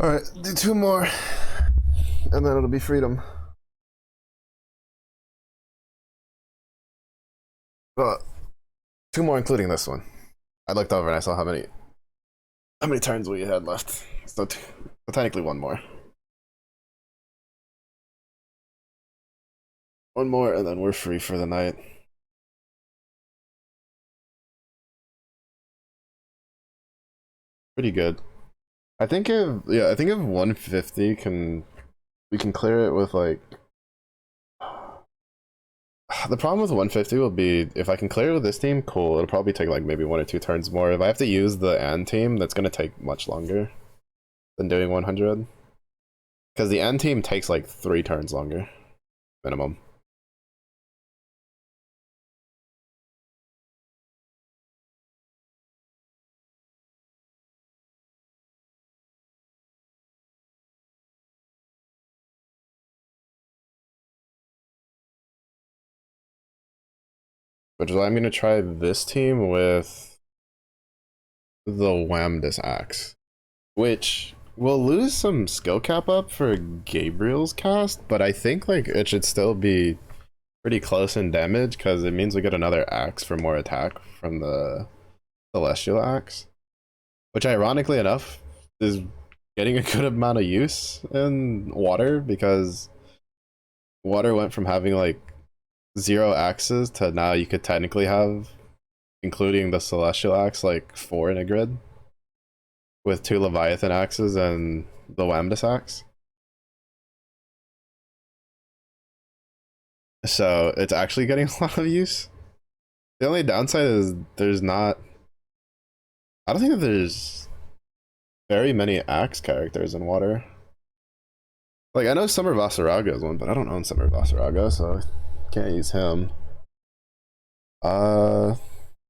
Alright, do 2 more. And then it'll be freedom. But 2 more including this one. I looked over and I saw how many turns we had left. So technically 1 more. 1 more and then we're free for the night. Pretty good. I think if 150 we can clear it with like the problem with 150 will be if I can clear it with this team, cool. It'll probably take like maybe 1 or 2 turns more. If I have to use the AND team, that's gonna take much longer than doing 100. Because the AND team takes like 3 turns longer, minimum. Which is why I'm gonna try this team with the Whamdus axe, which will lose some skill cap up for Gabriel's cast, but I think like it should still be pretty close in damage because it means we get another axe for more attack from the celestial axe, which ironically enough is getting a good amount of use in water because water went from having like 0 axes to now you could technically have, including the celestial axe, like 4 in a grid with 2 leviathan axes and the Whamdus axe. So it's actually getting a lot of use. The only downside is there's not, I don't think that there's very many axe characters in water. Like I know Summer Vasaraga is one, but I don't own Summer Vasaraga, so I can't use him.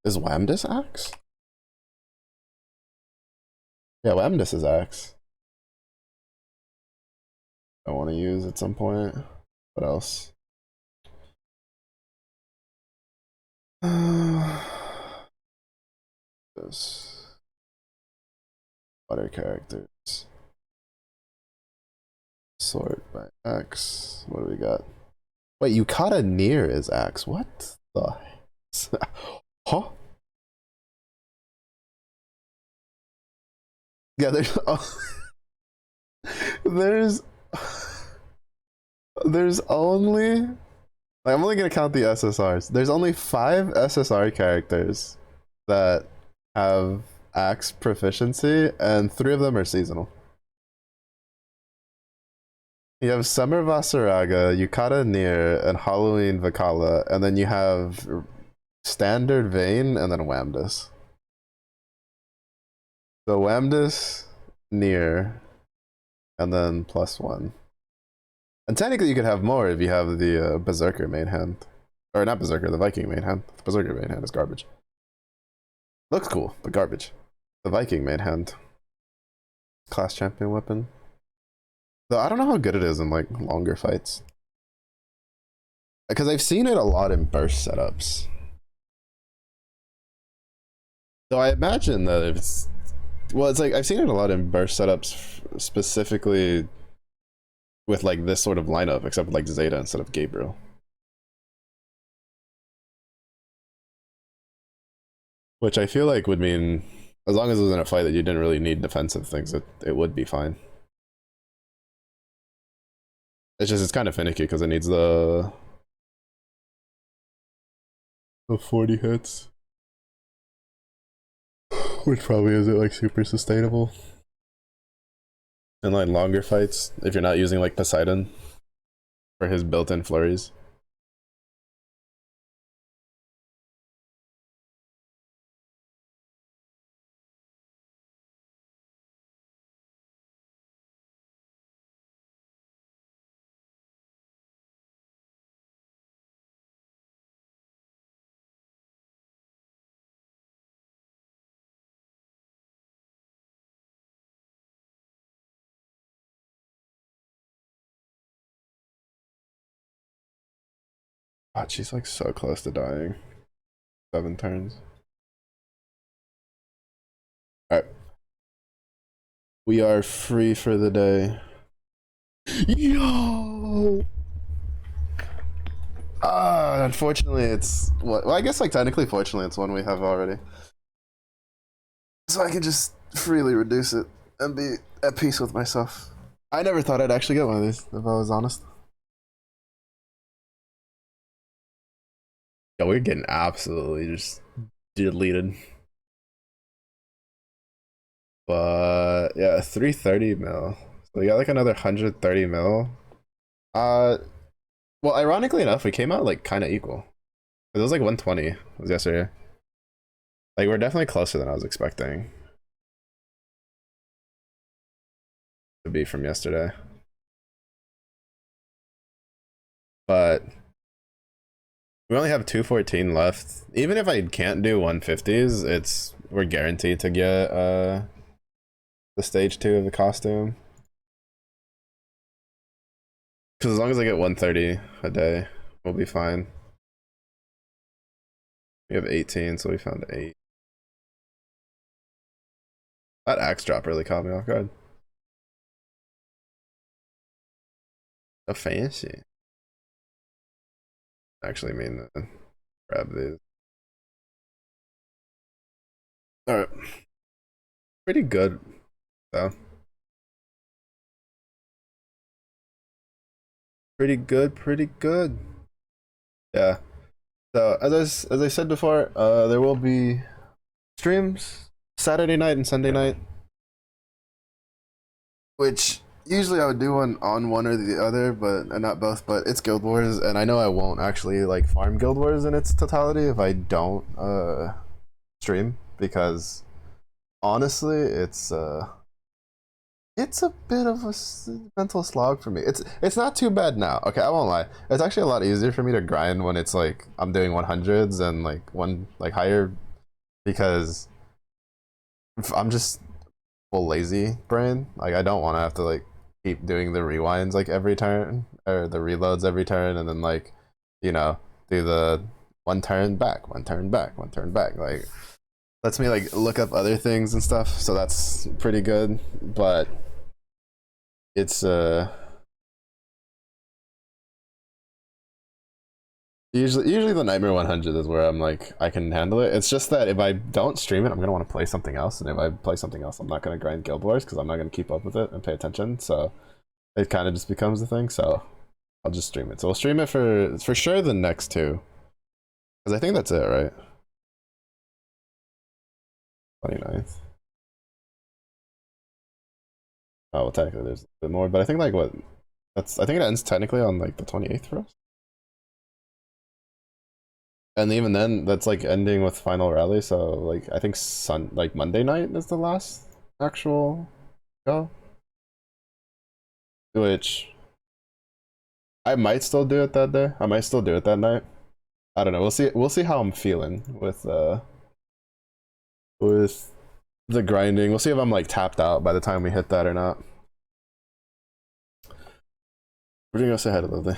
Is Whamdus axe? Yeah, Whamdus is axe. I want to use at some point. What else? This water characters. Sort by axe. What do we got? Wait, Yukata Near is axe. What the? Huh? Yeah, there's there's only, I'm only gonna count the SSRs. There's only 5 SSR characters that have axe proficiency, and 3 of them are seasonal. You have Summer Vasaraga, Yukata Near, and Halloween Vakala, and then you have Standard Vane, and then Whamdus. So Whamdus, Near, and then +1. And technically you could have more if you have the Berserker main hand. Or not Berserker, the Viking main hand. The Berserker main hand is garbage. Looks cool, but garbage. The Viking main hand. Class champion weapon. Though I don't know how good it is in like longer fights. Because I've seen it a lot in burst setups. Though I imagine that if it's, well, it's like I've seen it a lot in burst setups specifically with like this sort of lineup, except with like Zeta instead of Gabriel. Which I feel like would mean, as long as it was in a fight that you didn't really need defensive things, it would be fine. It's just, it's kind of finicky because it needs the 40 hits. Which probably isn't like super sustainable. In like longer fights, if you're not using like Poseidon for his built-in flurries. God, she's like so close to dying. 7 turns. Alright. We are free for the day. Yo! Unfortunately, it's well, I guess like technically, fortunately, it's one we have already. So I can just freely reduce it and be at peace with myself. I never thought I'd actually get one of these, if I was honest. Yo, we're getting absolutely just deleted. But yeah, 330 mil. So we got like another 130 mil. Well, ironically enough, we came out like kind of equal. It was like 120 was yesterday. Like we're definitely closer than I was expecting to be from yesterday. But we only have 214 left. Even if I can't do 150s, we're guaranteed to get the stage 2 of the costume. Because as long as I get 130 a day, we'll be fine. We have 18, so we found 8. That axe drop really caught me off guard. So fancy. Actually mean to grab these. Alright. Pretty good, though. Pretty good, pretty good. Yeah. So as I said before, there will be streams Saturday night and Sunday night, which usually I would do one on one or the other, but not both. But it's Guild Wars, and I know I won't actually like farm Guild Wars in its totality if I don't stream, because honestly, it's a bit of a mental slog for me. It's not too bad now. Okay, I won't lie. It's actually a lot easier for me to grind when it's like I'm doing 100s and like one like higher, because I'm just full lazy brain. Like I don't want to have to like keep doing the rewinds like every turn, or the reloads every turn, and then like, you know, do the one turn back, one turn back, one turn back. Like lets me like look up other things and stuff, so that's pretty good. But it's usually the Nightmare 100 is where I'm like I can handle it. It's just that if I don't stream it, I'm gonna want to play something else, and if I play something else, I'm not gonna grind Guild Wars because I'm not gonna keep up with it and pay attention. So it kind of just becomes the thing. So I'll just stream it. So we'll stream it for sure the next 2, because I think that's it, right? 29th. Oh well, technically there's a bit more, but I think like what I think it ends technically on like the 28th for us. And even then, that's like ending with final rally. So like I think like Monday night is the last actual go, which I might still do it that day. I might still do it that night. I don't know. We'll see. We'll see how I'm feeling with the grinding. We'll see if I'm like tapped out by the time we hit that or not. We're gonna go say hi to Lily.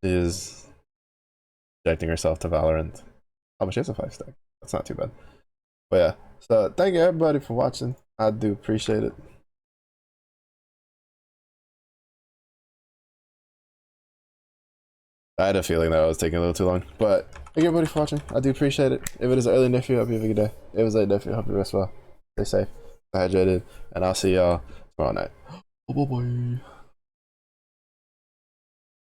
She is projecting herself to Valorant. Oh, but she has a 5-stack. That's not too bad. But yeah. So thank you everybody for watching. I do appreciate it. I had a feeling that I was taking a little too long, but thank you everybody for watching. I do appreciate it. If it is early nephew, I hope you have a good day. If it was late nephew, I hope you rest well. Stay safe, stay hydrated, and I'll see y'all tomorrow night. Bye bye.